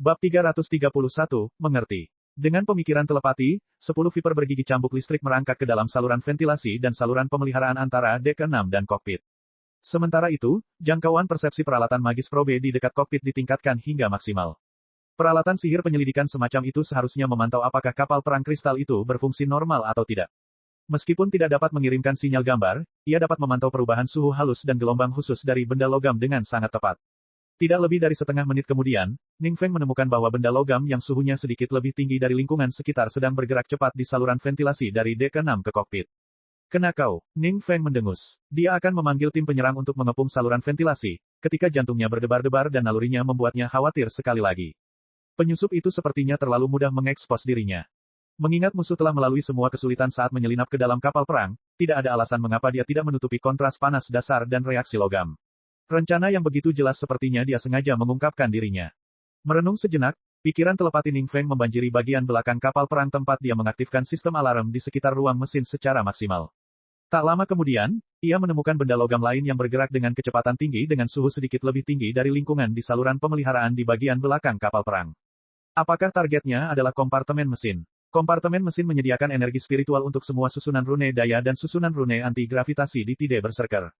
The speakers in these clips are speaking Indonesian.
Bab 331, mengerti. Dengan pemikiran telepati, 10 Viper bergigi cambuk listrik merangkak ke dalam saluran ventilasi dan saluran pemeliharaan antara dek ke-6 dan kokpit. Sementara itu, jangkauan persepsi peralatan magis probe di dekat kokpit ditingkatkan hingga maksimal. Peralatan sihir penyelidikan semacam itu seharusnya memantau apakah kapal perang kristal itu berfungsi normal atau tidak. Meskipun tidak dapat mengirimkan sinyal gambar, ia dapat memantau perubahan suhu halus dan gelombang khusus dari benda logam dengan sangat tepat. Tidak lebih dari setengah menit kemudian, Ning Feng menemukan bahwa benda logam yang suhunya sedikit lebih tinggi dari lingkungan sekitar sedang bergerak cepat di saluran ventilasi dari dek ke-6 ke kokpit. Kenakau, Ning Feng mendengus. Dia akan memanggil tim penyerang untuk mengepung saluran ventilasi, ketika jantungnya berdebar-debar dan nalurinya membuatnya khawatir sekali lagi. Penyusup itu sepertinya terlalu mudah mengekspos dirinya. Mengingat musuh telah melalui semua kesulitan saat menyelinap ke dalam kapal perang, tidak ada alasan mengapa dia tidak menutupi kontras panas dasar dan reaksi logam. Rencana yang begitu jelas sepertinya dia sengaja mengungkapkan dirinya. Merenung sejenak, pikiran telepati Ning Feng membanjiri bagian belakang kapal perang tempat dia mengaktifkan sistem alarm di sekitar ruang mesin secara maksimal. Tak lama kemudian, ia menemukan benda logam lain yang bergerak dengan kecepatan tinggi dengan suhu sedikit lebih tinggi dari lingkungan di saluran pemeliharaan di bagian belakang kapal perang. Apakah targetnya adalah kompartemen mesin? Kompartemen mesin menyediakan energi spiritual untuk semua susunan rune daya dan susunan rune anti-gravitasi di Tide Berserker.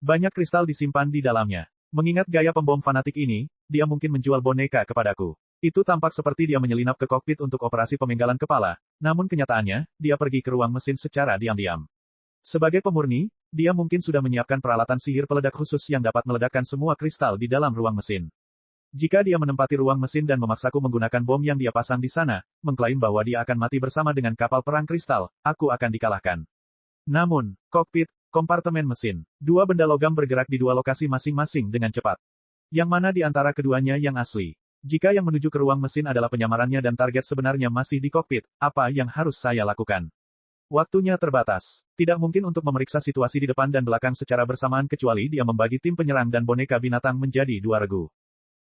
Banyak kristal disimpan di dalamnya. Mengingat gaya pembom fanatik ini, dia mungkin menjual boneka kepadaku. Itu tampak seperti dia menyelinap ke kokpit untuk operasi pemenggalan kepala, namun kenyataannya, dia pergi ke ruang mesin secara diam-diam. Sebagai pemurni, dia mungkin sudah menyiapkan peralatan sihir peledak khusus yang dapat meledakkan semua kristal di dalam ruang mesin. Jika dia menempati ruang mesin dan memaksaku menggunakan bom yang dia pasang di sana, mengklaim bahwa dia akan mati bersama dengan kapal perang kristal, aku akan dikalahkan. Namun, kokpit, kompartemen mesin, dua benda logam bergerak di dua lokasi masing-masing dengan cepat. Yang mana di antara keduanya yang asli? Jika yang menuju ke ruang mesin adalah penyamarannya dan target sebenarnya masih di kokpit, apa yang harus saya lakukan? Waktunya terbatas. Tidak mungkin untuk memeriksa situasi di depan dan belakang secara bersamaan kecuali dia membagi tim penyerang dan boneka binatang menjadi dua regu.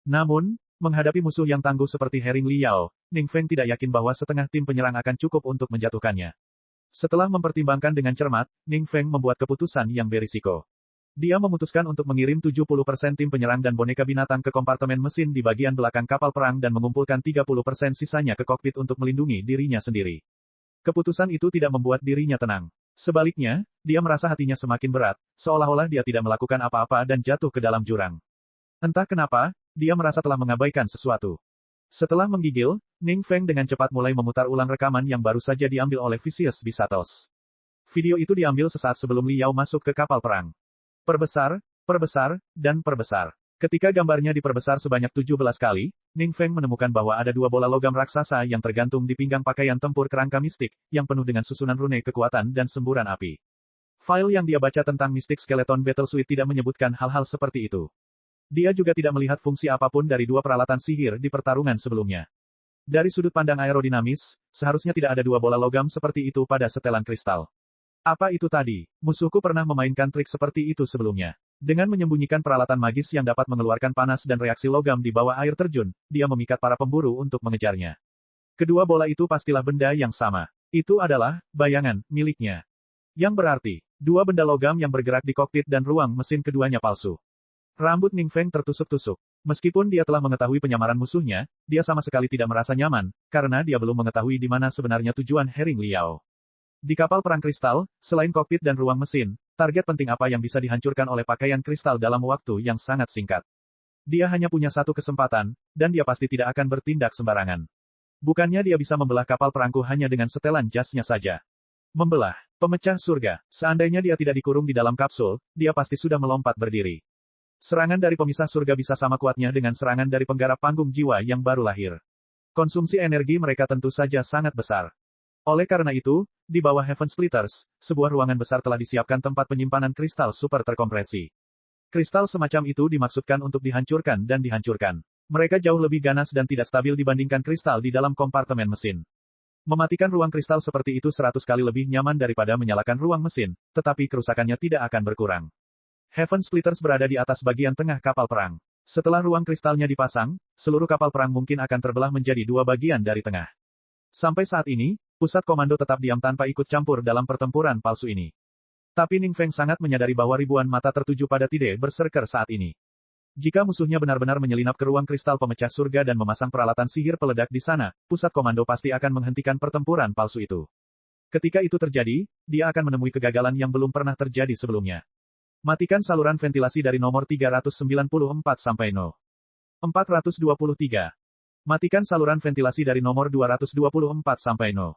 Namun, menghadapi musuh yang tangguh seperti Herring Liao, Ning Feng tidak yakin bahwa setengah tim penyerang akan cukup untuk menjatuhkannya. Setelah mempertimbangkan dengan cermat, Ning Feng membuat keputusan yang berisiko. Dia memutuskan untuk mengirim 70% tim penyerang dan boneka binatang ke kompartemen mesin di bagian belakang kapal perang dan mengumpulkan 30% sisanya ke kokpit untuk melindungi dirinya sendiri. Keputusan itu tidak membuat dirinya tenang. Sebaliknya, dia merasa hatinya semakin berat, seolah-olah dia tidak melakukan apa-apa dan jatuh ke dalam jurang. Entah kenapa, dia merasa telah mengabaikan sesuatu. Setelah menggigil, Ning Feng dengan cepat mulai memutar ulang rekaman yang baru saja diambil oleh Vicious Beasts. Video itu diambil sesaat sebelum Liao masuk ke kapal perang. Perbesar, perbesar, dan perbesar. Ketika gambarnya diperbesar sebanyak 17 kali, Ning Feng menemukan bahwa ada dua bola logam raksasa yang tergantung di pinggang pakaian tempur kerangka mistik, yang penuh dengan susunan rune kekuatan dan semburan api. File yang dia baca tentang Mystic Skeleton Battle Suite tidak menyebutkan hal-hal seperti itu. Dia juga tidak melihat fungsi apapun dari dua peralatan sihir di pertarungan sebelumnya. Dari sudut pandang aerodinamis, seharusnya tidak ada dua bola logam seperti itu pada setelan kristal. Apa itu tadi? Musuhku pernah memainkan trik seperti itu sebelumnya. Dengan menyembunyikan peralatan magis yang dapat mengeluarkan panas dan reaksi logam di bawah air terjun, dia memikat para pemburu untuk mengejarnya. Kedua bola itu pastilah benda yang sama. Itu adalah bayangan miliknya. Yang berarti, dua benda logam yang bergerak di kokpit dan ruang mesin keduanya palsu. Rambut Ning Feng tertusuk-tusuk. Meskipun dia telah mengetahui penyamaran musuhnya, dia sama sekali tidak merasa nyaman, karena dia belum mengetahui di mana sebenarnya tujuan Herring Liao. Di kapal perang kristal, selain kokpit dan ruang mesin, target penting apa yang bisa dihancurkan oleh pakaian kristal dalam waktu yang sangat singkat. Dia hanya punya satu kesempatan, dan dia pasti tidak akan bertindak sembarangan. Bukannya dia bisa membelah kapal perangku hanya dengan setelan jasnya saja. Membelah, pemecah surga. Seandainya dia tidak dikurung di dalam kapsul, dia pasti sudah melompat berdiri. Serangan dari pemisah surga bisa sama kuatnya dengan serangan dari penggarap panggung jiwa yang baru lahir. Konsumsi energi mereka tentu saja sangat besar. Oleh karena itu, di bawah Heaven Splitters, sebuah ruangan besar telah disiapkan tempat penyimpanan kristal super terkompresi. Kristal semacam itu dimaksudkan untuk dihancurkan dan dihancurkan. Mereka jauh lebih ganas dan tidak stabil dibandingkan kristal di dalam kompartemen mesin. Mematikan ruang kristal seperti itu 100 kali lebih nyaman daripada menyalakan ruang mesin, tetapi kerusakannya tidak akan berkurang. Heaven Splitters berada di atas bagian tengah kapal perang. Setelah ruang kristalnya dipasang, seluruh kapal perang mungkin akan terbelah menjadi dua bagian dari tengah. Sampai saat ini, pusat komando tetap diam tanpa ikut campur dalam pertempuran palsu ini. Tapi Ning Feng sangat menyadari bahwa ribuan mata tertuju pada Tide Berserker saat ini. Jika musuhnya benar-benar menyelinap ke ruang kristal pemecah surga dan memasang peralatan sihir peledak di sana, pusat komando pasti akan menghentikan pertempuran palsu itu. Ketika itu terjadi, dia akan menemui kegagalan yang belum pernah terjadi sebelumnya. Matikan saluran ventilasi dari nomor 394-0. 423. Matikan saluran ventilasi dari nomor 224-0.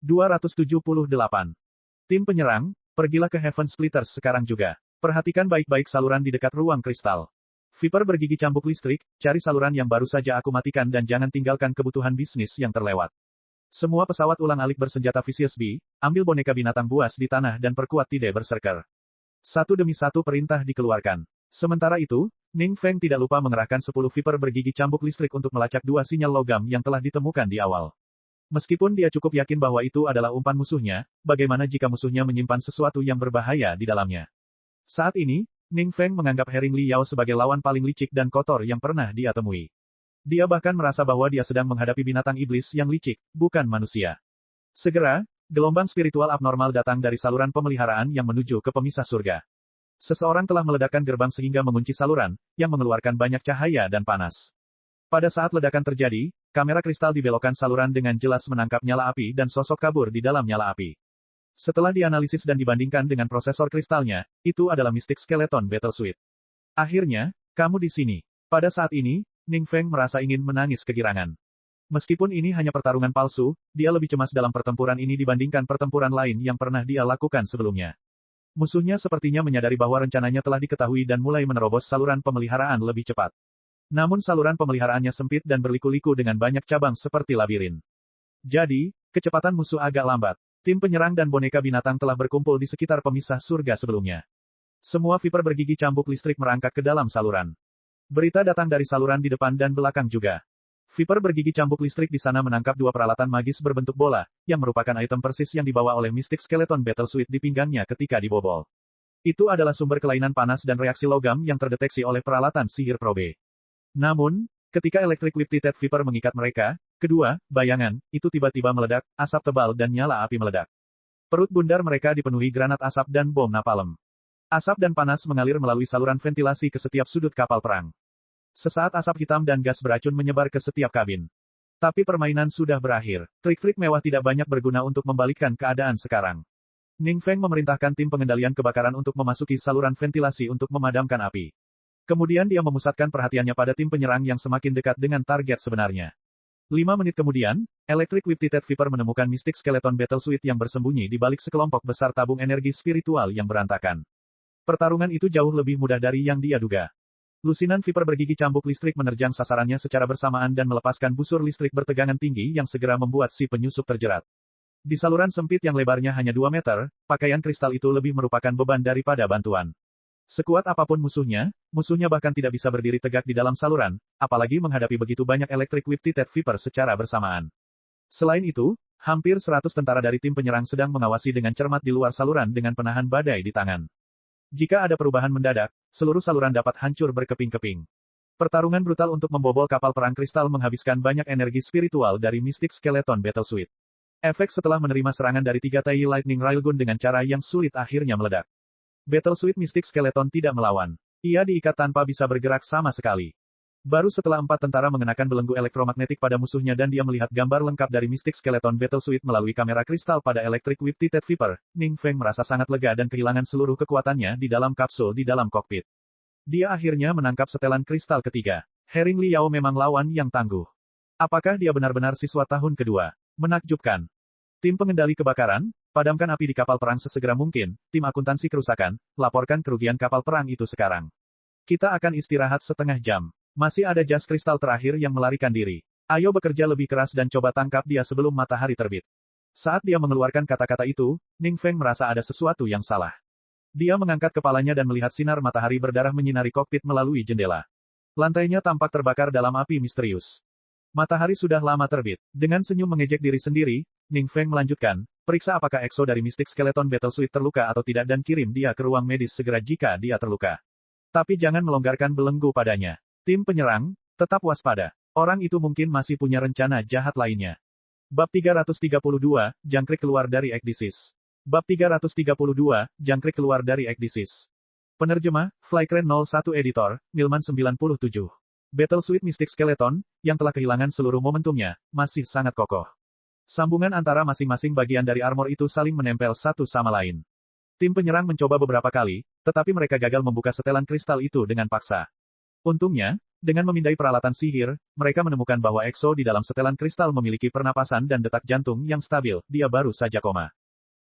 278. Tim penyerang, pergilah ke Heaven Splitters sekarang juga. Perhatikan baik-baik saluran di dekat ruang kristal. Viper bergigi cambuk listrik, cari saluran yang baru saja aku matikan dan jangan tinggalkan kebutuhan bisnis yang terlewat. Semua pesawat ulang-alik bersenjata Vicious Bee, ambil boneka binatang buas di tanah dan perkuat Tide Berserker. Satu demi satu perintah dikeluarkan. Sementara itu, Ning Feng tidak lupa mengerahkan 10 Viper bergigi cambuk listrik untuk melacak 2 sinyal logam yang telah ditemukan di awal. Meskipun dia cukup yakin bahwa itu adalah umpan musuhnya, bagaimana jika musuhnya menyimpan sesuatu yang berbahaya di dalamnya? Saat ini, Ning Feng menganggap Herring Liao sebagai lawan paling licik dan kotor yang pernah dia temui. Dia bahkan merasa bahwa dia sedang menghadapi binatang iblis yang licik, bukan manusia. Segera, gelombang spiritual abnormal datang dari saluran pemeliharaan yang menuju ke pemisah surga. Seseorang telah meledakkan gerbang sehingga mengunci saluran, yang mengeluarkan banyak cahaya dan panas. Pada saat ledakan terjadi, kamera kristal dibelokkan saluran dengan jelas menangkap nyala api dan sosok kabur di dalam nyala api. Setelah dianalisis dan dibandingkan dengan prosesor kristalnya, itu adalah Mystic Skeleton Battle Suite. Akhirnya, kamu di sini. Pada saat ini, Ning Feng merasa ingin menangis kegirangan. Meskipun ini hanya pertarungan palsu, dia lebih cemas dalam pertempuran ini dibandingkan pertempuran lain yang pernah dia lakukan sebelumnya. Musuhnya sepertinya menyadari bahwa rencananya telah diketahui dan mulai menerobos saluran pemeliharaan lebih cepat. Namun saluran pemeliharaannya sempit dan berliku-liku dengan banyak cabang seperti labirin. Jadi, kecepatan musuh agak lambat. Tim penyerang dan boneka binatang telah berkumpul di sekitar pemisah surga sebelumnya. Semua Viper bergigi cambuk listrik merangkak ke dalam saluran. Berita datang dari saluran di depan dan belakang juga. Viper bergigi cambuk listrik di sana menangkap 2 peralatan magis berbentuk bola, yang merupakan item persis yang dibawa oleh Mystic Skeleton Battle Suite di pinggangnya ketika dibobol. Itu adalah sumber kelainan panas dan reaksi logam yang terdeteksi oleh peralatan sihir probe. Namun, ketika Electric Whip Titted Viper mengikat mereka, kedua bayangan itu tiba-tiba meledak, asap tebal dan nyala api meledak. Perut bundar mereka dipenuhi granat asap dan bom napalm. Asap dan panas mengalir melalui saluran ventilasi ke setiap sudut kapal perang. Sesaat asap hitam dan gas beracun menyebar ke setiap kabin. Tapi permainan sudah berakhir. Trik-trik mewah tidak banyak berguna untuk membalikkan keadaan sekarang. Ning Feng memerintahkan tim pengendalian kebakaran untuk memasuki saluran ventilasi untuk memadamkan api. Kemudian dia memusatkan perhatiannya pada tim penyerang yang semakin dekat dengan target sebenarnya. 5 menit kemudian, Electric Whip Titted Viper menemukan Mystic Skeleton Battle Suite yang bersembunyi di balik sekelompok besar tabung energi spiritual yang berantakan. Pertarungan itu jauh lebih mudah dari yang dia duga. Lusinan Viper bergigi cambuk listrik menerjang sasarannya secara bersamaan dan melepaskan busur listrik bertegangan tinggi yang segera membuat si penyusup terjerat. Di saluran sempit yang lebarnya hanya 2 meter, pakaian kristal itu lebih merupakan beban daripada bantuan. Sekuat apapun musuhnya bahkan tidak bisa berdiri tegak di dalam saluran, apalagi menghadapi begitu banyak Electric Whip Titted Viper secara bersamaan. Selain itu, hampir 100 tentara dari tim penyerang sedang mengawasi dengan cermat di luar saluran dengan penahan badai di tangan. Jika ada perubahan mendadak, seluruh saluran dapat hancur berkeping-keping. Pertarungan brutal untuk membobol kapal perang kristal menghabiskan banyak energi spiritual dari Mystic Skeleton Battle Suite. Efek setelah menerima serangan dari 3 Tai Lightning Railgun dengan cara yang sulit akhirnya meledak. Battle Suite Mystic Skeleton tidak melawan. Ia diikat tanpa bisa bergerak sama sekali. Baru setelah 4 tentara mengenakan belenggu elektromagnetik pada musuhnya dan dia melihat gambar lengkap dari Mystic Skeleton Battle Suite melalui kamera kristal pada Electric Whip Titted Viper, Ning Feng merasa sangat lega dan kehilangan seluruh kekuatannya di dalam kapsul di dalam kokpit. Dia akhirnya menangkap setelan kristal ketiga. Herring Liao memang lawan yang tangguh. Apakah dia benar-benar siswa tahun kedua? Menakjubkan. Tim pengendali kebakaran, padamkan api di kapal perang sesegera mungkin. Tim akuntansi kerusakan, laporkan kerugian kapal perang itu sekarang. Kita akan istirahat setengah jam. Masih ada jas kristal terakhir yang melarikan diri. Ayo bekerja lebih keras dan coba tangkap dia sebelum matahari terbit. Saat dia mengeluarkan kata-kata itu, Ning Feng merasa ada sesuatu yang salah. Dia mengangkat kepalanya dan melihat sinar matahari berdarah menyinari kokpit melalui jendela. Lantainya tampak terbakar dalam api misterius. Matahari sudah lama terbit. Dengan senyum mengejek diri sendiri, Ning Feng melanjutkan, periksa apakah EXO dari Mystic Skeleton Battle Suite terluka atau tidak dan kirim dia ke ruang medis segera jika dia terluka. Tapi jangan melonggarkan belenggu padanya. Tim penyerang, tetap waspada. Orang itu mungkin masih punya rencana jahat lainnya. Bab 332, Jangkrik keluar dari Ekdisis. Bab 332, Jangkrik keluar dari Ekdisis. Penerjemah, Flycrane 01 Editor, Milman 97. Battle Suit Mystic Skeleton, yang telah kehilangan seluruh momentumnya, masih sangat kokoh. Sambungan antara masing-masing bagian dari armor itu saling menempel satu sama lain. Tim penyerang mencoba beberapa kali, tetapi mereka gagal membuka setelan kristal itu dengan paksa. Untungnya, dengan memindai peralatan sihir, mereka menemukan bahwa Exo di dalam setelan kristal memiliki pernapasan dan detak jantung yang stabil, dia baru saja koma.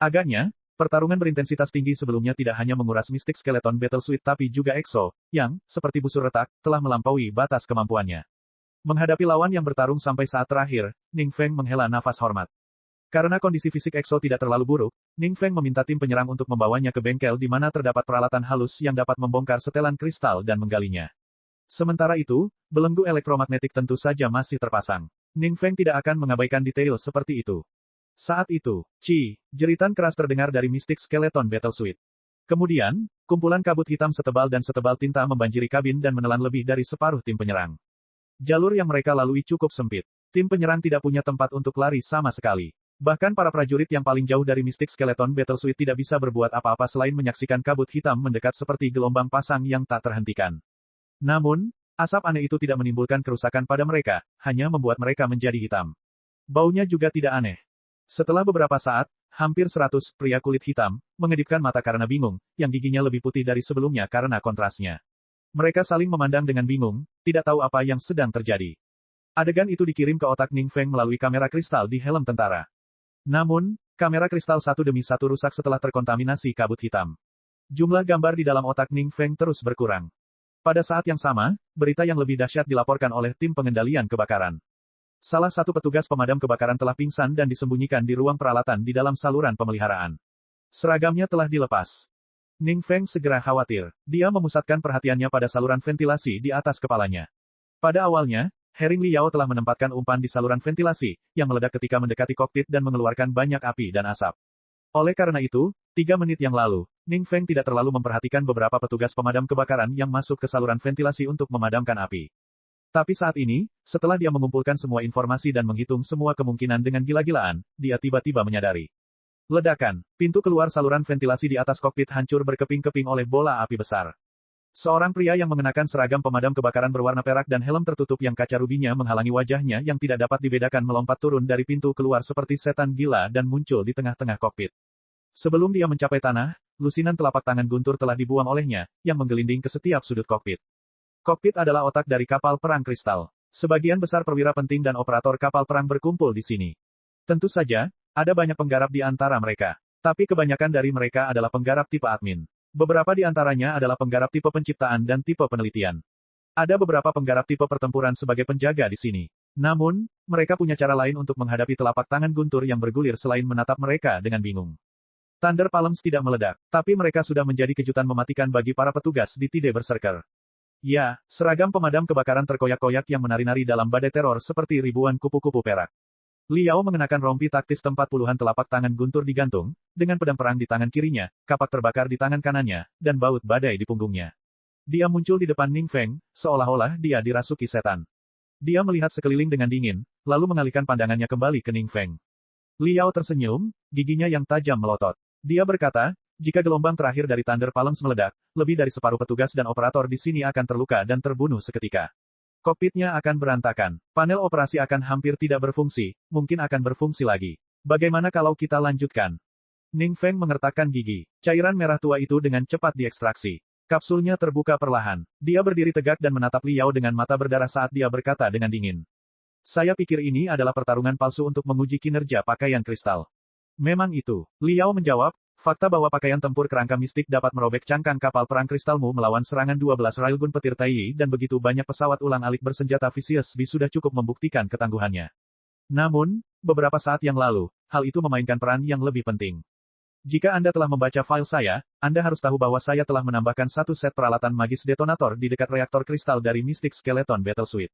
Agaknya, pertarungan berintensitas tinggi sebelumnya tidak hanya menguras Mystic Skeleton Battle Suit tapi juga Exo, yang, seperti busur retak, telah melampaui batas kemampuannya. Menghadapi lawan yang bertarung sampai saat terakhir, Ning Feng menghela nafas hormat. Karena kondisi fisik Exo tidak terlalu buruk, Ning Feng meminta tim penyerang untuk membawanya ke bengkel di mana terdapat peralatan halus yang dapat membongkar setelan kristal dan menggalinya. Sementara itu, belenggu elektromagnetik tentu saja masih terpasang. Ning Feng tidak akan mengabaikan detail seperti itu. Saat itu, jeritan keras terdengar dari Mystic Skeleton Battle Suit. Kemudian, kumpulan kabut hitam setebal dan setebal tinta membanjiri kabin dan menelan lebih dari separuh tim penyerang. Jalur yang mereka lalui cukup sempit. Tim penyerang tidak punya tempat untuk lari sama sekali. Bahkan para prajurit yang paling jauh dari Mystic Skeleton Battle Suit tidak bisa berbuat apa-apa selain menyaksikan kabut hitam mendekat seperti gelombang pasang yang tak terhentikan. Namun, asap aneh itu tidak menimbulkan kerusakan pada mereka, hanya membuat mereka menjadi hitam. Baunya juga tidak aneh. Setelah beberapa saat, hampir 100 pria kulit hitam mengedipkan mata karena bingung, yang giginya lebih putih dari sebelumnya karena kontrasnya. Mereka saling memandang dengan bingung, tidak tahu apa yang sedang terjadi. Adegan itu dikirim ke otak Ning Feng melalui kamera kristal di helm tentara. Namun, kamera kristal satu demi satu rusak setelah terkontaminasi kabut hitam. Jumlah gambar di dalam otak Ning Feng terus berkurang. Pada saat yang sama, berita yang lebih dahsyat dilaporkan oleh tim pengendalian kebakaran. Salah satu petugas pemadam kebakaran telah pingsan dan disembunyikan di ruang peralatan di dalam saluran pemeliharaan. Seragamnya telah dilepas. Ning Feng segera khawatir. Dia memusatkan perhatiannya pada saluran ventilasi di atas kepalanya. Pada awalnya, Herring Liao telah menempatkan umpan di saluran ventilasi, yang meledak ketika mendekati kokpit dan mengeluarkan banyak api dan asap. Oleh karena itu, 3 menit yang lalu, Ning Feng tidak terlalu memperhatikan beberapa petugas pemadam kebakaran yang masuk ke saluran ventilasi untuk memadamkan api. Tapi saat ini, setelah dia mengumpulkan semua informasi dan menghitung semua kemungkinan dengan gila-gilaan, dia tiba-tiba menyadari. Ledakan, pintu keluar saluran ventilasi di atas kokpit hancur berkeping-keping oleh bola api besar. Seorang pria yang mengenakan seragam pemadam kebakaran berwarna perak dan helm tertutup yang kaca rubinya menghalangi wajahnya yang tidak dapat dibedakan melompat turun dari pintu keluar seperti setan gila dan muncul di tengah-tengah kokpit. Sebelum dia mencapai tanah, lusinan telapak tangan guntur telah dibuang olehnya, yang menggelinding ke setiap sudut kokpit. Kokpit adalah otak dari kapal perang kristal. Sebagian besar perwira penting dan operator kapal perang berkumpul di sini. Tentu saja, ada banyak penggarap di antara mereka. Tapi kebanyakan dari mereka adalah penggarap tipe admin. Beberapa di antaranya adalah penggarap tipe penciptaan dan tipe penelitian. Ada beberapa penggarap tipe pertempuran sebagai penjaga di sini. Namun, mereka punya cara lain untuk menghadapi telapak tangan guntur yang bergulir selain menatap mereka dengan bingung. Thunder Palms tidak meledak, tapi mereka sudah menjadi kejutan mematikan bagi para petugas di Tide Berserker. Ya, seragam pemadam kebakaran terkoyak-koyak yang menari-nari dalam badai teror seperti ribuan kupu-kupu perak. Liao mengenakan rompi taktis tempat puluhan telapak tangan guntur digantung, dengan pedang perang di tangan kirinya, kapak terbakar di tangan kanannya, dan baut badai di punggungnya. Dia muncul di depan Ning Feng, seolah-olah dia dirasuki setan. Dia melihat sekeliling dengan dingin, lalu mengalihkan pandangannya kembali ke Ning Feng. Liao tersenyum, giginya yang tajam melotot. Dia berkata, jika gelombang terakhir dari Thunder Palms meledak, lebih dari separuh petugas dan operator di sini akan terluka dan terbunuh seketika. Kokpitnya akan berantakan. Panel operasi akan hampir tidak berfungsi, mungkin akan berfungsi lagi. Bagaimana kalau kita lanjutkan? Ning Feng mengertakkan gigi. Cairan merah tua itu dengan cepat diekstraksi. Kapsulnya terbuka perlahan. Dia berdiri tegak dan menatap Liao dengan mata berdarah saat dia berkata dengan dingin. Saya pikir ini adalah pertarungan palsu untuk menguji kinerja pakaian kristal. Memang itu. Liao menjawab, fakta bahwa pakaian tempur kerangka mistik dapat merobek cangkang kapal perang kristalmu melawan serangan 12 railgun petir Tai dan begitu banyak pesawat ulang-alik bersenjata Vicious B sudah cukup membuktikan ketangguhannya. Namun, beberapa saat yang lalu, hal itu memainkan peran yang lebih penting. Jika Anda telah membaca file saya, Anda harus tahu bahwa saya telah menambahkan satu set peralatan magis detonator di dekat reaktor kristal dari Mystic Skeleton Battle Suit.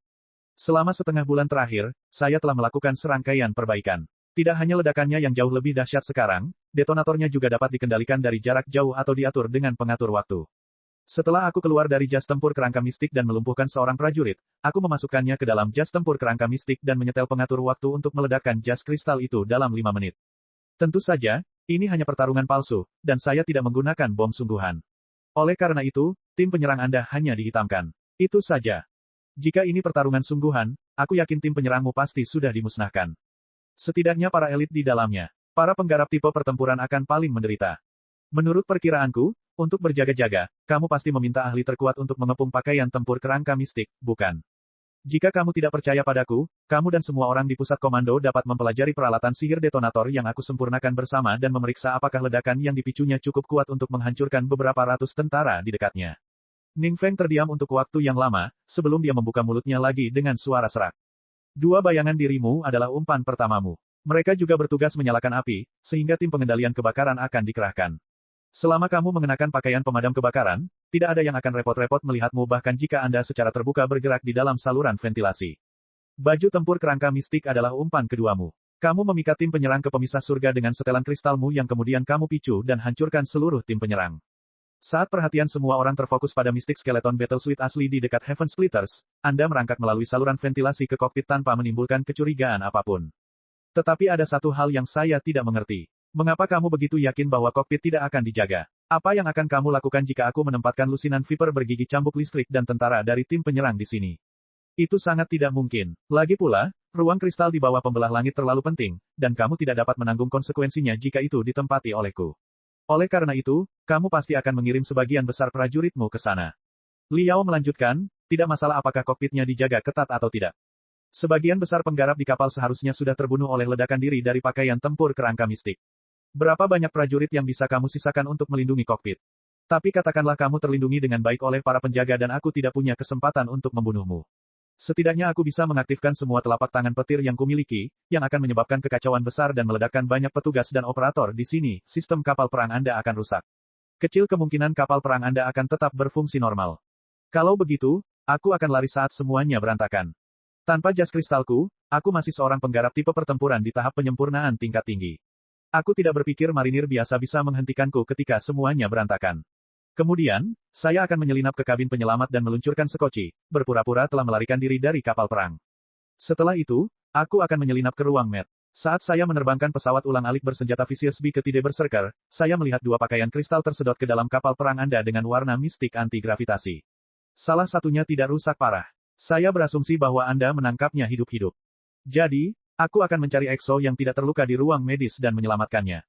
Selama setengah bulan terakhir, saya telah melakukan serangkaian perbaikan. Tidak hanya ledakannya yang jauh lebih dahsyat sekarang, detonatornya juga dapat dikendalikan dari jarak jauh atau diatur dengan pengatur waktu. Setelah aku keluar dari jas tempur kerangka mistik dan melumpuhkan seorang prajurit, aku memasukkannya ke dalam jas tempur kerangka mistik dan menyetel pengatur waktu untuk meledakkan jas kristal itu dalam 5 menit. Tentu saja, ini hanya pertarungan palsu, dan saya tidak menggunakan bom sungguhan. Oleh karena itu, tim penyerang Anda hanya dihitamkan. Itu saja. Jika ini pertarungan sungguhan, aku yakin tim penyerangmu pasti sudah dimusnahkan. Setidaknya para elit di dalamnya. Para penggarap tipe pertempuran akan paling menderita. Menurut perkiraanku, untuk berjaga-jaga, kamu pasti meminta ahli terkuat untuk mengepung pakaian tempur kerangka mistik, bukan? Jika kamu tidak percaya padaku, kamu dan semua orang di pusat komando dapat mempelajari peralatan sihir detonator yang aku sempurnakan bersama dan memeriksa apakah ledakan yang dipicunya cukup kuat untuk menghancurkan beberapa ratus tentara di dekatnya. Ning Feng terdiam untuk waktu yang lama, sebelum dia membuka mulutnya lagi dengan suara serak. Dua bayangan dirimu adalah umpan pertamamu. Mereka juga bertugas menyalakan api, sehingga tim pengendalian kebakaran akan dikerahkan. Selama kamu mengenakan pakaian pemadam kebakaran, tidak ada yang akan repot-repot melihatmu bahkan jika Anda secara terbuka bergerak di dalam saluran ventilasi. Baju tempur kerangka mistik adalah umpan keduamu. Kamu memikat tim penyerang ke pemisah surga dengan setelan kristalmu yang kemudian kamu picu dan hancurkan seluruh tim penyerang. Saat perhatian semua orang terfokus pada Mystic Skeleton Battle Suite asli di dekat Heaven Splitters, Anda merangkak melalui saluran ventilasi ke kokpit tanpa menimbulkan kecurigaan apapun. Tetapi ada satu hal yang saya tidak mengerti. Mengapa kamu begitu yakin bahwa kokpit tidak akan dijaga? Apa yang akan kamu lakukan jika aku menempatkan lusinan Viper bergigi cambuk listrik dan tentara dari tim penyerang di sini? Itu sangat tidak mungkin. Lagi pula, ruang kristal di bawah pembelah langit terlalu penting, dan kamu tidak dapat menanggung konsekuensinya jika itu ditempati olehku. Oleh karena itu, kamu pasti akan mengirim sebagian besar prajuritmu ke sana. Liao melanjutkan, tidak masalah apakah kokpitnya dijaga ketat atau tidak. Sebagian besar penggarap di kapal seharusnya sudah terbunuh oleh ledakan diri dari pakaian tempur kerangka mistik. Berapa banyak prajurit yang bisa kamu sisakan untuk melindungi kokpit? Tapi katakanlah kamu terlindungi dengan baik oleh para penjaga dan aku tidak punya kesempatan untuk membunuhmu. Setidaknya aku bisa mengaktifkan semua telapak tangan petir yang kumiliki, yang akan menyebabkan kekacauan besar dan meledakkan banyak petugas dan operator di sini, sistem kapal perang Anda akan rusak. Kecil kemungkinan kapal perang Anda akan tetap berfungsi normal. Kalau begitu, aku akan lari saat semuanya berantakan. Tanpa jas kristalku, aku masih seorang penggarap tipe pertempuran di tahap penyempurnaan tingkat tinggi. Aku tidak berpikir marinir biasa bisa menghentikanku ketika semuanya berantakan. Kemudian, saya akan menyelinap ke kabin penyelamat dan meluncurkan sekoci, berpura-pura telah melarikan diri dari kapal perang. Setelah itu, aku akan menyelinap ke ruang med. Saat saya menerbangkan pesawat ulang-alik bersenjata Vicious Bee ke Tide Berserker, saya melihat dua pakaian kristal tersedot ke dalam kapal perang Anda dengan warna mistik anti-gravitasi. Salah satunya tidak rusak parah. Saya berasumsi bahwa Anda menangkapnya hidup-hidup. Jadi, aku akan mencari EXO yang tidak terluka di ruang medis dan menyelamatkannya.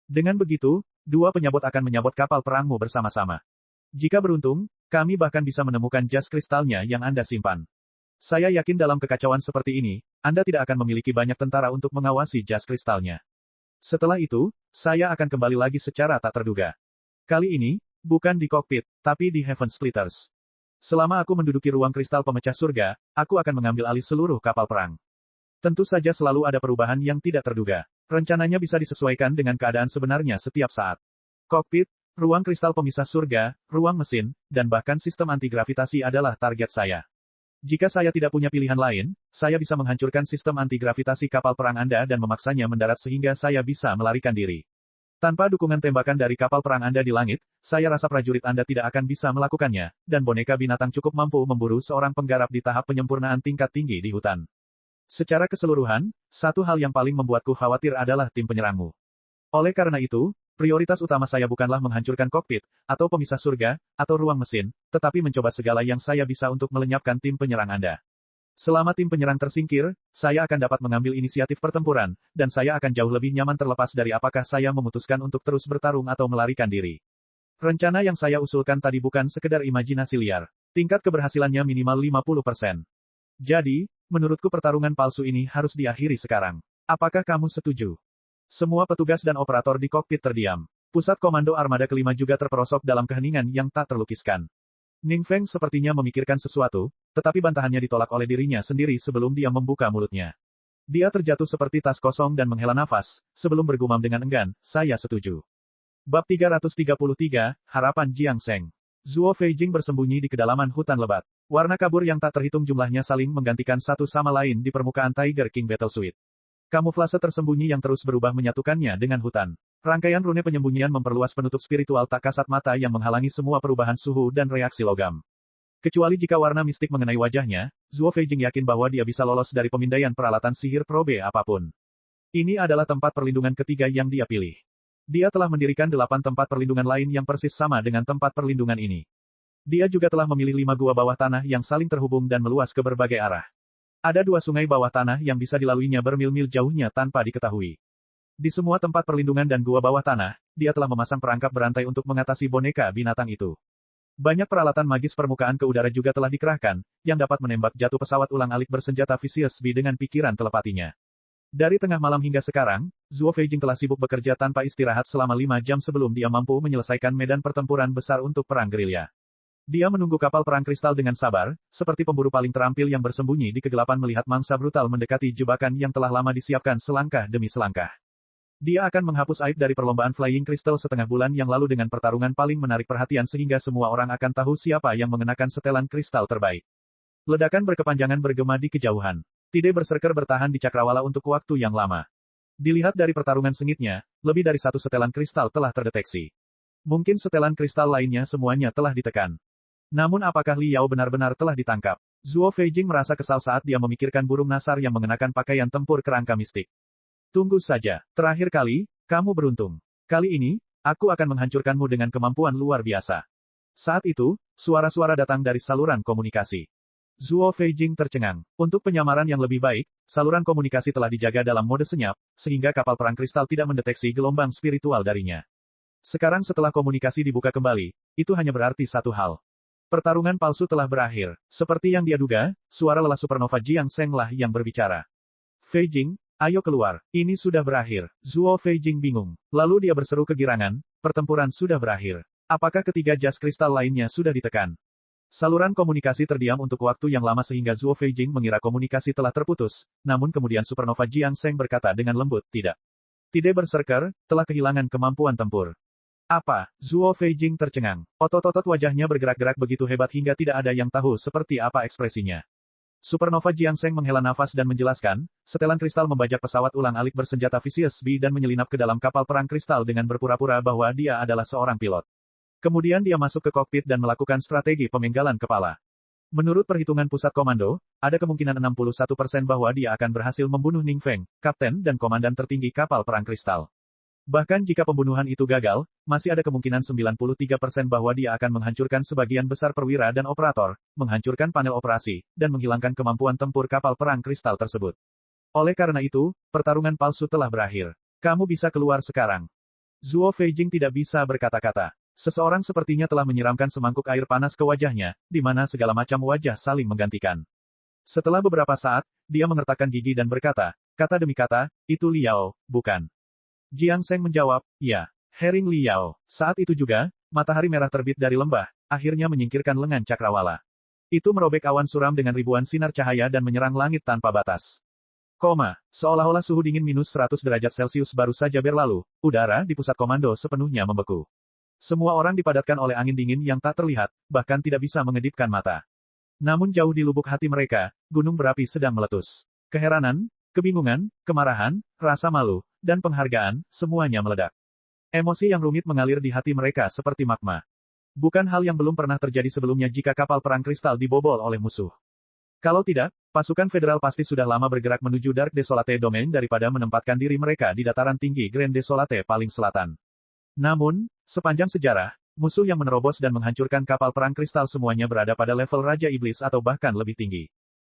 Dengan begitu, dua penyabot akan menyabot kapal perangmu bersama-sama. Jika beruntung, kami bahkan bisa menemukan jas kristalnya yang Anda simpan. Saya yakin dalam kekacauan seperti ini, Anda tidak akan memiliki banyak tentara untuk mengawasi jas kristalnya. Setelah itu, saya akan kembali lagi secara tak terduga. Kali ini, bukan di kokpit, tapi di Heaven Splitters. Selama aku menduduki ruang kristal pemecah surga, aku akan mengambil alih seluruh kapal perang. Tentu saja selalu ada perubahan yang tidak terduga. Rencananya bisa disesuaikan dengan keadaan sebenarnya setiap saat. Kokpit, ruang kristal pemisah surga, ruang mesin, dan bahkan sistem anti-gravitasi adalah target saya. Jika saya tidak punya pilihan lain, saya bisa menghancurkan sistem anti-gravitasi kapal perang Anda dan memaksanya mendarat sehingga saya bisa melarikan diri. Tanpa dukungan tembakan dari kapal perang Anda di langit, saya rasa prajurit Anda tidak akan bisa melakukannya, dan boneka binatang cukup mampu memburu seorang penggarap di tahap penyempurnaan tingkat tinggi di hutan. Secara keseluruhan, satu hal yang paling membuatku khawatir adalah tim penyerangmu. Oleh karena itu, prioritas utama saya bukanlah menghancurkan kokpit, atau pemisah surga, atau ruang mesin, tetapi mencoba segala yang saya bisa untuk melenyapkan tim penyerang Anda. Selama tim penyerang tersingkir, saya akan dapat mengambil inisiatif pertempuran, dan saya akan jauh lebih nyaman terlepas dari apakah saya memutuskan untuk terus bertarung atau melarikan diri. Rencana yang saya usulkan tadi bukan sekedar imajinasi liar. Tingkat keberhasilannya minimal 50%. Jadi, menurutku pertarungan palsu ini harus diakhiri sekarang. Apakah kamu setuju? Semua petugas dan operator di kokpit terdiam. Pusat Komando Armada Kelima juga terperosok dalam keheningan yang tak terlukiskan. Ning Feng sepertinya memikirkan sesuatu, tetapi bantahannya ditolak oleh dirinya sendiri sebelum dia membuka mulutnya. Dia terjatuh seperti tas kosong dan menghela nafas, sebelum bergumam dengan enggan, saya setuju. Bab 333, Harapan Jiang Sheng. Zuo Feijing bersembunyi di kedalaman hutan lebat. Warna kabur yang tak terhitung jumlahnya saling menggantikan satu sama lain di permukaan Tiger King Battle Suite. Kamuflase tersembunyi yang terus berubah menyatukannya dengan hutan. Rangkaian rune penyembunyian memperluas penutup spiritual tak kasat mata yang menghalangi semua perubahan suhu dan reaksi logam. Kecuali jika warna mistik mengenai wajahnya, Zuo Feijing yakin bahwa dia bisa lolos dari pemindaian peralatan sihir probe apapun. Ini adalah tempat perlindungan ketiga yang dia pilih. Dia telah mendirikan 8 tempat perlindungan lain yang persis sama dengan tempat perlindungan ini. Dia juga telah memilih 5 gua bawah tanah yang saling terhubung dan meluas ke berbagai arah. Ada 2 sungai bawah tanah yang bisa dilaluinya bermil-mil jauhnya tanpa diketahui. Di semua tempat perlindungan dan gua bawah tanah, dia telah memasang perangkap berantai untuk mengatasi boneka binatang itu. Banyak peralatan magis permukaan ke udara juga telah dikerahkan, yang dapat menembak jatuh pesawat ulang-alik bersenjata Vicious Bee dengan pikiran telepatinya. Dari tengah malam hingga sekarang, Zhuo Feijing telah sibuk bekerja tanpa istirahat selama 5 jam sebelum dia mampu menyelesaikan medan pertempuran besar untuk perang gerilya. Dia menunggu kapal perang kristal dengan sabar, seperti pemburu paling terampil yang bersembunyi di kegelapan melihat mangsa brutal mendekati jebakan yang telah lama disiapkan selangkah demi selangkah. Dia akan menghapus aib dari perlombaan Flying Crystal setengah bulan yang lalu dengan pertarungan paling menarik perhatian sehingga semua orang akan tahu siapa yang mengenakan setelan kristal terbaik. Ledakan berkepanjangan bergema di kejauhan. Tide berserker bertahan di cakrawala untuk waktu yang lama. Dilihat dari pertarungan sengitnya, lebih dari 1 setelan kristal telah terdeteksi. Mungkin setelan kristal lainnya semuanya telah ditekan. Namun apakah Li Yao benar-benar telah ditangkap? Zhuo Feijing merasa kesal saat dia memikirkan burung nasar yang mengenakan pakaian tempur kerangka mistik. Tunggu saja, terakhir kali, kamu beruntung. Kali ini, aku akan menghancurkanmu dengan kemampuan luar biasa. Saat itu, suara-suara datang dari saluran komunikasi. Zhuo Feijing tercengang. Untuk penyamaran yang lebih baik, saluran komunikasi telah dijaga dalam mode senyap, sehingga kapal perang kristal tidak mendeteksi gelombang spiritual darinya. Sekarang setelah komunikasi dibuka kembali, itu hanya berarti satu hal. Pertarungan palsu telah berakhir. Seperti yang dia duga, suara lelah supernova Jiang Seng lah yang berbicara. Feijing, ayo keluar, ini sudah berakhir. Zhuo Feijing bingung. Lalu dia berseru kegirangan, pertempuran sudah berakhir. Apakah ketiga jas kristal lainnya sudah ditekan? Saluran komunikasi terdiam untuk waktu yang lama sehingga Zhuo Feijing mengira komunikasi telah terputus, namun kemudian supernova Jiang Seng berkata dengan lembut, tidak. Tide berserker, telah kehilangan kemampuan tempur. Apa? Zhuo Feijing tercengang. Otot-otot wajahnya bergerak-gerak begitu hebat hingga tidak ada yang tahu seperti apa ekspresinya. Supernova Jiang Seng menghela nafas dan menjelaskan, setelan kristal membajak pesawat ulang-alik bersenjata Vicious Bee dan menyelinap ke dalam kapal perang kristal dengan berpura-pura bahwa dia adalah seorang pilot. Kemudian dia masuk ke kokpit dan melakukan strategi pemenggalan kepala. Menurut perhitungan pusat komando, ada kemungkinan 61% bahwa dia akan berhasil membunuh Ning Feng, kapten dan komandan tertinggi kapal perang kristal. Bahkan jika pembunuhan itu gagal, masih ada kemungkinan 93% bahwa dia akan menghancurkan sebagian besar perwira dan operator, menghancurkan panel operasi, dan menghilangkan kemampuan tempur kapal perang kristal tersebut. Oleh karena itu, pertarungan palsu telah berakhir. Kamu bisa keluar sekarang. Zhuo Feijing tidak bisa berkata-kata. Seseorang sepertinya telah menyiramkan semangkuk air panas ke wajahnya, di mana segala macam wajah saling menggantikan. Setelah beberapa saat, dia mengertakkan gigi dan berkata, kata demi kata, itu Li Yao, bukan? Jiang Seng menjawab, ya, Herring Li Yao. Saat itu juga, matahari merah terbit dari lembah, akhirnya menyingkirkan lengan cakrawala. Itu merobek awan suram dengan ribuan sinar cahaya dan menyerang langit tanpa batas. Seolah-olah suhu dingin minus 100 derajat Celcius baru saja berlalu, udara di pusat komando sepenuhnya membeku. Semua orang dipadatkan oleh angin dingin yang tak terlihat, bahkan tidak bisa mengedipkan mata. Namun jauh di lubuk hati mereka, gunung berapi sedang meletus. Keheranan, kebingungan, kemarahan, rasa malu, dan penghargaan, semuanya meledak. Emosi yang rumit mengalir di hati mereka seperti magma. Bukan hal yang belum pernah terjadi sebelumnya jika kapal perang kristal dibobol oleh musuh. Kalau tidak, pasukan federal pasti sudah lama bergerak menuju Dark Desolate Domain daripada menempatkan diri mereka di dataran tinggi Grand Desolate paling selatan. Namun, sepanjang sejarah, musuh yang menerobos dan menghancurkan kapal perang kristal semuanya berada pada level Raja Iblis atau bahkan lebih tinggi.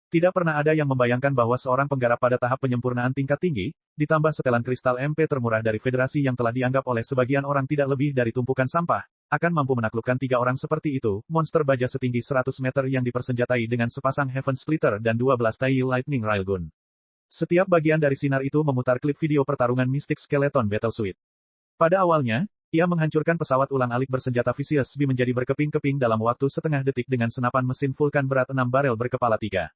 Tidak pernah ada yang membayangkan bahwa seorang penggarap pada tahap penyempurnaan tingkat tinggi, ditambah setelan kristal MP termurah dari federasi yang telah dianggap oleh sebagian orang tidak lebih dari tumpukan sampah, akan mampu menaklukkan 3 orang seperti itu, monster baja setinggi 100 meter yang dipersenjatai dengan sepasang Heaven Splitter dan 12 Tai Lightning Railgun. Setiap bagian dari sinar itu memutar klip video pertarungan Mystic Skeleton Battle Suite. Pada awalnya, ia menghancurkan pesawat ulang-alik bersenjata Vicious Bee menjadi berkeping-keping dalam waktu setengah detik dengan senapan mesin vulkan berat 6 barel berkepala 3.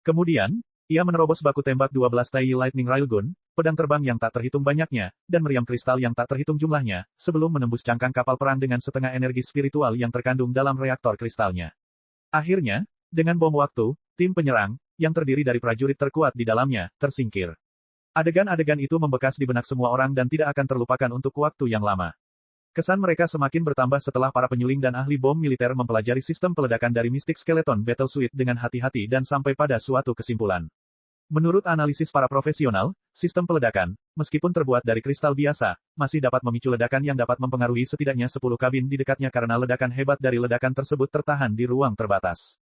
Kemudian, ia menerobos baku tembak 12 Tai Lightning Railgun, pedang terbang yang tak terhitung banyaknya, dan meriam kristal yang tak terhitung jumlahnya, sebelum menembus cangkang kapal perang dengan setengah energi spiritual yang terkandung dalam reaktor kristalnya. Akhirnya, dengan bom waktu, tim penyerang, yang terdiri dari prajurit terkuat di dalamnya, tersingkir. Adegan-adegan itu membekas di benak semua orang dan tidak akan terlupakan untuk waktu yang lama. Kesan mereka semakin bertambah setelah para penyuling dan ahli bom militer mempelajari sistem peledakan dari Mystic Skeleton Battle Suite dengan hati-hati dan sampai pada suatu kesimpulan. Menurut analisis para profesional, sistem peledakan, meskipun terbuat dari kristal biasa, masih dapat memicu ledakan yang dapat mempengaruhi setidaknya 10 kabin di dekatnya karena ledakan hebat dari ledakan tersebut tertahan di ruang terbatas.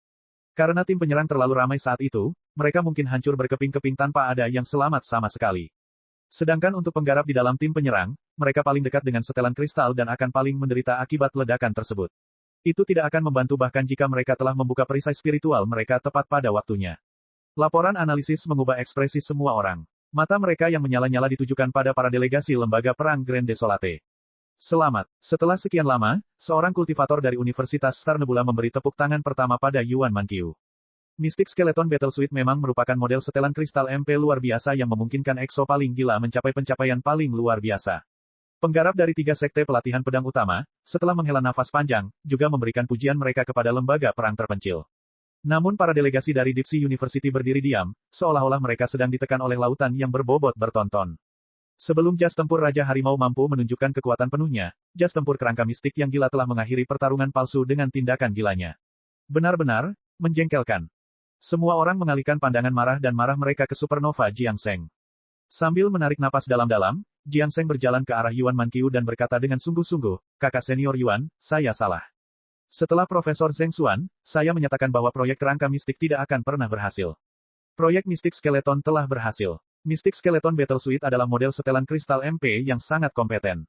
Karena tim penyerang terlalu ramai saat itu, mereka mungkin hancur berkeping-keping tanpa ada yang selamat sama sekali. Sedangkan untuk penggarap di dalam tim penyerang, mereka paling dekat dengan setelan kristal dan akan paling menderita akibat ledakan tersebut. Itu tidak akan membantu bahkan jika mereka telah membuka perisai spiritual mereka tepat pada waktunya. Laporan analisis mengubah ekspresi semua orang. Mata mereka yang menyala-nyala ditujukan pada para delegasi lembaga perang Grand Desolate. Selamat. Setelah sekian lama, seorang kultivator dari Universitas Star Nebula memberi tepuk tangan pertama pada Yuan Manqiu. Mystic Skeleton Battle Suite memang merupakan model setelan kristal MP luar biasa yang memungkinkan EXO paling gila mencapai pencapaian paling luar biasa. Penggarap dari 3 sekte pelatihan pedang utama, setelah menghela nafas panjang, juga memberikan pujian mereka kepada lembaga perang terpencil. Namun para delegasi dari Deep Sea University berdiri diam, seolah-olah mereka sedang ditekan oleh lautan yang berbobot bertonton. Sebelum jas tempur Raja Harimau mampu menunjukkan kekuatan penuhnya, jas tempur kerangka mistik yang gila telah mengakhiri pertarungan palsu dengan tindakan gilanya. Benar-benar menjengkelkan. Semua orang mengalihkan pandangan marah dan marah mereka ke Supernova Jiangseng. Sambil menarik napas dalam-dalam, Jiangseng berjalan ke arah Yuan Manqiu dan berkata dengan sungguh-sungguh, "Kakak senior Yuan, saya salah. Setelah Profesor Zheng Xuan, saya menyatakan bahwa proyek kerangka mistik tidak akan pernah berhasil. Proyek Mystic Skeleton telah berhasil. Mystic Skeleton Battle Suite adalah model setelan kristal MP yang sangat kompeten.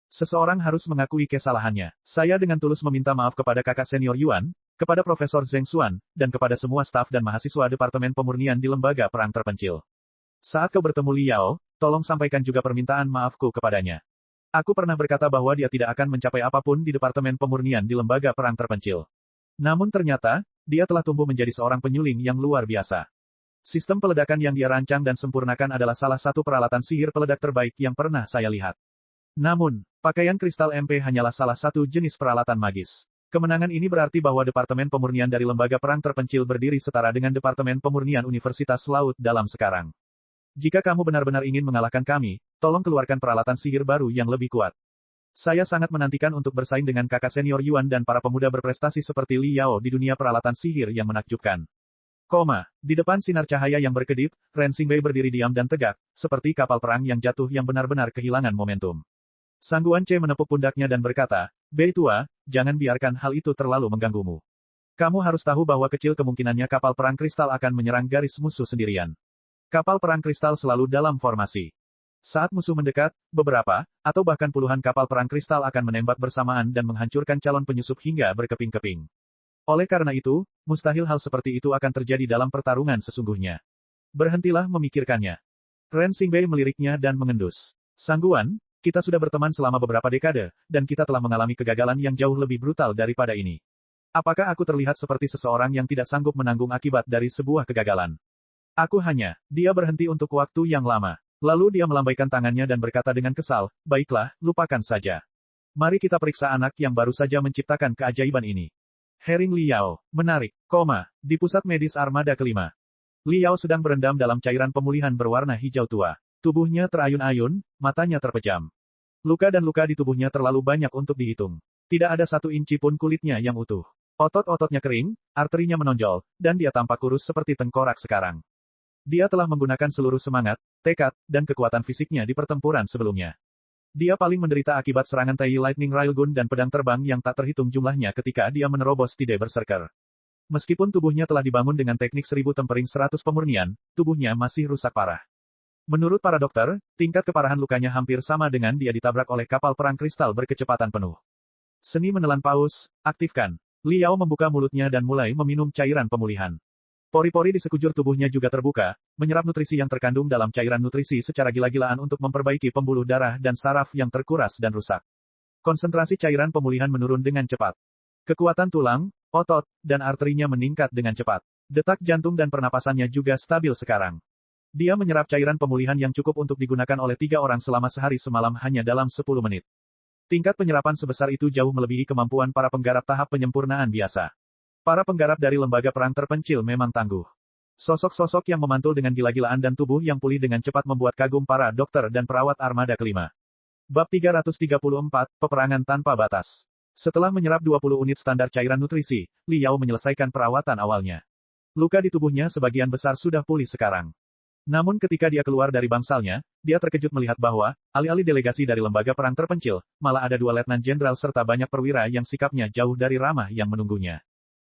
Seseorang harus mengakui kesalahannya. Saya dengan tulus meminta maaf kepada kakak senior Yuan, kepada Profesor Zheng Xuan, dan kepada semua staf dan mahasiswa Departemen Pemurnian di lembaga perang terpencil. Saat kau bertemu Liao, tolong sampaikan juga permintaan maafku kepadanya. Aku pernah berkata bahwa dia tidak akan mencapai apapun di Departemen Pemurnian di lembaga perang terpencil. Namun ternyata, dia telah tumbuh menjadi seorang penyuling yang luar biasa. Sistem peledakan yang dia rancang dan sempurnakan adalah salah satu peralatan sihir peledak terbaik yang pernah saya lihat. Namun, pakaian kristal MP hanyalah salah satu jenis peralatan magis. Kemenangan ini berarti bahwa Departemen Pemurnian dari lembaga perang terpencil berdiri setara dengan Departemen Pemurnian Universitas Laut Dalam sekarang. Jika kamu benar-benar ingin mengalahkan kami, tolong keluarkan peralatan sihir baru yang lebih kuat. Saya sangat menantikan untuk bersaing dengan kakak senior Yuan dan para pemuda berprestasi seperti Li Yao di dunia peralatan sihir yang menakjubkan. Di depan sinar cahaya yang berkedip, Ren Xingbei berdiri diam dan tegak, seperti kapal perang yang jatuh yang benar-benar kehilangan momentum. Sang Guan Ce menepuk pundaknya dan berkata, "Bei tua, jangan biarkan hal itu terlalu mengganggumu. Kamu harus tahu bahwa kecil kemungkinannya kapal perang kristal akan menyerang garis musuh sendirian. Kapal perang kristal selalu dalam formasi. Saat musuh mendekat, beberapa, atau bahkan puluhan kapal perang kristal akan menembak bersamaan dan menghancurkan calon penyusup hingga berkeping-keping. Oleh karena itu, mustahil hal seperti itu akan terjadi dalam pertarungan sesungguhnya. Berhentilah memikirkannya." Ren Xingbei meliriknya dan mengendus. "Sang Guan, kita sudah berteman selama beberapa dekade, dan kita telah mengalami kegagalan yang jauh lebih brutal daripada ini. Apakah aku terlihat seperti seseorang yang tidak sanggup menanggung akibat dari sebuah kegagalan? Aku hanya..." Dia berhenti untuk waktu yang lama. Lalu dia melambaikan tangannya dan berkata dengan kesal, "Baiklah, lupakan saja. Mari kita periksa anak yang baru saja menciptakan keajaiban ini. Hering Liao, menarik, di pusat medis armada kelima." Liao sedang berendam dalam cairan pemulihan berwarna hijau tua. Tubuhnya terayun-ayun, matanya terpejam. Luka dan luka di tubuhnya terlalu banyak untuk dihitung. Tidak ada 1 inci pun kulitnya yang utuh. Otot-ototnya kering, arterinya menonjol, dan dia tampak kurus seperti tengkorak sekarang. Dia telah menggunakan seluruh semangat, tekad, dan kekuatan fisiknya di pertempuran sebelumnya. Dia paling menderita akibat serangan Tai Lightning Railgun dan pedang terbang yang tak terhitung jumlahnya ketika dia menerobos Tide Berserker. Meskipun tubuhnya telah dibangun dengan teknik 1000 tempering 100 pemurnian, tubuhnya masih rusak parah. Menurut para dokter, tingkat keparahan lukanya hampir sama dengan dia ditabrak oleh kapal perang kristal berkecepatan penuh. Seni menelan paus, aktifkan. Liao membuka mulutnya dan mulai meminum cairan pemulihan. Pori-pori di sekujur tubuhnya juga terbuka, menyerap nutrisi yang terkandung dalam cairan nutrisi secara gila-gilaan untuk memperbaiki pembuluh darah dan saraf yang terkuras dan rusak. Konsentrasi cairan pemulihan menurun dengan cepat. Kekuatan tulang, otot, dan arterinya meningkat dengan cepat. Detak jantung dan pernapasannya juga stabil sekarang. Dia menyerap cairan pemulihan yang cukup untuk digunakan oleh 3 orang selama sehari semalam hanya dalam 10 menit. Tingkat penyerapan sebesar itu jauh melebihi kemampuan para penggarap tahap penyempurnaan biasa. Para penggarap dari lembaga perang terpencil memang tangguh. Sosok-sosok yang memantul dengan gila-gilaan dan tubuh yang pulih dengan cepat membuat kagum para dokter dan perawat armada kelima. Bab 334, Peperangan Tanpa Batas. Setelah menyerap 20 unit standar cairan nutrisi, Liao menyelesaikan perawatan awalnya. Luka di tubuhnya sebagian besar sudah pulih sekarang. Namun ketika dia keluar dari bangsalnya, dia terkejut melihat bahwa, alih-alih delegasi dari lembaga perang terpencil, malah ada 2 letnan jenderal serta banyak perwira yang sikapnya jauh dari ramah yang menunggunya.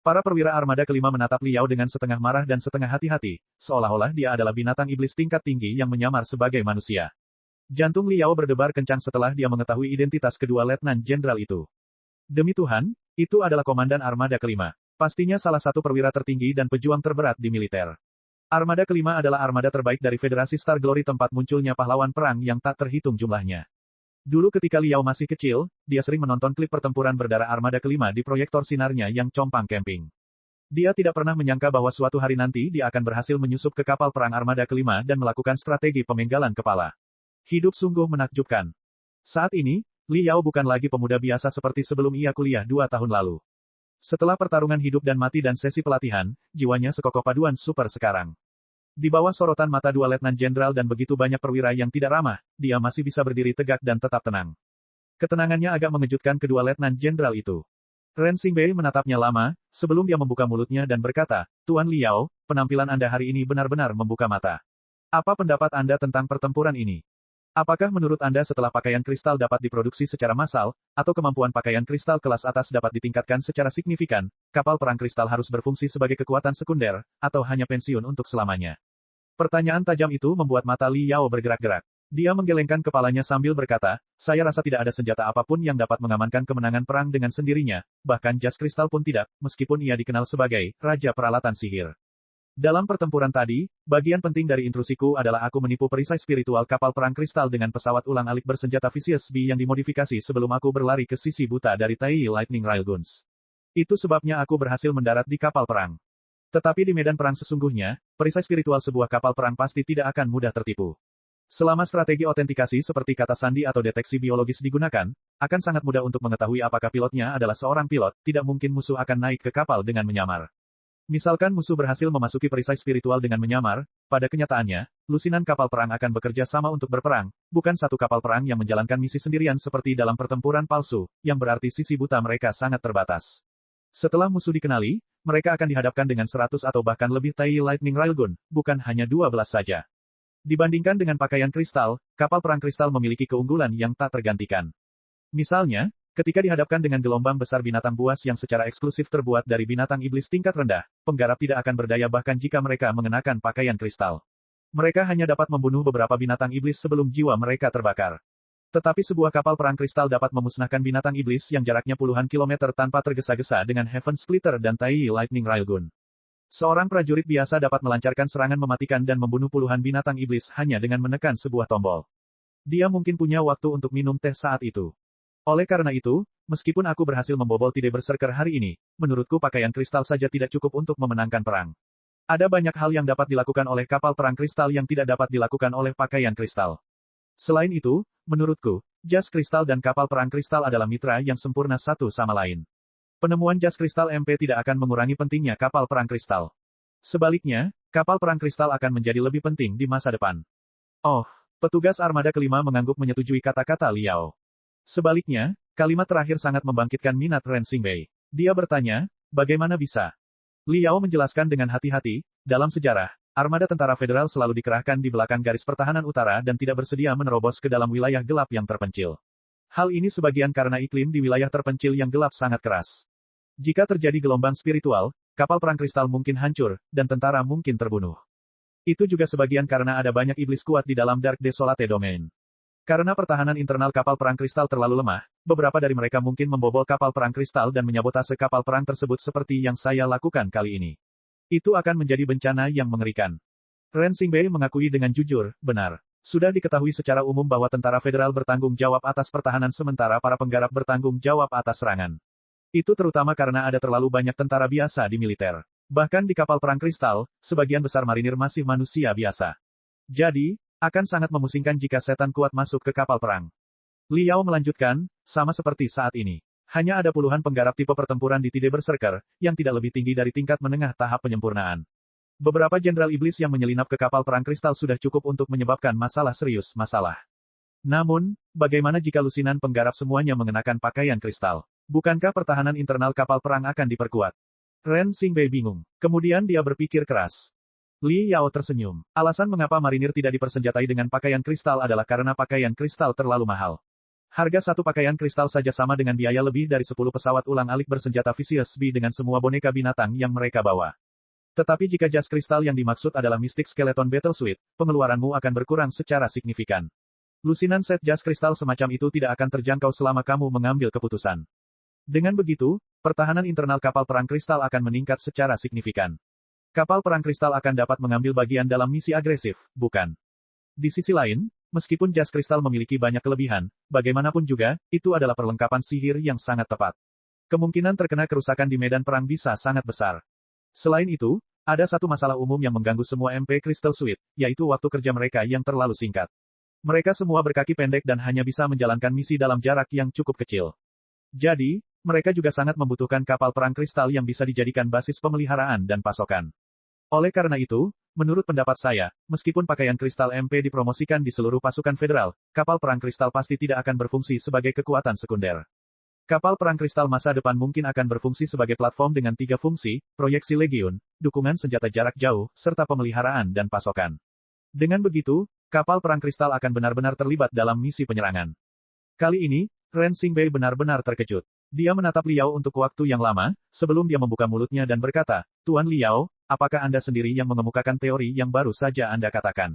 Para perwira armada kelima menatap Liao dengan setengah marah dan setengah hati-hati, seolah-olah dia adalah binatang iblis tingkat tinggi yang menyamar sebagai manusia. Jantung Liao berdebar kencang setelah dia mengetahui identitas kedua letnan jenderal itu. Demi Tuhan, itu adalah komandan armada kelima. Pastinya salah satu perwira tertinggi dan pejuang terberat di militer. Armada kelima adalah armada terbaik dari Federasi Star Glory, tempat munculnya pahlawan perang yang tak terhitung jumlahnya. Dulu ketika Liao masih kecil, dia sering menonton klip pertempuran berdarah armada kelima di proyektor sinarnya yang compang camping. Dia tidak pernah menyangka bahwa suatu hari nanti dia akan berhasil menyusup ke kapal perang armada kelima dan melakukan strategi pemenggalan kepala. Hidup sungguh menakjubkan. Saat ini, Liao bukan lagi pemuda biasa seperti sebelum ia kuliah 2 tahun lalu. Setelah pertarungan hidup dan mati dan sesi pelatihan, jiwanya sekokoh paduan super sekarang. Di bawah sorotan mata 2 letnan jenderal dan begitu banyak perwira yang tidak ramah, dia masih bisa berdiri tegak dan tetap tenang. Ketenangannya agak mengejutkan kedua letnan jenderal itu. Ren Xingbei menatapnya lama, sebelum dia membuka mulutnya dan berkata, Tuan Liao, penampilan Anda hari ini benar-benar membuka mata. Apa pendapat Anda tentang pertempuran ini? Apakah menurut Anda setelah pakaian kristal dapat diproduksi secara massal, atau kemampuan pakaian kristal kelas atas dapat ditingkatkan secara signifikan, kapal perang kristal harus berfungsi sebagai kekuatan sekunder, atau hanya pensiun untuk selamanya? Pertanyaan tajam itu membuat mata Liao bergerak-gerak. Dia menggelengkan kepalanya sambil berkata, saya rasa tidak ada senjata apapun yang dapat mengamankan kemenangan perang dengan sendirinya, bahkan jas kristal pun tidak, meskipun ia dikenal sebagai Raja Peralatan Sihir. Dalam pertempuran tadi, bagian penting dari intrusiku adalah aku menipu perisai spiritual kapal perang kristal dengan pesawat ulang-alik bersenjata Vicious Bee yang dimodifikasi sebelum aku berlari ke sisi buta dari Tai Lightning Railguns. Itu sebabnya aku berhasil mendarat di kapal perang. Tetapi di medan perang sesungguhnya, perisai spiritual sebuah kapal perang pasti tidak akan mudah tertipu. Selama strategi autentikasi seperti kata sandi atau deteksi biologis digunakan, akan sangat mudah untuk mengetahui apakah pilotnya adalah seorang pilot, tidak mungkin musuh akan naik ke kapal dengan menyamar. Misalkan musuh berhasil memasuki perisai spiritual dengan menyamar, pada kenyataannya, lusinan kapal perang akan bekerja sama untuk berperang, bukan satu kapal perang yang menjalankan misi sendirian seperti dalam pertempuran palsu, yang berarti sisi buta mereka sangat terbatas. Setelah musuh dikenali, mereka akan dihadapkan dengan 100 atau bahkan lebih Tai Lightning Railgun, bukan hanya 12 saja. Dibandingkan dengan pakaian kristal, kapal perang kristal memiliki keunggulan yang tak tergantikan. Misalnya, ketika dihadapkan dengan gelombang besar binatang buas yang secara eksklusif terbuat dari binatang iblis tingkat rendah, penggarap tidak akan berdaya bahkan jika mereka mengenakan pakaian kristal. Mereka hanya dapat membunuh beberapa binatang iblis sebelum jiwa mereka terbakar. Tetapi sebuah kapal perang kristal dapat memusnahkan binatang iblis yang jaraknya puluhan kilometer tanpa tergesa-gesa dengan Heaven Splitter dan Tai Lightning Railgun. Seorang prajurit biasa dapat melancarkan serangan mematikan dan membunuh puluhan binatang iblis hanya dengan menekan sebuah tombol. Dia mungkin punya waktu untuk minum teh saat itu. Oleh karena itu, meskipun aku berhasil membobol Tide Berserker hari ini, menurutku pakaian kristal saja tidak cukup untuk memenangkan perang. Ada banyak hal yang dapat dilakukan oleh kapal perang kristal yang tidak dapat dilakukan oleh pakaian kristal. Selain itu, menurutku, jas kristal dan kapal perang kristal adalah mitra yang sempurna satu sama lain. Penemuan jas kristal MP tidak akan mengurangi pentingnya kapal perang kristal. Sebaliknya, kapal perang kristal akan menjadi lebih penting di masa depan. Oh, petugas armada kelima mengangguk menyetujui kata-kata Liao. Sebaliknya, kalimat terakhir sangat membangkitkan minat Ren Xingbei. Dia bertanya, bagaimana bisa? Liao menjelaskan dengan hati-hati, dalam sejarah, armada tentara federal selalu dikerahkan di belakang garis pertahanan utara dan tidak bersedia menerobos ke dalam wilayah gelap yang terpencil. Hal ini sebagian karena iklim di wilayah terpencil yang gelap sangat keras. Jika terjadi gelombang spiritual, kapal perang kristal mungkin hancur, dan tentara mungkin terbunuh. Itu juga sebagian karena ada banyak iblis kuat di dalam Dark Desolate Domain. Karena pertahanan internal kapal perang kristal terlalu lemah, beberapa dari mereka mungkin membobol kapal perang kristal dan menyabotase kapal perang tersebut seperti yang saya lakukan kali ini. Itu akan menjadi bencana yang mengerikan. Ren Xingbei mengakui dengan jujur, benar. Sudah diketahui secara umum bahwa tentara federal bertanggung jawab atas pertahanan sementara para penggarap bertanggung jawab atas serangan. Itu terutama karena ada terlalu banyak tentara biasa di militer. Bahkan di kapal perang kristal, sebagian besar marinir masih manusia biasa. Jadi, akan sangat memusingkan jika setan kuat masuk ke kapal perang. Liao melanjutkan, sama seperti saat ini. Hanya ada puluhan penggarap tipe pertempuran di Tide Berserker, yang tidak lebih tinggi dari tingkat menengah tahap penyempurnaan. Beberapa jenderal iblis yang menyelinap ke kapal perang kristal sudah cukup untuk menyebabkan masalah serius. Namun, bagaimana jika lusinan penggarap semuanya mengenakan pakaian kristal? Bukankah pertahanan internal kapal perang akan diperkuat? Ren Xingbei bingung. Kemudian dia berpikir keras. Li Yao tersenyum. Alasan mengapa marinir tidak dipersenjatai dengan pakaian kristal adalah karena pakaian kristal terlalu mahal. Harga satu pakaian kristal saja sama dengan biaya lebih dari 10 pesawat ulang-alik bersenjata Vicious Bee dengan semua boneka binatang yang mereka bawa. Tetapi jika jas kristal yang dimaksud adalah Mystic Skeleton Battle Suit, pengeluaranmu akan berkurang secara signifikan. Lusinan set jas kristal semacam itu tidak akan terjangkau selama kamu mengambil keputusan. Dengan begitu, pertahanan internal kapal perang kristal akan meningkat secara signifikan. Kapal perang kristal akan dapat mengambil bagian dalam misi agresif, bukan? Di sisi lain, meskipun jas kristal memiliki banyak kelebihan, bagaimanapun juga, itu adalah perlengkapan sihir yang sangat tepat. Kemungkinan terkena kerusakan di medan perang bisa sangat besar. Selain itu, ada satu masalah umum yang mengganggu semua MP Crystal Suite, yaitu waktu kerja mereka yang terlalu singkat. Mereka semua berkaki pendek dan hanya bisa menjalankan misi dalam jarak yang cukup kecil. Jadi, mereka juga sangat membutuhkan kapal perang kristal yang bisa dijadikan basis pemeliharaan dan pasokan. Oleh karena itu, menurut pendapat saya, meskipun pakaian kristal MP dipromosikan di seluruh pasukan federal, kapal perang kristal pasti tidak akan berfungsi sebagai kekuatan sekunder. Kapal perang kristal masa depan mungkin akan berfungsi sebagai platform dengan 3 fungsi, proyeksi legiun, dukungan senjata jarak jauh, serta pemeliharaan dan pasokan. Dengan begitu, kapal perang kristal akan benar-benar terlibat dalam misi penyerangan. Kali ini, Ren Xingbei benar-benar terkejut. Dia menatap Liao untuk waktu yang lama, sebelum dia membuka mulutnya dan berkata, Tuan Liao, apakah Anda sendiri yang mengemukakan teori yang baru saja Anda katakan?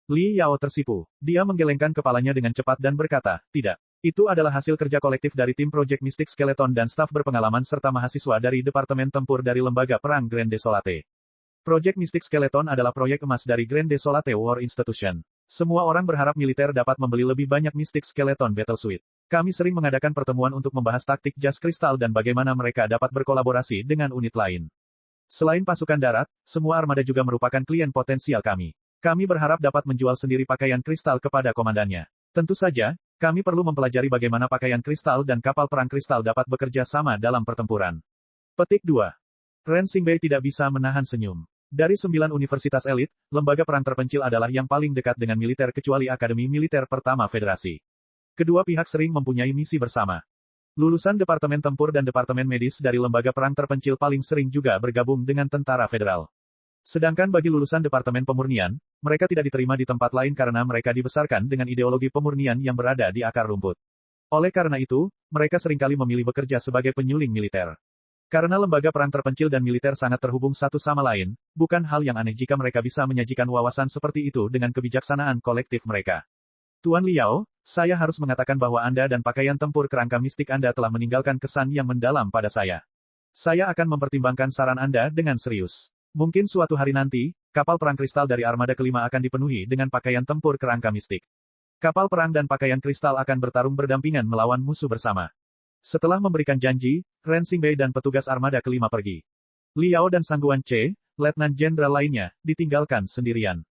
Li Yao tersipu. Dia menggelengkan kepalanya dengan cepat dan berkata, tidak. Itu adalah hasil kerja kolektif dari tim Project Mystic Skeleton dan staf berpengalaman serta mahasiswa dari Departemen Tempur dari Lembaga Perang Grand Desolate. Project Mystic Skeleton adalah proyek emas dari Grand Desolate War Institution. Semua orang berharap militer dapat membeli lebih banyak Mystic Skeleton Battle Suite. Kami sering mengadakan pertemuan untuk membahas taktik jas kristal dan bagaimana mereka dapat berkolaborasi dengan unit lain. Selain pasukan darat, semua armada juga merupakan klien potensial kami. Kami berharap dapat menjual sendiri pakaian kristal kepada komandannya. Tentu saja, kami perlu mempelajari bagaimana pakaian kristal dan kapal perang kristal dapat bekerja sama dalam pertempuran. Petik 2. Ren Xingbei tidak bisa menahan senyum. Dari 9 universitas elit, lembaga perang terpencil adalah yang paling dekat dengan militer kecuali Akademi Militer Pertama Federasi. Kedua pihak sering mempunyai misi bersama. Lulusan Departemen Tempur dan Departemen Medis dari lembaga perang terpencil paling sering juga bergabung dengan tentara federal. Sedangkan bagi lulusan Departemen Pemurnian, mereka tidak diterima di tempat lain karena mereka dibesarkan dengan ideologi pemurnian yang berada di akar rumput. Oleh karena itu, mereka seringkali memilih bekerja sebagai penyuling militer. Karena lembaga perang terpencil dan militer sangat terhubung satu sama lain, bukan hal yang aneh jika mereka bisa menyajikan wawasan seperti itu dengan kebijaksanaan kolektif mereka. Tuan Liao, saya harus mengatakan bahwa Anda dan pakaian tempur kerangka mistik Anda telah meninggalkan kesan yang mendalam pada saya. Saya akan mempertimbangkan saran Anda dengan serius. Mungkin suatu hari nanti, kapal perang kristal dari armada kelima akan dipenuhi dengan pakaian tempur kerangka mistik. Kapal perang dan pakaian kristal akan bertarung berdampingan melawan musuh bersama. Setelah memberikan janji, Ren Xingbei dan petugas armada kelima pergi. Liao dan Sangguan Che, letnan jenderal lainnya, ditinggalkan sendirian.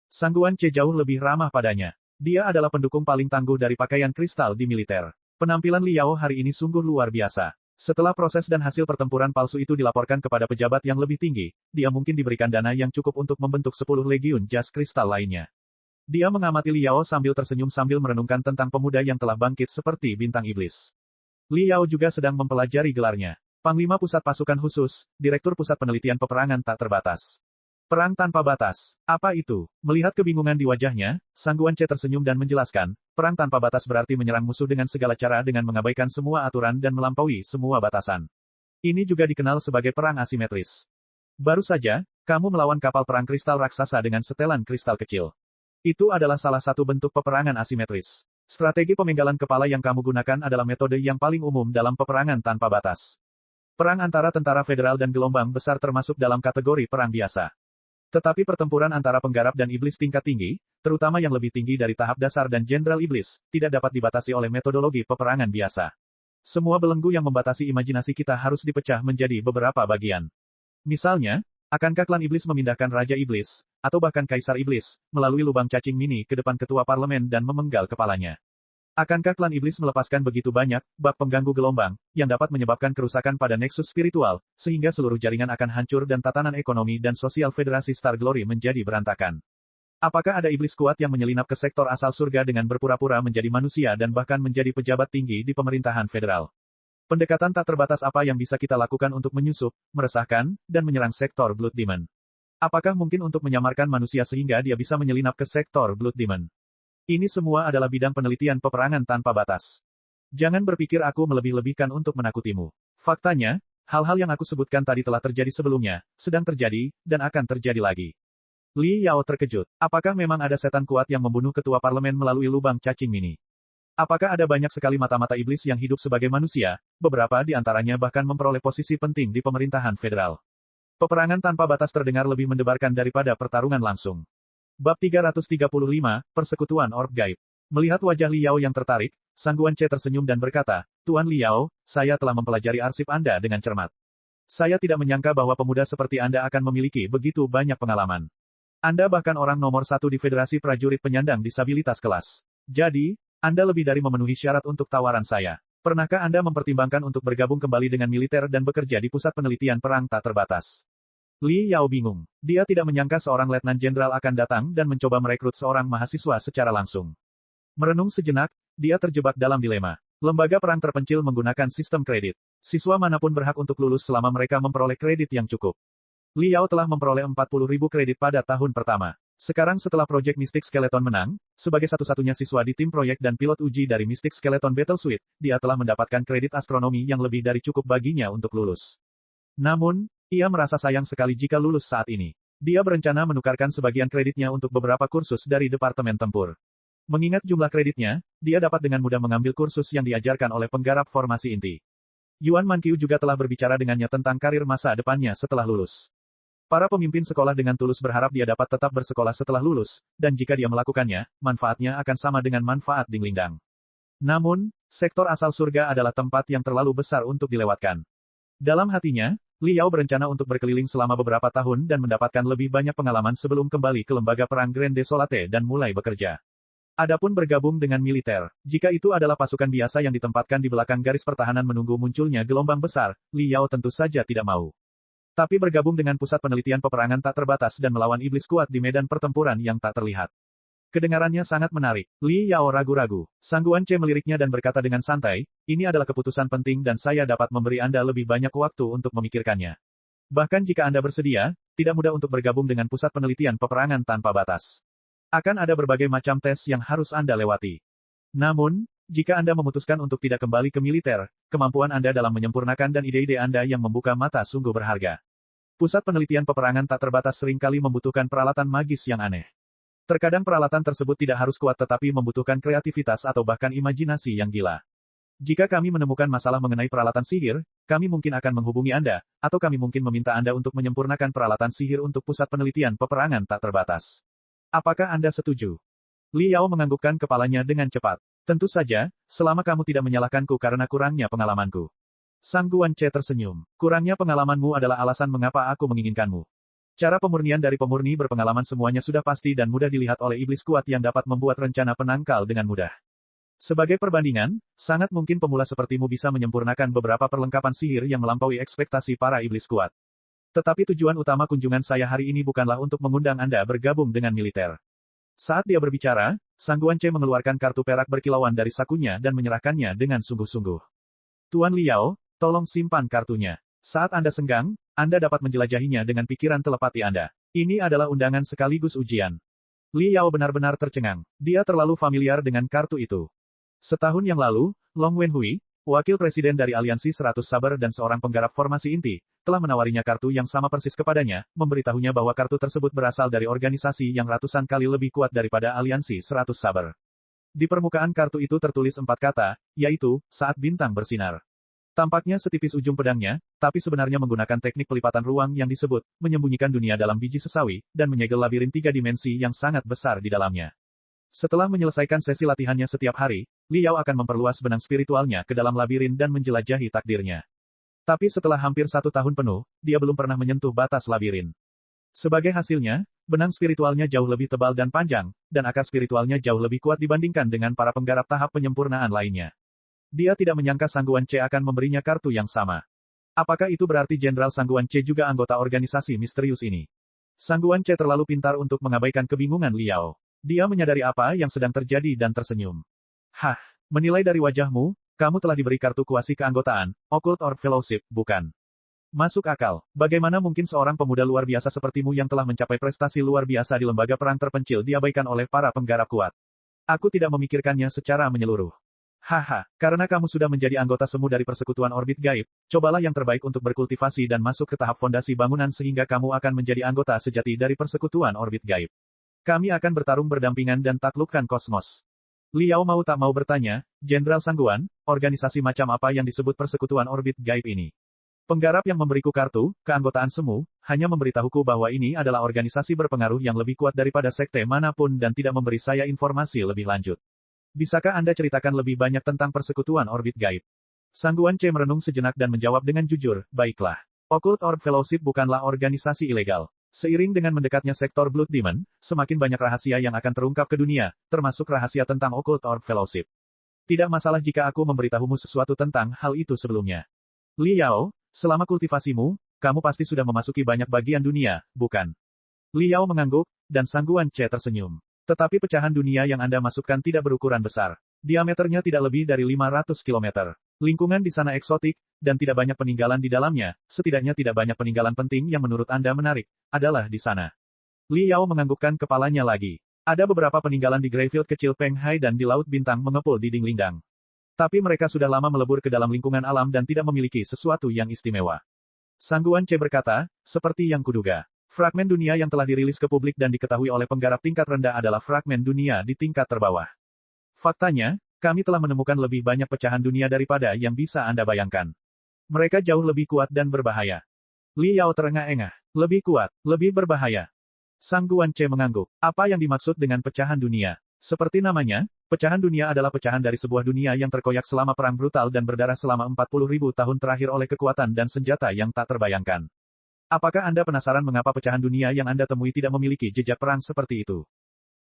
Sangguan Che jauh lebih ramah padanya. Dia adalah pendukung paling tangguh dari pakaian kristal di militer. Penampilan Liao hari ini sungguh luar biasa. Setelah proses dan hasil pertempuran palsu itu dilaporkan kepada pejabat yang lebih tinggi, dia mungkin diberikan dana yang cukup untuk membentuk 10 legiun jas kristal lainnya. Dia mengamati Liao sambil tersenyum sambil merenungkan tentang pemuda yang telah bangkit seperti bintang iblis. Liao juga sedang mempelajari gelarnya. Panglima Pusat Pasukan Khusus, Direktur Pusat Penelitian Peperangan Tak Terbatas. Perang tanpa batas. Apa itu? Melihat kebingungan di wajahnya, Sangguan Che tersenyum dan menjelaskan, perang tanpa batas berarti menyerang musuh dengan segala cara dengan mengabaikan semua aturan dan melampaui semua batasan. Ini juga dikenal sebagai perang asimetris. Baru saja, kamu melawan kapal perang kristal raksasa dengan setelan kristal kecil. Itu adalah salah satu bentuk peperangan asimetris. Strategi pemenggalan kepala yang kamu gunakan adalah metode yang paling umum dalam peperangan tanpa batas. Perang antara tentara federal dan gelombang besar termasuk dalam kategori perang biasa. Tetapi pertempuran antara penggarap dan iblis tingkat tinggi, terutama yang lebih tinggi dari tahap dasar dan jenderal iblis, tidak dapat dibatasi oleh metodologi peperangan biasa. Semua belenggu yang membatasi imajinasi kita harus dipecah menjadi beberapa bagian. Misalnya, akankah klan iblis memindahkan Raja Iblis, atau bahkan Kaisar Iblis, melalui lubang cacing mini ke depan ketua parlemen dan memenggal kepalanya? Akankah klan iblis melepaskan begitu banyak bak pengganggu gelombang, yang dapat menyebabkan kerusakan pada neksus spiritual, sehingga seluruh jaringan akan hancur dan tatanan ekonomi dan sosial Federasi Star Glory menjadi berantakan? Apakah ada iblis kuat yang menyelinap ke sektor asal surga dengan berpura-pura menjadi manusia dan bahkan menjadi pejabat tinggi di pemerintahan federal? Pendekatan tak terbatas apa yang bisa kita lakukan untuk menyusup, meresahkan, dan menyerang sektor Blood Demon? Apakah mungkin untuk menyamarkan manusia sehingga dia bisa menyelinap ke sektor Blood Demon? Ini semua adalah bidang penelitian peperangan tanpa batas. Jangan berpikir aku melebih-lebihkan untuk menakutimu. Faktanya, hal-hal yang aku sebutkan tadi telah terjadi sebelumnya, sedang terjadi, dan akan terjadi lagi. Li Yao terkejut. Apakah memang ada setan kuat yang membunuh ketua parlemen melalui lubang cacing mini? Apakah ada banyak sekali mata-mata iblis yang hidup sebagai manusia, beberapa di antaranya bahkan memperoleh posisi penting di pemerintahan federal? Peperangan tanpa batas terdengar lebih mendebarkan daripada pertarungan langsung. Bab 335, Persekutuan Orc Gaib. Melihat wajah Li Yao yang tertarik, Sang Guan Che tersenyum dan berkata, Tuan Li Yao, saya telah mempelajari arsip Anda dengan cermat. Saya tidak menyangka bahwa pemuda seperti Anda akan memiliki begitu banyak pengalaman. Anda bahkan orang nomor satu di Federasi Prajurit Penyandang Disabilitas kelas. Jadi, Anda lebih dari memenuhi syarat untuk tawaran saya. Pernahkah Anda mempertimbangkan untuk bergabung kembali dengan militer dan bekerja di Pusat Penelitian Perang Tak Terbatas? Li Yao bingung. Dia tidak menyangka seorang letnan jenderal akan datang dan mencoba merekrut seorang mahasiswa secara langsung. Merenung sejenak, dia terjebak dalam dilema. Lembaga perang terpencil menggunakan sistem kredit. Siswa manapun berhak untuk lulus selama mereka memperoleh kredit yang cukup. Li Yao telah memperoleh 40.000 kredit pada tahun pertama. Sekarang setelah proyek Mystic Skeleton menang, sebagai satu-satunya siswa di tim proyek dan pilot uji dari Mystic Skeleton Battle Suite, dia telah mendapatkan kredit astronomi yang lebih dari cukup baginya untuk lulus. Namun, ia merasa sayang sekali jika lulus saat ini. Dia berencana menukarkan sebagian kreditnya untuk beberapa kursus dari Departemen Tempur. Mengingat jumlah kreditnya, dia dapat dengan mudah mengambil kursus yang diajarkan oleh penggarap formasi inti. Yuan Manqiu juga telah berbicara dengannya tentang karir masa depannya setelah lulus. Para pemimpin sekolah dengan tulus berharap dia dapat tetap bersekolah setelah lulus, dan jika dia melakukannya, manfaatnya akan sama dengan manfaat Ding Lingdang. Namun, sektor asal surga adalah tempat yang terlalu besar untuk dilewatkan. Dalam hatinya, Li Yao berencana untuk berkeliling selama beberapa tahun dan mendapatkan lebih banyak pengalaman sebelum kembali ke lembaga perang Grand Desolate dan mulai bekerja. Adapun bergabung dengan militer, jika itu adalah pasukan biasa yang ditempatkan di belakang garis pertahanan menunggu munculnya gelombang besar, Li Yao tentu saja tidak mau. Tapi bergabung dengan pusat penelitian peperangan tak terbatas dan melawan iblis kuat di medan pertempuran yang tak terlihat. Kedengarannya sangat menarik. Li Yao ragu-ragu. Sang Guan Che meliriknya dan berkata dengan santai, ini adalah keputusan penting dan saya dapat memberi Anda lebih banyak waktu untuk memikirkannya. Bahkan jika Anda bersedia, tidak mudah untuk bergabung dengan pusat penelitian peperangan tanpa batas. Akan ada berbagai macam tes yang harus Anda lewati. Namun, jika Anda memutuskan untuk tidak kembali ke militer, kemampuan Anda dalam menyempurnakan dan ide-ide Anda yang membuka mata sungguh berharga. Pusat penelitian peperangan tak terbatas seringkali membutuhkan peralatan magis yang aneh. Terkadang peralatan tersebut tidak harus kuat tetapi membutuhkan kreativitas atau bahkan imajinasi yang gila. Jika kami menemukan masalah mengenai peralatan sihir, kami mungkin akan menghubungi Anda, atau kami mungkin meminta Anda untuk menyempurnakan peralatan sihir untuk pusat penelitian peperangan tak terbatas. Apakah Anda setuju? Li Yao menganggukkan kepalanya dengan cepat. Tentu saja, selama kamu tidak menyalahkanku karena kurangnya pengalamanku. Sang Guan Che tersenyum. Kurangnya pengalamanmu adalah alasan mengapa aku menginginkanmu. Cara pemurnian dari pemurni berpengalaman semuanya sudah pasti dan mudah dilihat oleh iblis kuat yang dapat membuat rencana penangkal dengan mudah. Sebagai perbandingan, sangat mungkin pemula sepertimu bisa menyempurnakan beberapa perlengkapan sihir yang melampaui ekspektasi para iblis kuat. Tetapi tujuan utama kunjungan saya hari ini bukanlah untuk mengundang Anda bergabung dengan militer. Saat dia berbicara, Sang Guan Che mengeluarkan kartu perak berkilauan dari sakunya dan menyerahkannya dengan sungguh-sungguh. Tuan Li Yao, tolong simpan kartunya. Saat Anda senggang, Anda dapat menjelajahinya dengan pikiran telepati Anda. Ini adalah undangan sekaligus ujian. Li Yao benar-benar tercengang. Dia terlalu familiar dengan kartu itu. Setahun yang lalu, Long Wenhui, wakil presiden dari Aliansi 100 Saber dan seorang penggarap formasi inti, telah menawarinya kartu yang sama persis kepadanya, memberitahunya bahwa kartu tersebut berasal dari organisasi yang ratusan kali lebih kuat daripada Aliansi 100 Saber. Di permukaan kartu itu tertulis 4 kata, yaitu, saat bintang bersinar. Tampaknya setipis ujung pedangnya, tapi sebenarnya menggunakan teknik pelipatan ruang yang disebut, menyembunyikan dunia dalam biji sesawi, dan menyegel labirin 3 dimensi yang sangat besar di dalamnya. Setelah menyelesaikan sesi latihannya setiap hari, Li Yao akan memperluas benang spiritualnya ke dalam labirin dan menjelajahi takdirnya. Tapi setelah hampir 1 tahun penuh, dia belum pernah menyentuh batas labirin. Sebagai hasilnya, benang spiritualnya jauh lebih tebal dan panjang, dan akar spiritualnya jauh lebih kuat dibandingkan dengan para penggarap tahap penyempurnaan lainnya. Dia tidak menyangka Sang Guan Che akan memberinya kartu yang sama. Apakah itu berarti Jenderal Sang Guan Che juga anggota organisasi misterius ini? Sang Guan Che terlalu pintar untuk mengabaikan kebingungan Li Yao. Dia menyadari apa yang sedang terjadi dan tersenyum. Hah, menilai dari wajahmu, kamu telah diberi kartu kuasi keanggotaan, Occult Orc Fellowship, bukan? Masuk akal. Bagaimana mungkin seorang pemuda luar biasa sepertimu yang telah mencapai prestasi luar biasa di lembaga perang terpencil diabaikan oleh para penggarap kuat? Aku tidak memikirkannya secara menyeluruh. Haha, karena kamu sudah menjadi anggota semu dari persekutuan orbit gaib, cobalah yang terbaik untuk berkultivasi dan masuk ke tahap fondasi bangunan sehingga kamu akan menjadi anggota sejati dari persekutuan orbit gaib. Kami akan bertarung berdampingan dan taklukkan kosmos. Liao mau tak mau bertanya, Jenderal Sangguan, organisasi macam apa yang disebut persekutuan orbit gaib ini? Penggarap yang memberiku kartu, keanggotaan semu, hanya memberitahuku bahwa ini adalah organisasi berpengaruh yang lebih kuat daripada sekte manapun dan tidak memberi saya informasi lebih lanjut. Bisakah Anda ceritakan lebih banyak tentang persekutuan orbit gaib? Sangguan C merenung sejenak dan menjawab dengan jujur, baiklah. Occult Orb Fellowship bukanlah organisasi ilegal. Seiring dengan mendekatnya sektor Blood Demon, semakin banyak rahasia yang akan terungkap ke dunia, termasuk rahasia tentang Occult Orb Fellowship. Tidak masalah jika aku memberitahumu sesuatu tentang hal itu sebelumnya. Liao, selama kultivasimu, kamu pasti sudah memasuki banyak bagian dunia, bukan? Liao mengangguk, dan Sangguan C tersenyum. Tetapi pecahan dunia yang Anda masukkan tidak berukuran besar. Diameternya tidak lebih dari 500 km. Lingkungan di sana eksotik, dan tidak banyak peninggalan di dalamnya, setidaknya tidak banyak peninggalan penting yang menurut Anda menarik, adalah di sana. Liao menganggukkan kepalanya lagi. Ada beberapa peninggalan di Greyfield kecil Peng Hai dan di Laut Bintang mengepul di Ding Lingdang. Tapi mereka sudah lama melebur ke dalam lingkungan alam dan tidak memiliki sesuatu yang istimewa. Sangguan C berkata, seperti yang kuduga. Fragmen dunia yang telah dirilis ke publik dan diketahui oleh penggarap tingkat rendah adalah fragmen dunia di tingkat terbawah. Faktanya, kami telah menemukan lebih banyak pecahan dunia daripada yang bisa Anda bayangkan. Mereka jauh lebih kuat dan berbahaya. Liao terengah-engah. Lebih kuat, lebih berbahaya. Sangguan C mengangguk. Apa yang dimaksud dengan pecahan dunia? Seperti namanya, pecahan dunia adalah pecahan dari sebuah dunia yang terkoyak selama perang brutal dan berdarah selama 40.000 tahun terakhir oleh kekuatan dan senjata yang tak terbayangkan. Apakah Anda penasaran mengapa pecahan dunia yang Anda temui tidak memiliki jejak perang seperti itu?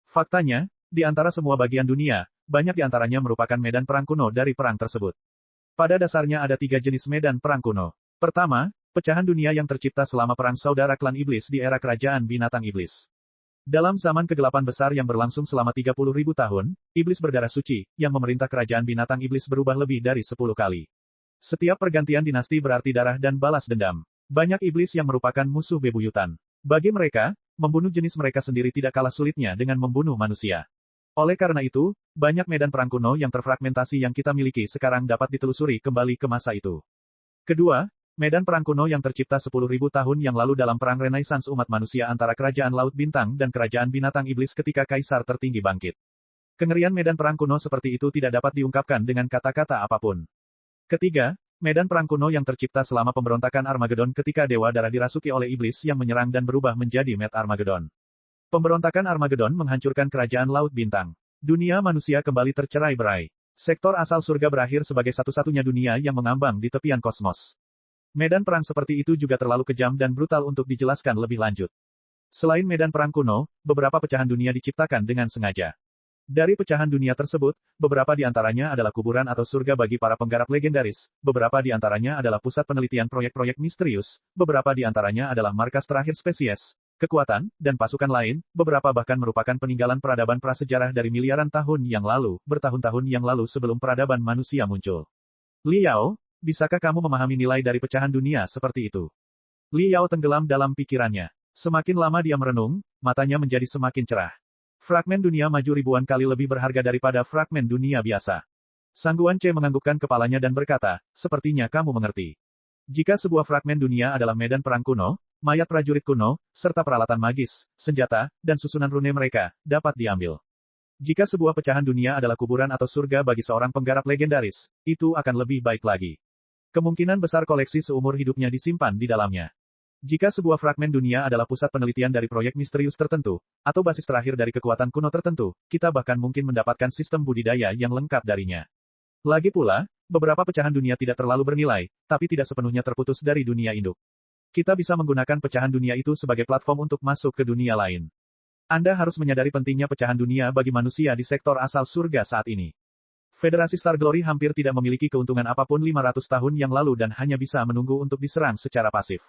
Faktanya, di antara semua bagian dunia, banyak di antaranya merupakan medan perang kuno dari perang tersebut. Pada dasarnya ada 3 jenis medan perang kuno. Pertama, pecahan dunia yang tercipta selama perang saudara klan iblis di era kerajaan binatang iblis. Dalam zaman kegelapan besar yang berlangsung selama 30.000 tahun, iblis berdarah suci, yang memerintah kerajaan binatang iblis berubah lebih dari 10 kali. Setiap pergantian dinasti berarti darah dan balas dendam. Banyak iblis yang merupakan musuh bebuyutan. Bagi mereka, membunuh jenis mereka sendiri tidak kalah sulitnya dengan membunuh manusia. Oleh karena itu, banyak medan perang kuno yang terfragmentasi yang kita miliki sekarang dapat ditelusuri kembali ke masa itu. Kedua, medan perang kuno yang tercipta 10.000 tahun yang lalu dalam perang Renaissance umat manusia antara kerajaan Laut Bintang dan kerajaan binatang iblis ketika kaisar tertinggi bangkit. Kengerian medan perang kuno seperti itu tidak dapat diungkapkan dengan kata-kata apapun. Ketiga, medan perang kuno yang tercipta selama pemberontakan Armageddon ketika Dewa Darah dirasuki oleh iblis yang menyerang dan berubah menjadi Met Armageddon. Pemberontakan Armageddon menghancurkan kerajaan Laut Bintang. Dunia manusia kembali tercerai-berai. Sektor asal surga berakhir sebagai satu-satunya dunia yang mengambang di tepian kosmos. Medan perang seperti itu juga terlalu kejam dan brutal untuk dijelaskan lebih lanjut. Selain medan perang kuno, beberapa pecahan dunia diciptakan dengan sengaja. Dari pecahan dunia tersebut, beberapa di antaranya adalah kuburan atau surga bagi para penggarap legendaris, beberapa di antaranya adalah pusat penelitian proyek-proyek misterius, beberapa di antaranya adalah markas terakhir spesies, kekuatan, dan pasukan lain, beberapa bahkan merupakan peninggalan peradaban prasejarah dari miliaran tahun yang lalu, bertahun-tahun yang lalu sebelum peradaban manusia muncul. Liao, bisakah kamu memahami nilai dari pecahan dunia seperti itu? Liao tenggelam dalam pikirannya. Semakin lama dia merenung, matanya menjadi semakin cerah. Fragmen dunia maju ribuan kali lebih berharga daripada fragmen dunia biasa. Sangguan C menganggukkan kepalanya dan berkata, sepertinya kamu mengerti. Jika sebuah fragmen dunia adalah medan perang kuno, mayat prajurit kuno, serta peralatan magis, senjata, dan susunan rune mereka, dapat diambil. Jika sebuah pecahan dunia adalah kuburan atau surga bagi seorang penggarap legendaris, itu akan lebih baik lagi. Kemungkinan besar koleksi seumur hidupnya disimpan di dalamnya. Jika sebuah fragmen dunia adalah pusat penelitian dari proyek misterius tertentu, atau basis terakhir dari kekuatan kuno tertentu, kita bahkan mungkin mendapatkan sistem budidaya yang lengkap darinya. Lagi pula, beberapa pecahan dunia tidak terlalu bernilai, tapi tidak sepenuhnya terputus dari dunia induk. Kita bisa menggunakan pecahan dunia itu sebagai platform untuk masuk ke dunia lain. Anda harus menyadari pentingnya pecahan dunia bagi manusia di sektor asal surga saat ini. Federasi Star Glory hampir tidak memiliki keuntungan apapun 500 tahun yang lalu dan hanya bisa menunggu untuk diserang secara pasif.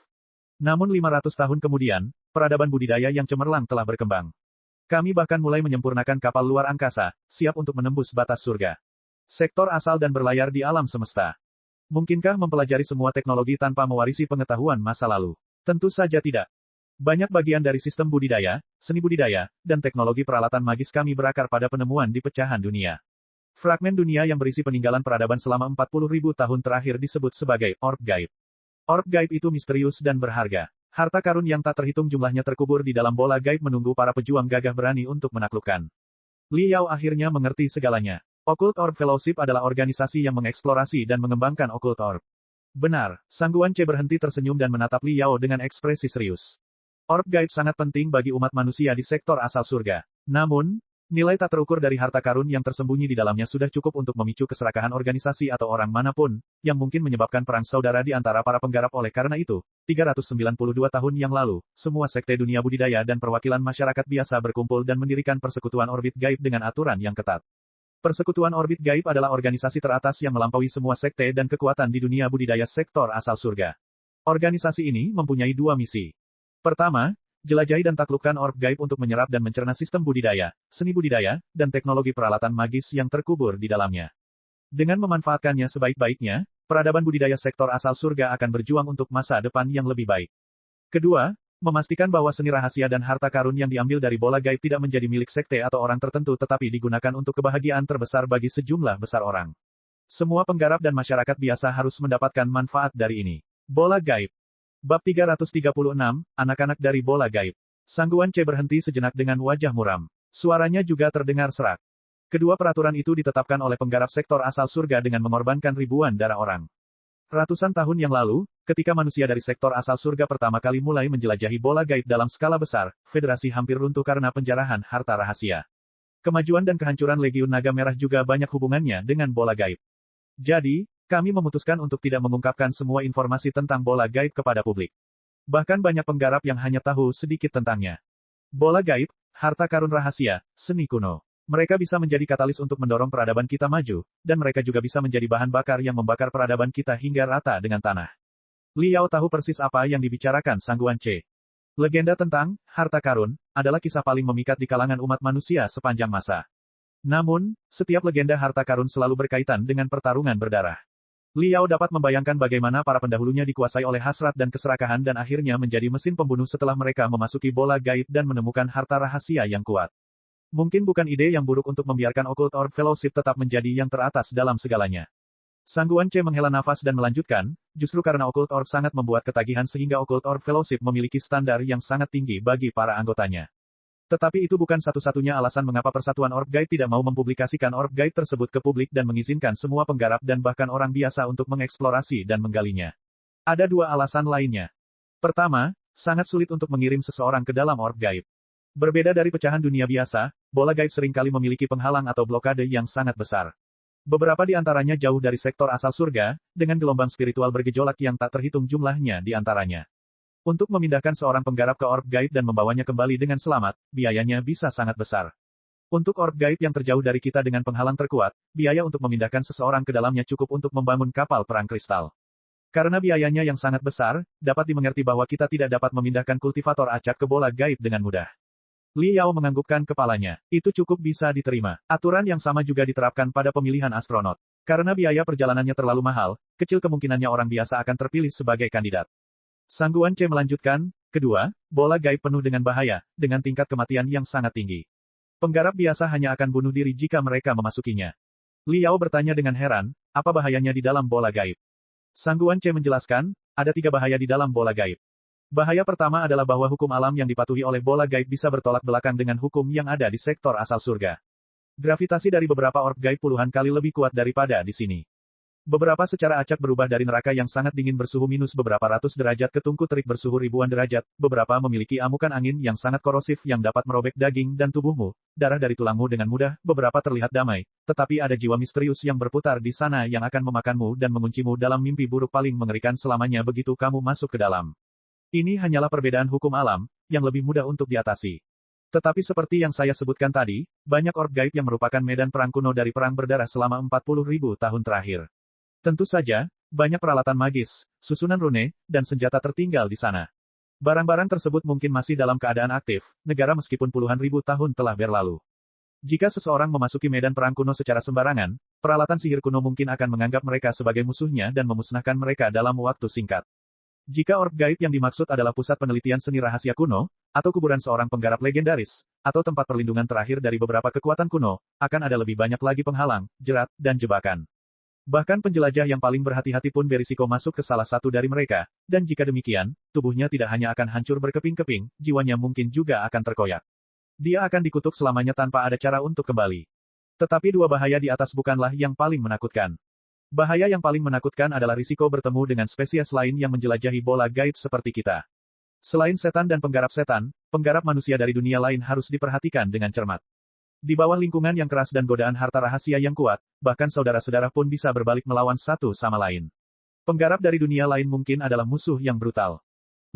Namun 500 tahun kemudian, peradaban budidaya yang cemerlang telah berkembang. Kami bahkan mulai menyempurnakan kapal luar angkasa, siap untuk menembus batas surga. Sektor asal dan berlayar di alam semesta. Mungkinkah mempelajari semua teknologi tanpa mewarisi pengetahuan masa lalu? Tentu saja tidak. Banyak bagian dari sistem budidaya, seni budidaya, dan teknologi peralatan magis kami berakar pada penemuan di pecahan dunia. Fragmen dunia yang berisi peninggalan peradaban selama 40.000 tahun terakhir disebut sebagai orb gaib. Orb gaib itu misterius dan berharga. Harta karun yang tak terhitung jumlahnya terkubur di dalam bola gaib menunggu para pejuang gagah berani untuk menaklukkan. Li Yao akhirnya mengerti segalanya. Occult Orb Fellowship adalah organisasi yang mengeksplorasi dan mengembangkan Occult Orb. Benar, Sang Guan Ce berhenti tersenyum dan menatap Li Yao dengan ekspresi serius. Orb gaib sangat penting bagi umat manusia di sektor asal surga. Namun, nilai tak terukur dari harta karun yang tersembunyi di dalamnya sudah cukup untuk memicu keserakahan organisasi atau orang manapun, yang mungkin menyebabkan perang saudara di antara para penggarap. Oleh karena itu, 392 tahun yang lalu, semua sekte dunia budidaya dan perwakilan masyarakat biasa berkumpul dan mendirikan Persekutuan Orbit Gaib dengan aturan yang ketat. Persekutuan Orbit Gaib adalah organisasi teratas yang melampaui semua sekte dan kekuatan di dunia budidaya sektor asal surga. Organisasi ini mempunyai dua misi. Pertama, jelajahi dan taklukkan orb gaib untuk menyerap dan mencerna sistem budidaya, seni budidaya, dan teknologi peralatan magis yang terkubur di dalamnya. Dengan memanfaatkannya sebaik-baiknya, peradaban budidaya sektor asal surga akan berjuang untuk masa depan yang lebih baik. Kedua, memastikan bahwa seni rahasia dan harta karun yang diambil dari bola gaib tidak menjadi milik sekte atau orang tertentu tetapi digunakan untuk kebahagiaan terbesar bagi sejumlah besar orang. Semua penggarap dan masyarakat biasa harus mendapatkan manfaat dari ini. Bola gaib. Bab 336, Anak-anak dari Bola Gaib. Sang Guan Ce berhenti sejenak dengan wajah muram. Suaranya juga terdengar serak. Kedua peraturan itu ditetapkan oleh penggarap sektor asal surga dengan mengorbankan ribuan darah orang. Ratusan tahun yang lalu, ketika manusia dari sektor asal surga pertama kali mulai menjelajahi bola gaib dalam skala besar, federasi hampir runtuh karena penjarahan harta rahasia. Kemajuan dan kehancuran Legiun Naga Merah juga banyak hubungannya dengan bola gaib. Jadi, kami memutuskan untuk tidak mengungkapkan semua informasi tentang bola gaib kepada publik. Bahkan banyak penggarap yang hanya tahu sedikit tentangnya. Bola gaib, harta karun rahasia, seni kuno. Mereka bisa menjadi katalis untuk mendorong peradaban kita maju, dan mereka juga bisa menjadi bahan bakar yang membakar peradaban kita hingga rata dengan tanah. Li Yao tahu persis apa yang dibicarakan Sang Guan Ce. Legenda tentang harta karun adalah kisah paling memikat di kalangan umat manusia sepanjang masa. Namun, setiap legenda harta karun selalu berkaitan dengan pertarungan berdarah. Li Yao dapat membayangkan bagaimana para pendahulunya dikuasai oleh hasrat dan keserakahan dan akhirnya menjadi mesin pembunuh setelah mereka memasuki bola gaib dan menemukan harta rahasia yang kuat. Mungkin bukan ide yang buruk untuk membiarkan Occult Orb Fellowship tetap menjadi yang teratas dalam segalanya. Sang Guan Ce menghela nafas dan melanjutkan, justru karena Occult Orb sangat membuat ketagihan sehingga Occult Orb Fellowship memiliki standar yang sangat tinggi bagi para anggotanya. Tetapi itu bukan satu-satunya alasan mengapa Persatuan Orb Gaib tidak mau mempublikasikan Orb Gaib tersebut ke publik dan mengizinkan semua penggarap dan bahkan orang biasa untuk mengeksplorasi dan menggalinya. Ada dua alasan lainnya. Pertama, sangat sulit untuk mengirim seseorang ke dalam Orb Gaib. Berbeda dari pecahan dunia biasa, bola gaib seringkali memiliki penghalang atau blokade yang sangat besar. Beberapa di antaranya jauh dari sektor asal surga, dengan gelombang spiritual bergejolak yang tak terhitung jumlahnya di antaranya. Untuk memindahkan seorang penggarap ke orb gaib dan membawanya kembali dengan selamat, biayanya bisa sangat besar. Untuk orb gaib yang terjauh dari kita dengan penghalang terkuat, biaya untuk memindahkan seseorang ke dalamnya cukup untuk membangun kapal perang kristal. Karena biayanya yang sangat besar, dapat dimengerti bahwa kita tidak dapat memindahkan kultivator acak ke bola gaib dengan mudah. Li Yao menganggukkan kepalanya. Itu cukup bisa diterima. Aturan yang sama juga diterapkan pada pemilihan astronot. Karena biaya perjalanannya terlalu mahal, kecil kemungkinannya orang biasa akan terpilih sebagai kandidat. Sang Guan Ce melanjutkan, kedua, bola gaib penuh dengan bahaya, dengan tingkat kematian yang sangat tinggi. Penggarap biasa hanya akan bunuh diri jika mereka memasukinya. Li Yao bertanya dengan heran, apa bahayanya di dalam bola gaib? Sang Guan Ce menjelaskan, ada 3 bahaya di dalam bola gaib. Bahaya pertama adalah bahwa hukum alam yang dipatuhi oleh bola gaib bisa bertolak belakang dengan hukum yang ada di sektor asal surga. Gravitasi dari beberapa orb gaib puluhan kali lebih kuat daripada di sini. Beberapa secara acak berubah dari neraka yang sangat dingin bersuhu minus beberapa ratus derajat ke tungku terik bersuhu ribuan derajat, beberapa memiliki amukan angin yang sangat korosif yang dapat merobek daging dan tubuhmu, darah dari tulangmu dengan mudah, beberapa terlihat damai, tetapi ada jiwa misterius yang berputar di sana yang akan memakanmu dan menguncimu dalam mimpi buruk paling mengerikan selamanya begitu kamu masuk ke dalam. Ini hanyalah perbedaan hukum alam, yang lebih mudah untuk diatasi. Tetapi seperti yang saya sebutkan tadi, banyak orb gaib yang merupakan medan perang kuno dari perang berdarah selama 40.000 tahun terakhir. Tentu saja, banyak peralatan magis, susunan rune, dan senjata tertinggal di sana. Barang-barang tersebut mungkin masih dalam keadaan aktif, negara meskipun puluhan ribu tahun telah berlalu. Jika seseorang memasuki medan perang kuno secara sembarangan, peralatan sihir kuno mungkin akan menganggap mereka sebagai musuhnya dan memusnahkan mereka dalam waktu singkat. Jika orb gaib yang dimaksud adalah pusat penelitian seni rahasia kuno, atau kuburan seorang penggarap legendaris, atau tempat perlindungan terakhir dari beberapa kekuatan kuno, akan ada lebih banyak lagi penghalang, jerat, dan jebakan. Bahkan penjelajah yang paling berhati-hati pun berisiko masuk ke salah satu dari mereka, dan jika demikian, tubuhnya tidak hanya akan hancur berkeping-keping, jiwanya mungkin juga akan terkoyak. Dia akan dikutuk selamanya tanpa ada cara untuk kembali. Tetapi dua bahaya di atas bukanlah yang paling menakutkan. Bahaya yang paling menakutkan adalah risiko bertemu dengan spesies lain yang menjelajahi bola gaib seperti kita. Selain setan dan penggarap manusia dari dunia lain harus diperhatikan dengan cermat. Di bawah lingkungan yang keras dan godaan harta rahasia yang kuat, bahkan saudara-saudara pun bisa berbalik melawan satu sama lain. Penggarap dari dunia lain mungkin adalah musuh yang brutal.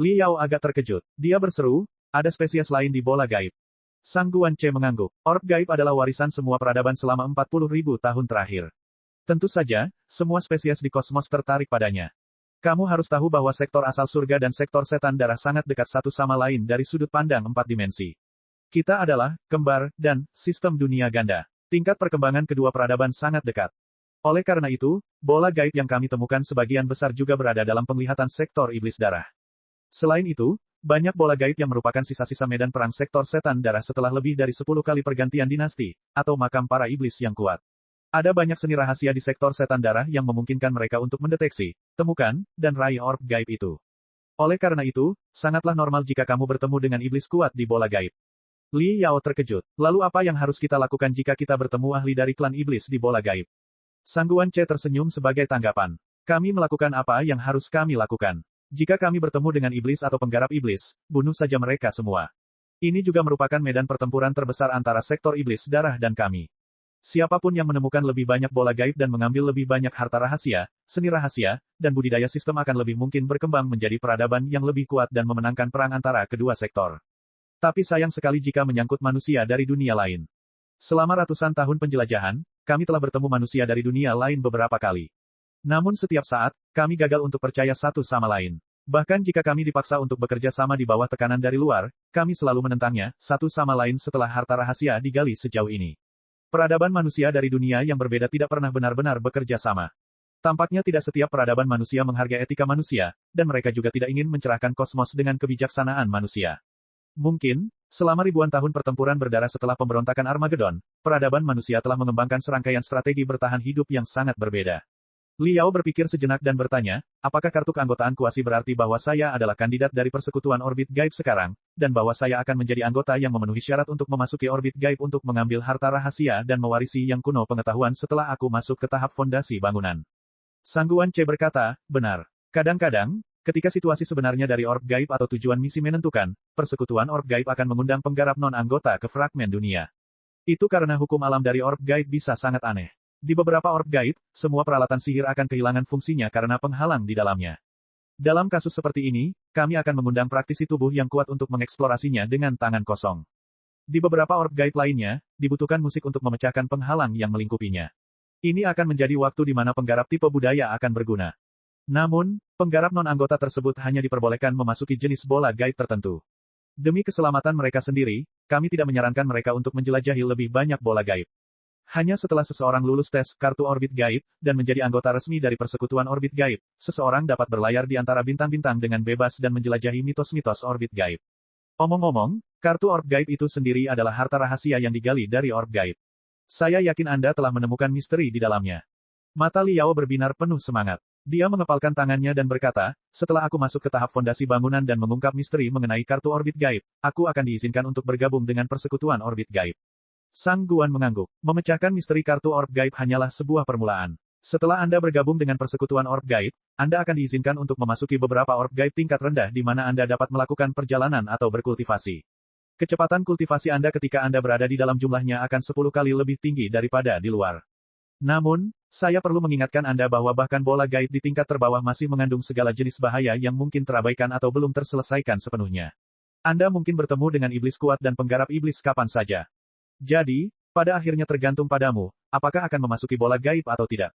Li Yao agak terkejut. Dia berseru, ada spesies lain di bola gaib. Sang Guanche mengangguk. Orb gaib adalah warisan semua peradaban selama 40.000 tahun terakhir. Tentu saja, semua spesies di kosmos tertarik padanya. Kamu harus tahu bahwa sektor asal surga dan sektor setan darah sangat dekat satu sama lain dari sudut pandang 4 dimensi. Kita adalah kembar dan sistem dunia ganda. Tingkat perkembangan kedua peradaban sangat dekat. Oleh karena itu, bola gaib yang kami temukan sebagian besar juga berada dalam penglihatan sektor iblis darah. Selain itu, banyak bola gaib yang merupakan sisa-sisa medan perang sektor setan darah setelah lebih dari 10 kali pergantian dinasti, atau makam para iblis yang kuat. Ada banyak seni rahasia di sektor setan darah yang memungkinkan mereka untuk mendeteksi, temukan, dan raih orb gaib itu. Oleh karena itu, sangatlah normal jika kamu bertemu dengan iblis kuat di bola gaib. Li Yao terkejut. Lalu apa yang harus kita lakukan jika kita bertemu ahli dari klan iblis di bola gaib? Sang Guanche tersenyum sebagai tanggapan. Kami melakukan apa yang harus kami lakukan. Jika kami bertemu dengan iblis atau penggarap iblis, bunuh saja mereka semua. Ini juga merupakan medan pertempuran terbesar antara sektor iblis darah dan kami. Siapapun yang menemukan lebih banyak bola gaib dan mengambil lebih banyak harta rahasia, seni rahasia, dan budidaya sistem akan lebih mungkin berkembang menjadi peradaban yang lebih kuat dan memenangkan perang antara kedua sektor. Tapi sayang sekali jika menyangkut manusia dari dunia lain. Selama ratusan tahun penjelajahan, kami telah bertemu manusia dari dunia lain beberapa kali. Namun setiap saat, kami gagal untuk percaya satu sama lain. Bahkan jika kami dipaksa untuk bekerja sama di bawah tekanan dari luar, kami selalu menentangnya, satu sama lain setelah harta rahasia digali sejauh ini. Peradaban manusia dari dunia yang berbeda tidak pernah benar-benar bekerja sama. Tampaknya tidak setiap peradaban manusia menghargai etika manusia, dan mereka juga tidak ingin mencerahkan kosmos dengan kebijaksanaan manusia. Mungkin, selama ribuan tahun pertempuran berdarah setelah pemberontakan Armageddon, peradaban manusia telah mengembangkan serangkaian strategi bertahan hidup yang sangat berbeda. Li Yao berpikir sejenak dan bertanya, apakah kartu keanggotaan kuasi berarti bahwa saya adalah kandidat dari persekutuan orbit gaib sekarang, dan bahwa saya akan menjadi anggota yang memenuhi syarat untuk memasuki orbit gaib untuk mengambil harta rahasia dan mewarisi yang kuno pengetahuan setelah aku masuk ke tahap fondasi bangunan. Sang Guanche berkata, benar. Kadang-kadang, ketika situasi sebenarnya dari orb gaib atau tujuan misi menentukan, persekutuan orb gaib akan mengundang penggarap non-anggota ke fragmen dunia. Itu karena hukum alam dari orb gaib bisa sangat aneh. Di beberapa orb gaib, semua peralatan sihir akan kehilangan fungsinya karena penghalang di dalamnya. Dalam kasus seperti ini, kami akan mengundang praktisi tubuh yang kuat untuk mengeksplorasinya dengan tangan kosong. Di beberapa orb gaib lainnya, dibutuhkan musik untuk memecahkan penghalang yang melingkupinya. Ini akan menjadi waktu di mana penggarap tipe budaya akan berguna. Namun, penggarap non-anggota tersebut hanya diperbolehkan memasuki jenis bola gaib tertentu. Demi keselamatan mereka sendiri, kami tidak menyarankan mereka untuk menjelajahi lebih banyak bola gaib. Hanya setelah seseorang lulus tes kartu orbit gaib, dan menjadi anggota resmi dari persekutuan orbit gaib, seseorang dapat berlayar di antara bintang-bintang dengan bebas dan menjelajahi mitos-mitos orbit gaib. Omong-omong, kartu orb gaib itu sendiri adalah harta rahasia yang digali dari orb gaib. Saya yakin Anda telah menemukan misteri di dalamnya. Mata Li Yao berbinar penuh semangat. Dia mengepalkan tangannya dan berkata, setelah aku masuk ke tahap fondasi bangunan dan mengungkap misteri mengenai kartu orbit gaib, aku akan diizinkan untuk bergabung dengan persekutuan orbit gaib. Sang Guan mengangguk. Memecahkan misteri kartu orb gaib hanyalah sebuah permulaan. Setelah Anda bergabung dengan persekutuan orb gaib, Anda akan diizinkan untuk memasuki beberapa orb gaib tingkat rendah di mana Anda dapat melakukan perjalanan atau berkultivasi. Kecepatan kultivasi Anda ketika Anda berada di dalam jumlahnya akan 10 kali lebih tinggi daripada di luar. Namun, saya perlu mengingatkan Anda bahwa bahkan bola gaib di tingkat terbawah masih mengandung segala jenis bahaya yang mungkin terabaikan atau belum terselesaikan sepenuhnya. Anda mungkin bertemu dengan iblis kuat dan penggarap iblis kapan saja. Jadi, pada akhirnya tergantung padamu, apakah akan memasuki bola gaib atau tidak.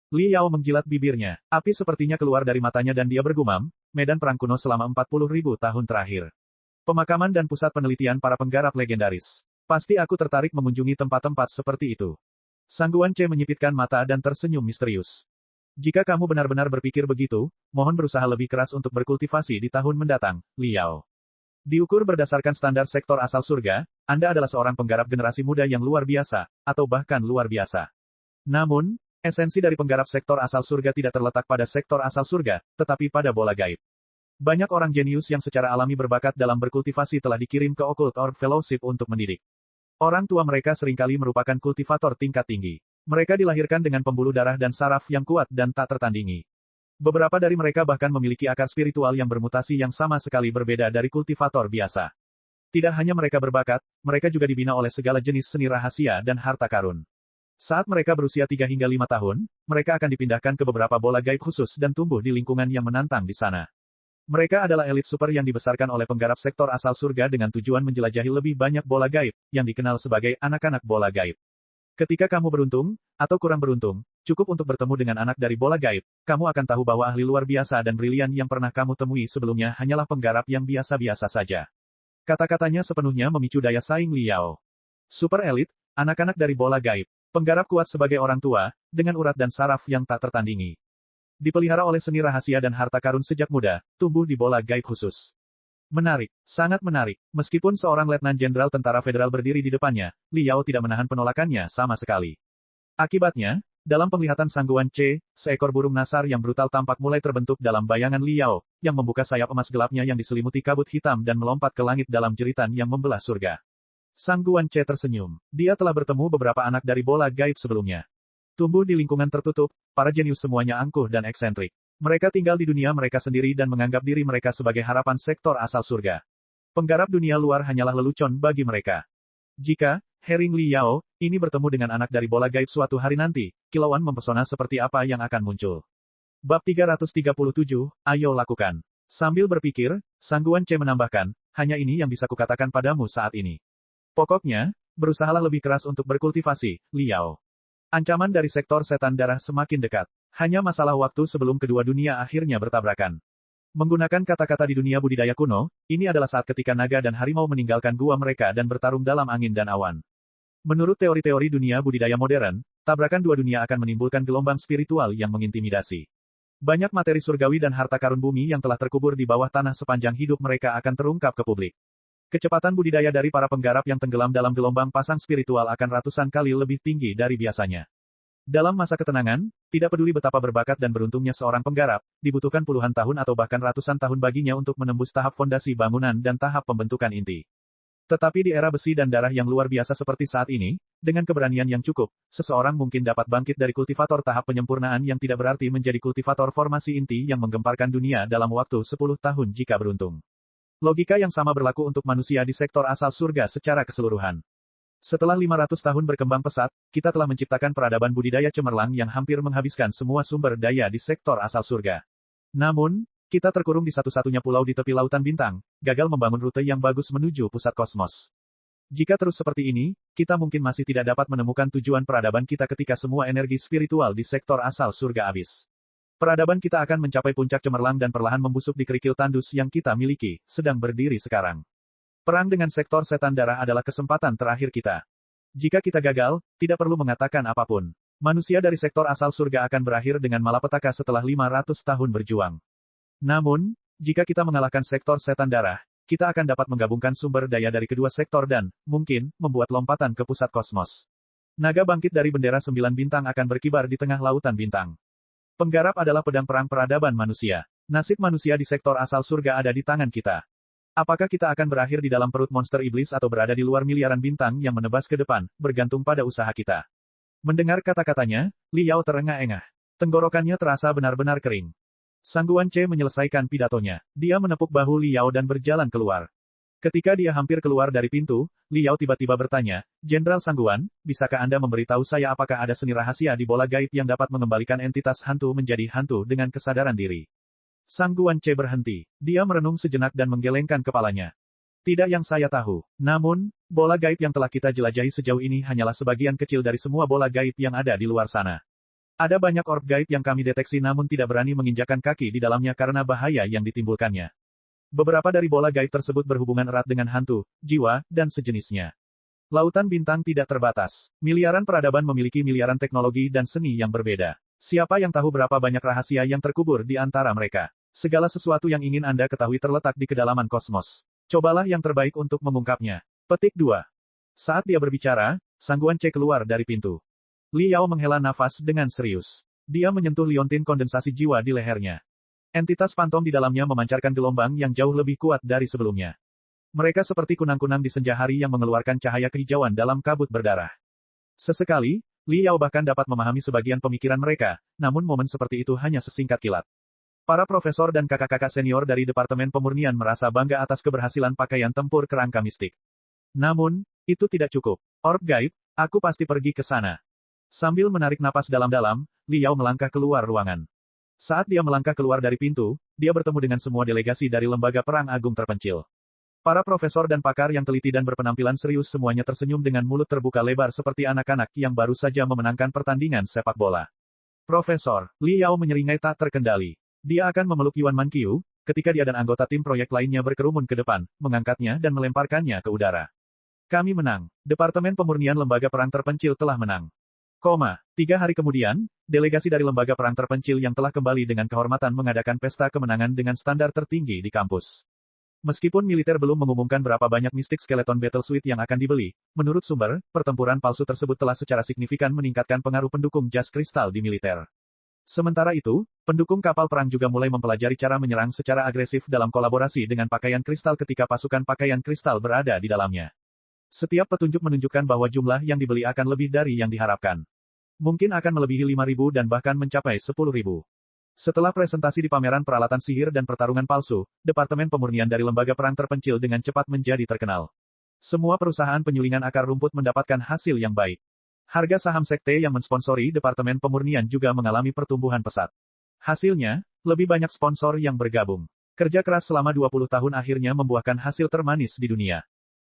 Li Yao menjilat bibirnya. Api sepertinya keluar dari matanya dan dia bergumam, medan perang kuno selama 40.000 tahun terakhir. Pemakaman dan pusat penelitian para penggarap legendaris. Pasti aku tertarik mengunjungi tempat-tempat seperti itu. Sangguan C menyipitkan mata dan tersenyum misterius. Jika kamu benar-benar berpikir begitu, mohon berusaha lebih keras untuk berkultivasi di tahun mendatang, Liao. Diukur berdasarkan standar sektor asal surga, Anda adalah seorang penggarap generasi muda yang luar biasa, atau bahkan luar biasa. Namun, esensi dari penggarap sektor asal surga tidak terletak pada sektor asal surga, tetapi pada bola gaib. Banyak orang jenius yang secara alami berbakat dalam berkultivasi telah dikirim ke Occult Orb Fellowship untuk mendidik. Orang tua mereka seringkali merupakan kultivator tingkat tinggi. Mereka dilahirkan dengan pembuluh darah dan saraf yang kuat dan tak tertandingi. Beberapa dari mereka bahkan memiliki akar spiritual yang bermutasi yang sama sekali berbeda dari kultivator biasa. Tidak hanya mereka berbakat, mereka juga dibina oleh segala jenis seni rahasia dan harta karun. Saat mereka berusia 3 hingga 5 tahun, mereka akan dipindahkan ke beberapa bola gaib khusus dan tumbuh di lingkungan yang menantang di sana. Mereka adalah elit super yang dibesarkan oleh penggarap sektor asal surga dengan tujuan menjelajahi lebih banyak bola gaib, yang dikenal sebagai anak-anak bola gaib. Ketika kamu beruntung, atau kurang beruntung, cukup untuk bertemu dengan anak dari bola gaib, kamu akan tahu bahwa ahli luar biasa dan brilian yang pernah kamu temui sebelumnya hanyalah penggarap yang biasa-biasa saja. Kata-katanya sepenuhnya memicu daya saing Liao. Super elit, anak-anak dari bola gaib, penggarap kuat sebagai orang tua, dengan urat dan saraf yang tak tertandingi. Dipelihara oleh seni rahasia dan harta karun sejak muda, tumbuh di bola gaib khusus. Menarik, sangat menarik. Meskipun seorang letnan jenderal tentara federal berdiri di depannya, Liao tidak menahan penolakannya sama sekali. Akibatnya, dalam penglihatan Sangguan C, seekor burung nasar yang brutal tampak mulai terbentuk dalam bayangan Liao, yang membuka sayap emas gelapnya yang diselimuti kabut hitam dan melompat ke langit dalam jeritan yang membelah surga. Sangguan C tersenyum. Dia telah bertemu beberapa anak dari bola gaib sebelumnya. Tumbuh di lingkungan tertutup, para jenius semuanya angkuh dan eksentrik. Mereka tinggal di dunia mereka sendiri dan menganggap diri mereka sebagai harapan sektor asal surga. Penggarap dunia luar hanyalah lelucon bagi mereka. Jika, Hering Liao, ini bertemu dengan anak dari bola gaib suatu hari nanti, kilauan mempesona seperti apa yang akan muncul. Bab 337, ayo lakukan. Sambil berpikir, Sangguan C menambahkan, hanya ini yang bisa kukatakan padamu saat ini. Pokoknya, berusahalah lebih keras untuk berkultivasi, Liao. Ancaman dari sektor setan darah semakin dekat. Hanya masalah waktu sebelum kedua dunia akhirnya bertabrakan. Menggunakan kata-kata di dunia budidaya kuno, ini adalah saat ketika naga dan harimau meninggalkan gua mereka dan bertarung dalam angin dan awan. Menurut teori-teori dunia budidaya modern, tabrakan dua dunia akan menimbulkan gelombang spiritual yang mengintimidasi. Banyak materi surgawi dan harta karun bumi yang telah terkubur di bawah tanah sepanjang hidup mereka akan terungkap ke publik. Kecepatan budidaya dari para penggarap yang tenggelam dalam gelombang pasang spiritual akan ratusan kali lebih tinggi dari biasanya. Dalam masa ketenangan, tidak peduli betapa berbakat dan beruntungnya seorang penggarap, dibutuhkan puluhan tahun atau bahkan ratusan tahun baginya untuk menembus tahap fondasi bangunan dan tahap pembentukan inti. Tetapi di era besi dan darah yang luar biasa seperti saat ini, dengan keberanian yang cukup, seseorang mungkin dapat bangkit dari kultivator tahap penyempurnaan yang tidak berarti menjadi kultivator formasi inti yang menggemparkan dunia dalam waktu 10 tahun jika beruntung. Logika yang sama berlaku untuk manusia di sektor asal surga secara keseluruhan. Setelah 500 tahun berkembang pesat, kita telah menciptakan peradaban budidaya cemerlang yang hampir menghabiskan semua sumber daya di sektor asal surga. Namun, kita terkurung di satu-satunya pulau di tepi lautan bintang, gagal membangun rute yang bagus menuju pusat kosmos. Jika terus seperti ini, kita mungkin masih tidak dapat menemukan tujuan peradaban kita ketika semua energi spiritual di sektor asal surga habis. Peradaban kita akan mencapai puncak cemerlang dan perlahan membusuk di kerikil tandus yang kita miliki, sedang berdiri sekarang. Perang dengan sektor setan darah adalah kesempatan terakhir kita. Jika kita gagal, tidak perlu mengatakan apapun. Manusia dari sektor asal surga akan berakhir dengan malapetaka setelah 500 tahun berjuang. Namun, jika kita mengalahkan sektor setan darah, kita akan dapat menggabungkan sumber daya dari kedua sektor dan, mungkin, membuat lompatan ke pusat kosmos. Naga bangkit dari bendera 9 bintang akan berkibar di tengah lautan bintang. Penggarap adalah pedang perang peradaban manusia. Nasib manusia di sektor asal surga ada di tangan kita. Apakah kita akan berakhir di dalam perut monster iblis atau berada di luar miliaran bintang yang menebas ke depan, bergantung pada usaha kita. Mendengar kata-katanya, Liao terengah-engah. Tenggorokannya terasa benar-benar kering. Sangguan C menyelesaikan pidatonya. Dia menepuk bahu Liao dan berjalan keluar. Ketika dia hampir keluar dari pintu, Liao tiba-tiba bertanya, Jenderal Sangguan, bisakah Anda memberitahu saya apakah ada seni rahasia di bola gaib yang dapat mengembalikan entitas hantu menjadi hantu dengan kesadaran diri? Sangguan C berhenti. Dia merenung sejenak dan menggelengkan kepalanya. Tidak yang saya tahu. Namun, bola gaib yang telah kita jelajahi sejauh ini hanyalah sebagian kecil dari semua bola gaib yang ada di luar sana. Ada banyak orb gaib yang kami deteksi namun tidak berani menginjakan kaki di dalamnya karena bahaya yang ditimbulkannya. Beberapa dari bola gaib tersebut berhubungan erat dengan hantu, jiwa, dan sejenisnya. Lautan bintang tidak terbatas. Miliaran peradaban memiliki miliaran teknologi dan seni yang berbeda. Siapa yang tahu berapa banyak rahasia yang terkubur di antara mereka? Segala sesuatu yang ingin Anda ketahui terletak di kedalaman kosmos. Cobalah yang terbaik untuk mengungkapnya. Petik 2. Saat dia berbicara, Sang Guanche keluar dari pintu. Li Yao menghela nafas dengan serius. Dia menyentuh liontin kondensasi jiwa di lehernya. Entitas fantom di dalamnya memancarkan gelombang yang jauh lebih kuat dari sebelumnya. Mereka seperti kunang-kunang di senja hari yang mengeluarkan cahaya kehijauan dalam kabut berdarah. Sesekali, Li Yao bahkan dapat memahami sebagian pemikiran mereka, namun momen seperti itu hanya sesingkat kilat. Para profesor dan kakak-kakak senior dari Departemen Pemurnian merasa bangga atas keberhasilan pakaian tempur kerangka mistik. Namun, itu tidak cukup. Orb gaib, aku pasti pergi ke sana. Sambil menarik napas dalam-dalam, Li Yao melangkah keluar ruangan. Saat dia melangkah keluar dari pintu, dia bertemu dengan semua delegasi dari Lembaga Perang Agung terpencil. Para profesor dan pakar yang teliti dan berpenampilan serius semuanya tersenyum dengan mulut terbuka lebar seperti anak-anak yang baru saja memenangkan pertandingan sepak bola. Profesor, Li Yao menyeringai tak terkendali. Dia akan memeluk Yuan Manqiu, ketika dia dan anggota tim proyek lainnya berkerumun ke depan, mengangkatnya dan melemparkannya ke udara. Kami menang. Departemen Pemurnian Lembaga Perang Terpencil telah menang. 3 hari kemudian, delegasi dari Lembaga Perang Terpencil yang telah kembali dengan kehormatan mengadakan pesta kemenangan dengan standar tertinggi di kampus. Meskipun militer belum mengumumkan berapa banyak mistik skeleton battle suite yang akan dibeli, menurut sumber, pertempuran palsu tersebut telah secara signifikan meningkatkan pengaruh pendukung jas kristal di militer. Sementara itu, pendukung kapal perang juga mulai mempelajari cara menyerang secara agresif dalam kolaborasi dengan pakaian kristal ketika pasukan pakaian kristal berada di dalamnya. Setiap petunjuk menunjukkan bahwa jumlah yang dibeli akan lebih dari yang diharapkan. Mungkin akan melebihi 5.000 dan bahkan mencapai 10.000. Setelah presentasi di pameran peralatan sihir dan pertarungan palsu, Departemen Pemurnian dari Lembaga Perang Terpencil dengan cepat menjadi terkenal. Semua perusahaan penyulingan akar rumput mendapatkan hasil yang baik. Harga saham sekte yang mensponsori Departemen Pemurnian juga mengalami pertumbuhan pesat. Hasilnya, lebih banyak sponsor yang bergabung. Kerja keras selama 20 tahun akhirnya membuahkan hasil termanis di dunia.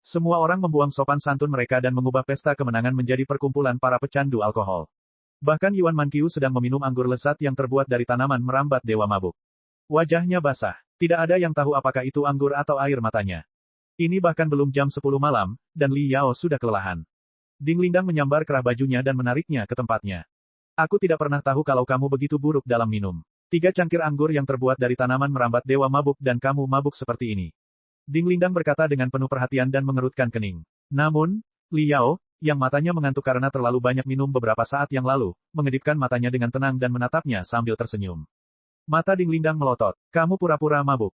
Semua orang membuang sopan santun mereka dan mengubah pesta kemenangan menjadi perkumpulan para pecandu alkohol. Bahkan Yuan Manqiu sedang meminum anggur lesat yang terbuat dari tanaman merambat dewa mabuk. Wajahnya basah. Tidak ada yang tahu apakah itu anggur atau air matanya. Ini bahkan belum jam 10 malam, dan Li Yao sudah kelelahan. Ding Lingdang menyambar kerah bajunya dan menariknya ke tempatnya. Aku tidak pernah tahu kalau kamu begitu buruk dalam minum. 3 cangkir anggur yang terbuat dari tanaman merambat dewa mabuk dan kamu mabuk seperti ini. Ding Lingdang berkata dengan penuh perhatian dan mengerutkan kening. Namun, Li Yao, yang matanya mengantuk karena terlalu banyak minum beberapa saat yang lalu, mengedipkan matanya dengan tenang dan menatapnya sambil tersenyum. Mata Ding Lingdang melotot. Kamu pura-pura mabuk.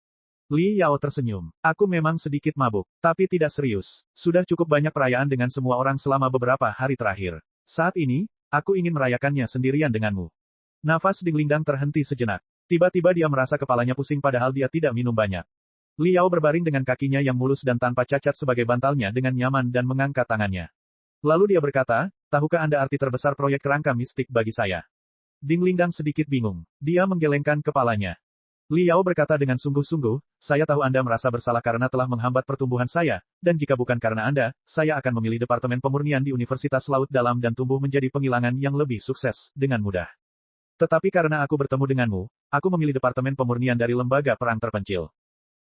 Li Yao tersenyum. Aku memang sedikit mabuk, tapi tidak serius. Sudah cukup banyak perayaan dengan semua orang selama beberapa hari terakhir. Saat ini, aku ingin merayakannya sendirian denganmu. Nafas Ding Lingdang terhenti sejenak. Tiba-tiba dia merasa kepalanya pusing padahal dia tidak minum banyak. Li Yao berbaring dengan kakinya yang mulus dan tanpa cacat sebagai bantalnya dengan nyaman dan mengangkat tangannya. Lalu dia berkata, tahukah Anda arti terbesar proyek kerangka mistik bagi saya? Ding Lingdang sedikit bingung. Dia menggelengkan kepalanya. Li Yao berkata dengan sungguh-sungguh, saya tahu Anda merasa bersalah karena telah menghambat pertumbuhan saya, dan jika bukan karena Anda, saya akan memilih Departemen Pemurnian di Universitas Laut Dalam dan tumbuh menjadi pengilangan yang lebih sukses, dengan mudah. Tetapi karena aku bertemu denganmu, aku memilih Departemen Pemurnian dari Lembaga Perang Terpencil.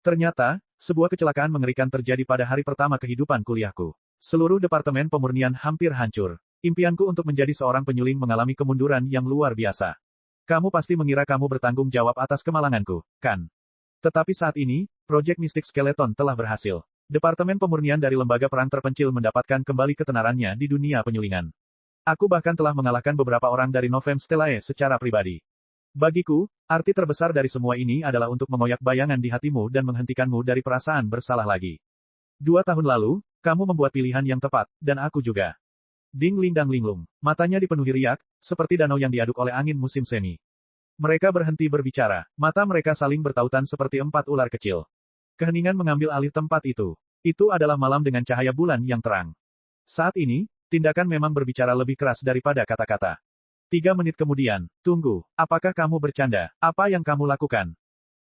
Ternyata, sebuah kecelakaan mengerikan terjadi pada hari pertama kehidupan kuliahku. Seluruh Departemen Pemurnian hampir hancur. Impianku untuk menjadi seorang penyuling mengalami kemunduran yang luar biasa. Kamu pasti mengira kamu bertanggung jawab atas kemalanganku, kan? Tetapi saat ini, proyek mistik skeleton telah berhasil. Departemen Pemurnian dari Lembaga Perang Terpencil mendapatkan kembali ketenarannya di dunia penyulingan. Aku bahkan telah mengalahkan beberapa orang dari Novem Stellae secara pribadi. Bagiku, arti terbesar dari semua ini adalah untuk mengoyak bayangan di hatimu dan menghentikanmu dari perasaan bersalah lagi. 2 tahun lalu, kamu membuat pilihan yang tepat, dan aku juga. Ding Lingdang linglung. Matanya dipenuhi riak, seperti danau yang diaduk oleh angin musim semi. Mereka berhenti berbicara. Mata mereka saling bertautan seperti 4 ular kecil. Keheningan mengambil alih tempat itu. Itu adalah malam dengan cahaya bulan yang terang. Saat ini, tindakan memang berbicara lebih keras daripada kata-kata. 3 menit kemudian, tunggu, apakah kamu bercanda? Apa yang kamu lakukan?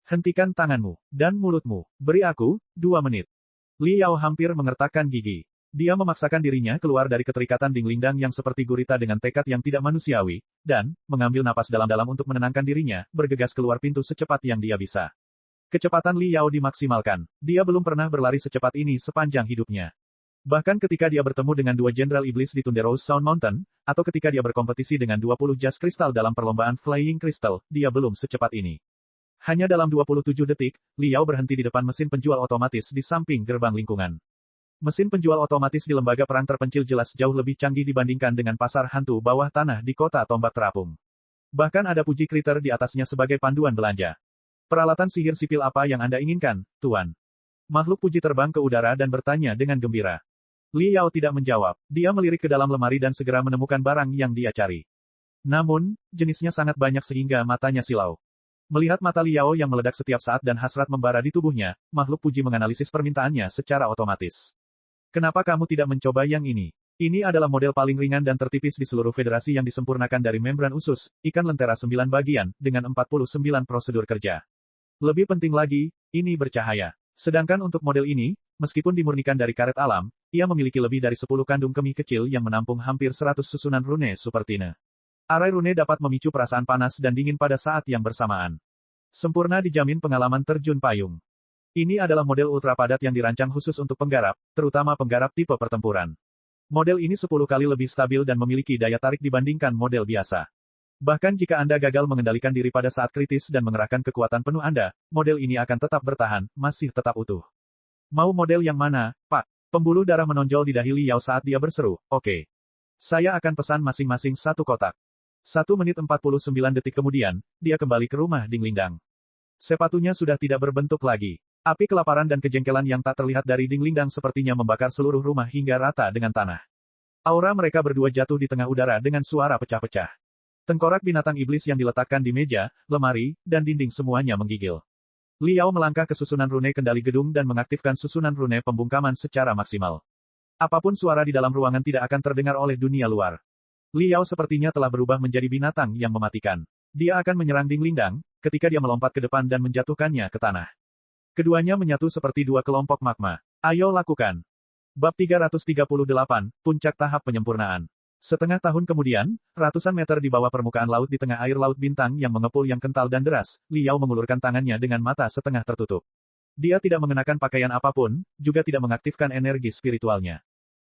Hentikan tanganmu, dan mulutmu. Beri aku, 2 menit. Li Yao hampir mengertakkan gigi. Dia memaksakan dirinya keluar dari keterikatan Ding Lingdang yang seperti gurita dengan tekad yang tidak manusiawi, dan, mengambil napas dalam-dalam untuk menenangkan dirinya, bergegas keluar pintu secepat yang dia bisa. Kecepatan Li Yao dimaksimalkan. Dia belum pernah berlari secepat ini sepanjang hidupnya. Bahkan ketika dia bertemu dengan dua jenderal iblis di Tunderos Sound Mountain, atau ketika dia berkompetisi dengan 20 jas kristal dalam perlombaan Flying Crystal, dia belum secepat ini. Hanya dalam 27 detik, Liao berhenti di depan mesin penjual otomatis di samping gerbang lingkungan. Mesin penjual otomatis di lembaga perang terpencil jelas jauh lebih canggih dibandingkan dengan pasar hantu bawah tanah di kota tombak terapung. Bahkan ada puji kriter di atasnya sebagai panduan belanja. Peralatan sihir sipil apa yang Anda inginkan, Tuan? Makhluk puji terbang ke udara dan bertanya dengan gembira. Liao tidak menjawab. Dia melirik ke dalam lemari dan segera menemukan barang yang dia cari. Namun, jenisnya sangat banyak sehingga matanya silau. Melihat mata Liao yang meledak setiap saat dan hasrat membara di tubuhnya, makhluk puji menganalisis permintaannya secara otomatis. Kenapa kamu tidak mencoba yang ini? Ini adalah model paling ringan dan tertipis di seluruh federasi yang disempurnakan dari membran usus, ikan lentera 9 bagian, dengan 49 prosedur kerja. Lebih penting lagi, ini bercahaya. Sedangkan untuk model ini, meskipun dimurnikan dari karet alam, ia memiliki lebih dari 10 kandung kemih kecil yang menampung hampir 100 susunan rune supertine. Arai rune dapat memicu perasaan panas dan dingin pada saat yang bersamaan. Sempurna dijamin pengalaman terjun payung. Ini adalah model ultra padat yang dirancang khusus untuk penggarap, terutama penggarap tipe pertempuran. Model ini 10 kali lebih stabil dan memiliki daya tarik dibandingkan model biasa. Bahkan jika Anda gagal mengendalikan diri pada saat kritis dan mengerahkan kekuatan penuh Anda, model ini akan tetap bertahan, masih tetap utuh. Mau model yang mana, Pak? Pembuluh darah menonjol di dahi Liao saat dia berseru, oke. Saya akan pesan masing-masing 1 kotak. 1 menit 49 detik kemudian, dia kembali ke rumah Ding Lingdang. Sepatunya sudah tidak berbentuk lagi. Api kelaparan dan kejengkelan yang tak terlihat dari Ding Lingdang sepertinya membakar seluruh rumah hingga rata dengan tanah. Aura mereka berdua jatuh di tengah udara dengan suara pecah-pecah. Tengkorak binatang iblis yang diletakkan di meja, lemari, dan dinding semuanya menggigil. Liao melangkah ke susunan rune kendali gedung dan mengaktifkan susunan rune pembungkaman secara maksimal. Apapun suara di dalam ruangan tidak akan terdengar oleh dunia luar. Liao sepertinya telah berubah menjadi binatang yang mematikan. Dia akan menyerang Ding Lingdang, ketika dia melompat ke depan dan menjatuhkannya ke tanah. Keduanya menyatu seperti dua kelompok magma. Ayo lakukan. Bab 338, Puncak Tahap Penyempurnaan. Setengah tahun kemudian, ratusan meter di bawah permukaan laut di tengah air laut bintang yang mengepul yang kental dan deras, Liao mengulurkan tangannya dengan mata setengah tertutup. Dia tidak mengenakan pakaian apapun, juga tidak mengaktifkan energi spiritualnya.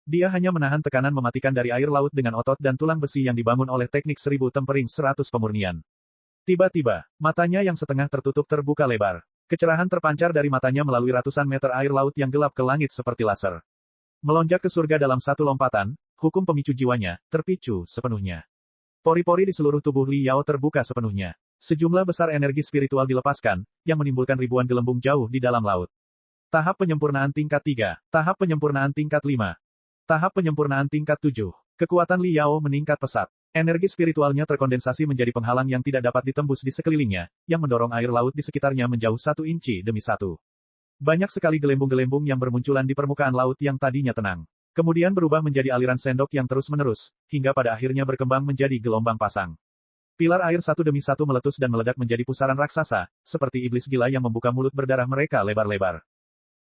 Dia hanya menahan tekanan mematikan dari air laut dengan otot dan tulang besi yang dibangun oleh teknik 1000 tempering 100 pemurnian. Tiba-tiba, matanya yang setengah tertutup terbuka lebar. Kecerahan terpancar dari matanya melalui ratusan meter air laut yang gelap ke langit seperti laser. Melonjak ke surga dalam satu lompatan, hukum pemicu jiwanya, terpicu sepenuhnya. Pori-pori di seluruh tubuh Liao terbuka sepenuhnya. Sejumlah besar energi spiritual dilepaskan, yang menimbulkan ribuan gelembung jauh di dalam laut. Tahap penyempurnaan tingkat 3, tahap penyempurnaan tingkat 5, tahap penyempurnaan tingkat 7. Kekuatan Liao meningkat pesat. Energi spiritualnya terkondensasi menjadi penghalang yang tidak dapat ditembus di sekelilingnya, yang mendorong air laut di sekitarnya menjauh 1 inci demi 1. Banyak sekali gelembung-gelembung yang bermunculan di permukaan laut yang tadinya tenang. Kemudian berubah menjadi aliran sendok yang terus-menerus, hingga pada akhirnya berkembang menjadi gelombang pasang. Pilar air satu demi satu meletus dan meledak menjadi pusaran raksasa, seperti iblis gila yang membuka mulut berdarah mereka lebar-lebar.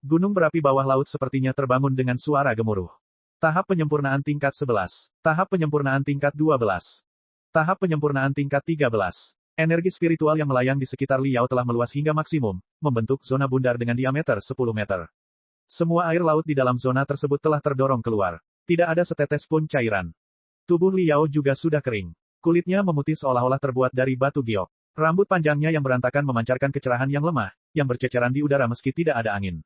Gunung berapi bawah laut sepertinya terbangun dengan suara gemuruh. Tahap penyempurnaan tingkat 11. Tahap penyempurnaan tingkat 12. Tahap penyempurnaan tingkat 13. Energi spiritual yang melayang di sekitar Liao telah meluas hingga maksimum, membentuk zona bundar dengan diameter 10 meter. Semua air laut di dalam zona tersebut telah terdorong keluar. Tidak ada setetes pun cairan. Tubuh Liao juga sudah kering. Kulitnya memutih seolah-olah terbuat dari batu giok. Rambut panjangnya yang berantakan memancarkan kecerahan yang lemah, yang berceceran di udara meski tidak ada angin.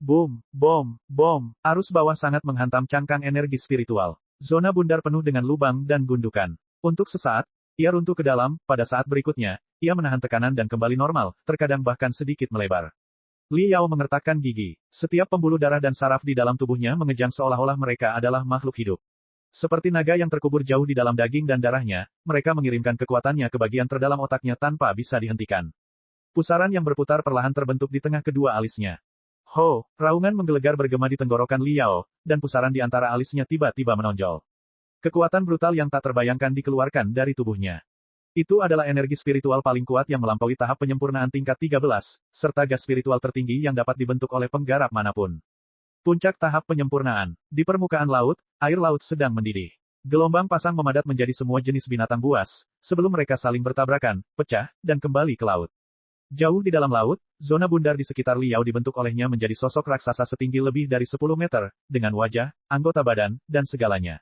Boom, bom, bom, arus bawah sangat menghantam cangkang energi spiritual. Zona bundar penuh dengan lubang dan gundukan. Untuk sesaat, ia runtuh ke dalam, pada saat berikutnya, ia menahan tekanan dan kembali normal, terkadang bahkan sedikit melebar. Liao mengertakkan gigi. Setiap pembuluh darah dan saraf di dalam tubuhnya mengejang seolah-olah mereka adalah makhluk hidup. Seperti naga yang terkubur jauh di dalam daging dan darahnya, mereka mengirimkan kekuatannya ke bagian terdalam otaknya tanpa bisa dihentikan. Pusaran yang berputar perlahan terbentuk di tengah kedua alisnya. Ho, raungan menggelegar bergema di tenggorokan Liao, dan pusaran di antara alisnya tiba-tiba menonjol. Kekuatan brutal yang tak terbayangkan dikeluarkan dari tubuhnya. Itu adalah energi spiritual paling kuat yang melampaui tahap penyempurnaan tingkat 13, serta gas spiritual tertinggi yang dapat dibentuk oleh penggarap manapun. Puncak tahap penyempurnaan. Di permukaan laut, air laut sedang mendidih. Gelombang pasang memadat menjadi semua jenis binatang buas, sebelum mereka saling bertabrakan, pecah, dan kembali ke laut. Jauh di dalam laut, zona bundar di sekitar Liao dibentuk olehnya menjadi sosok raksasa setinggi lebih dari 10 meter, dengan wajah, anggota badan, dan segalanya.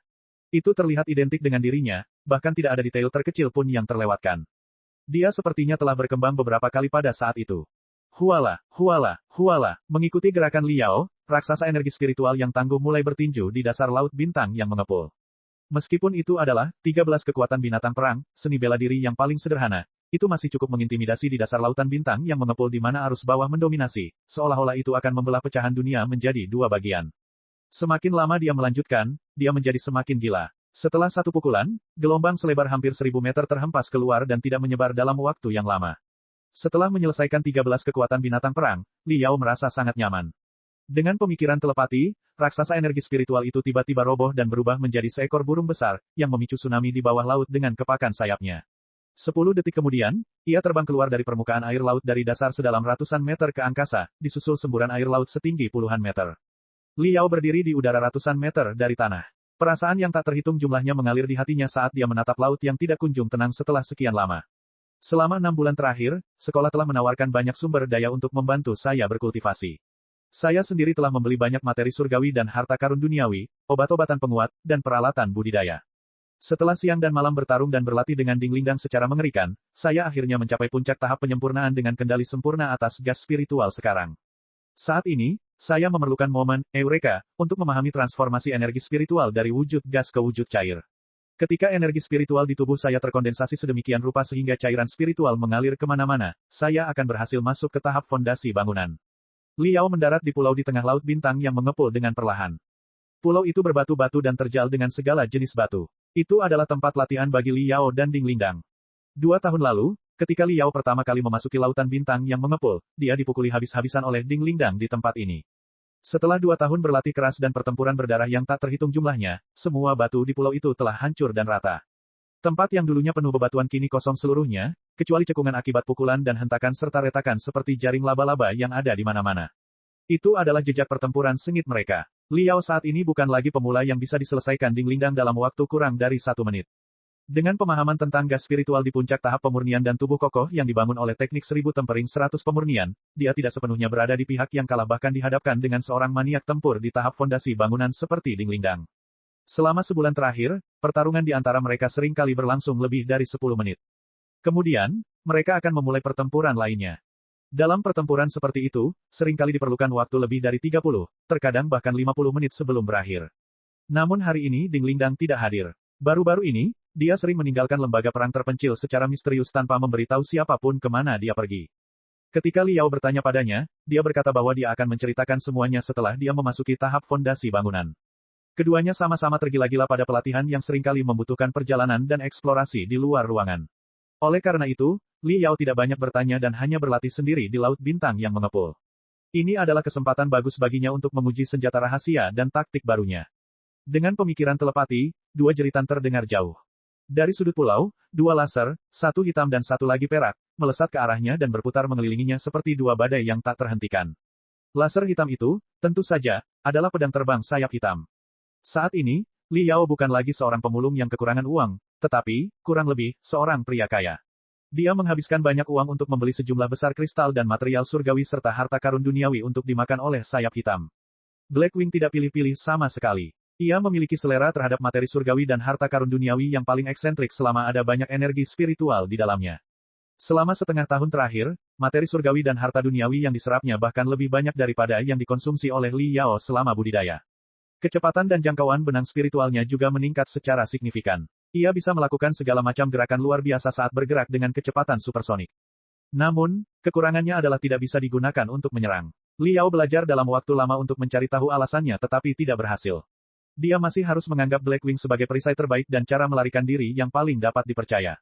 Itu terlihat identik dengan dirinya, bahkan tidak ada detail terkecil pun yang terlewatkan. Dia sepertinya telah berkembang beberapa kali pada saat itu. Huala, huala, huala, mengikuti gerakan Liao, raksasa energi spiritual yang tangguh mulai bertinju di dasar laut bintang yang mengepul. Meskipun itu adalah 13 kekuatan binatang perang, seni bela diri yang paling sederhana, itu masih cukup mengintimidasi di dasar lautan bintang yang mengepul di mana arus bawah mendominasi, seolah-olah itu akan membelah pecahan dunia menjadi dua bagian. Semakin lama dia melanjutkan, dia menjadi semakin gila. Setelah satu pukulan, gelombang selebar hampir 1000 meter terhempas keluar dan tidak menyebar dalam waktu yang lama. Setelah menyelesaikan 13 kekuatan binatang perang, Liao merasa sangat nyaman. Dengan pemikiran telepati, raksasa energi spiritual itu tiba-tiba roboh dan berubah menjadi seekor burung besar, yang memicu tsunami di bawah laut dengan kepakan sayapnya. 10 detik kemudian, ia terbang keluar dari permukaan air laut dari dasar sedalam ratusan meter ke angkasa, disusul semburan air laut setinggi puluhan meter. Liao berdiri di udara ratusan meter dari tanah. Perasaan yang tak terhitung jumlahnya mengalir di hatinya saat dia menatap laut yang tidak kunjung tenang setelah sekian lama. Selama 6 bulan terakhir, sekolah telah menawarkan banyak sumber daya untuk membantu saya berkultivasi. Saya sendiri telah membeli banyak materi surgawi dan harta karun duniawi, obat-obatan penguat, dan peralatan budidaya. Setelah siang dan malam bertarung dan berlatih dengan Ding Lingdang secara mengerikan, saya akhirnya mencapai puncak tahap penyempurnaan dengan kendali sempurna atas gas spiritual sekarang. Saat ini, saya memerlukan momen, Eureka, untuk memahami transformasi energi spiritual dari wujud gas ke wujud cair. Ketika energi spiritual di tubuh saya terkondensasi sedemikian rupa sehingga cairan spiritual mengalir kemana-mana, saya akan berhasil masuk ke tahap fondasi bangunan. Liao mendarat di pulau di tengah laut bintang yang mengepul dengan perlahan. Pulau itu berbatu-batu dan terjal dengan segala jenis batu. Itu adalah tempat latihan bagi Liao dan Ding Lingdang. 2 tahun lalu, ketika Liao pertama kali memasuki lautan bintang yang mengepul, dia dipukuli habis-habisan oleh Ding Lingdang di tempat ini. Setelah 2 tahun berlatih keras dan pertempuran berdarah yang tak terhitung jumlahnya, semua batu di pulau itu telah hancur dan rata. Tempat yang dulunya penuh bebatuan kini kosong seluruhnya, kecuali cekungan akibat pukulan dan hentakan serta retakan seperti jaring laba-laba yang ada di mana-mana. Itu adalah jejak pertempuran sengit mereka. Liao saat ini bukan lagi pemula yang bisa diselesaikan Ding Lingdang dalam waktu kurang dari 1 menit. Dengan pemahaman tentang gas spiritual di puncak tahap pemurnian dan tubuh kokoh yang dibangun oleh teknik 1000 tempering 100 pemurnian, dia tidak sepenuhnya berada di pihak yang kalah bahkan dihadapkan dengan seorang maniak tempur di tahap fondasi bangunan seperti Ding Lingdang. Selama sebulan terakhir, pertarungan di antara mereka sering kali berlangsung lebih dari 10 menit. Kemudian, mereka akan memulai pertempuran lainnya. Dalam pertempuran seperti itu, seringkali diperlukan waktu lebih dari 30, terkadang bahkan 50 menit sebelum berakhir. Namun hari ini Ding Lingdang tidak hadir. Baru-baru ini, dia sering meninggalkan lembaga perang terpencil secara misterius tanpa memberitahu siapapun kemana dia pergi. Ketika Liao bertanya padanya, dia berkata bahwa dia akan menceritakan semuanya setelah dia memasuki tahap fondasi bangunan. Keduanya sama-sama tergila-gila pada pelatihan yang seringkali membutuhkan perjalanan dan eksplorasi di luar ruangan. Oleh karena itu, Liao tidak banyak bertanya dan hanya berlatih sendiri di laut bintang yang mengepul. Ini adalah kesempatan bagus baginya untuk menguji senjata rahasia dan taktik barunya. Dengan pemikiran telepati, 2 jeritan terdengar jauh. Dari sudut pulau, 2 laser, 1 hitam dan 1 lagi perak, melesat ke arahnya dan berputar mengelilinginya seperti 2 badai yang tak terhentikan. Laser hitam itu, tentu saja, adalah pedang terbang sayap hitam. Saat ini, Liao bukan lagi seorang pemulung yang kekurangan uang, tetapi, kurang lebih, seorang pria kaya. Dia menghabiskan banyak uang untuk membeli sejumlah besar kristal dan material surgawi serta harta karun duniawi untuk dimakan oleh sayap hitam. Blackwing tidak pilih-pilih sama sekali. Ia memiliki selera terhadap materi surgawi dan harta karun duniawi yang paling eksentrik selama ada banyak energi spiritual di dalamnya. Selama setengah tahun terakhir, materi surgawi dan harta duniawi yang diserapnya bahkan lebih banyak daripada yang dikonsumsi oleh Liao selama budidaya. Kecepatan dan jangkauan benang spiritualnya juga meningkat secara signifikan. Ia bisa melakukan segala macam gerakan luar biasa saat bergerak dengan kecepatan supersonik. Namun, kekurangannya adalah tidak bisa digunakan untuk menyerang. Liao belajar dalam waktu lama untuk mencari tahu alasannya tetapi tidak berhasil. Dia masih harus menganggap Blackwing sebagai perisai terbaik dan cara melarikan diri yang paling dapat dipercaya.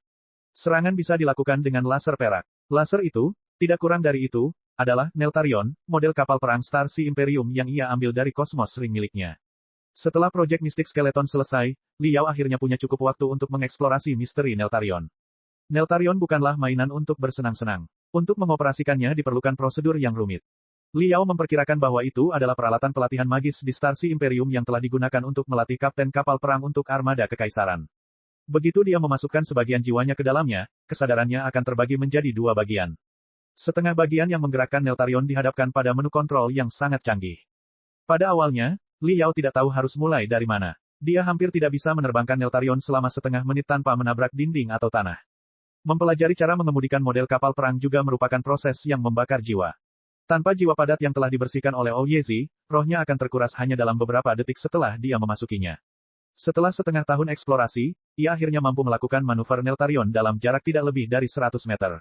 Serangan bisa dilakukan dengan laser perak. Laser itu, tidak kurang dari itu, adalah Neltarion, model kapal perang Star Sea Imperium yang ia ambil dari Cosmos Ring miliknya. Setelah proyek mistik skeleton selesai, Liao akhirnya punya cukup waktu untuk mengeksplorasi misteri Neltarion. Neltarion bukanlah mainan untuk bersenang-senang. Untuk mengoperasikannya diperlukan prosedur yang rumit. Liao memperkirakan bahwa itu adalah peralatan pelatihan magis di Star Sea Imperium yang telah digunakan untuk melatih kapten kapal perang untuk armada kekaisaran. Begitu dia memasukkan sebagian jiwanya ke dalamnya, kesadarannya akan terbagi menjadi 2 bagian. Setengah bagian yang menggerakkan Neltarion dihadapkan pada menu kontrol yang sangat canggih. Pada awalnya, Li Yao tidak tahu harus mulai dari mana. Dia hampir tidak bisa menerbangkan Neltarion selama setengah menit tanpa menabrak dinding atau tanah. Mempelajari cara mengemudikan model kapal perang juga merupakan proses yang membakar jiwa. Tanpa jiwa padat yang telah dibersihkan oleh Ouyezi, rohnya akan terkuras hanya dalam beberapa detik setelah dia memasukinya. Setelah setengah tahun eksplorasi, ia akhirnya mampu melakukan manuver Neltarion dalam jarak tidak lebih dari 100 meter.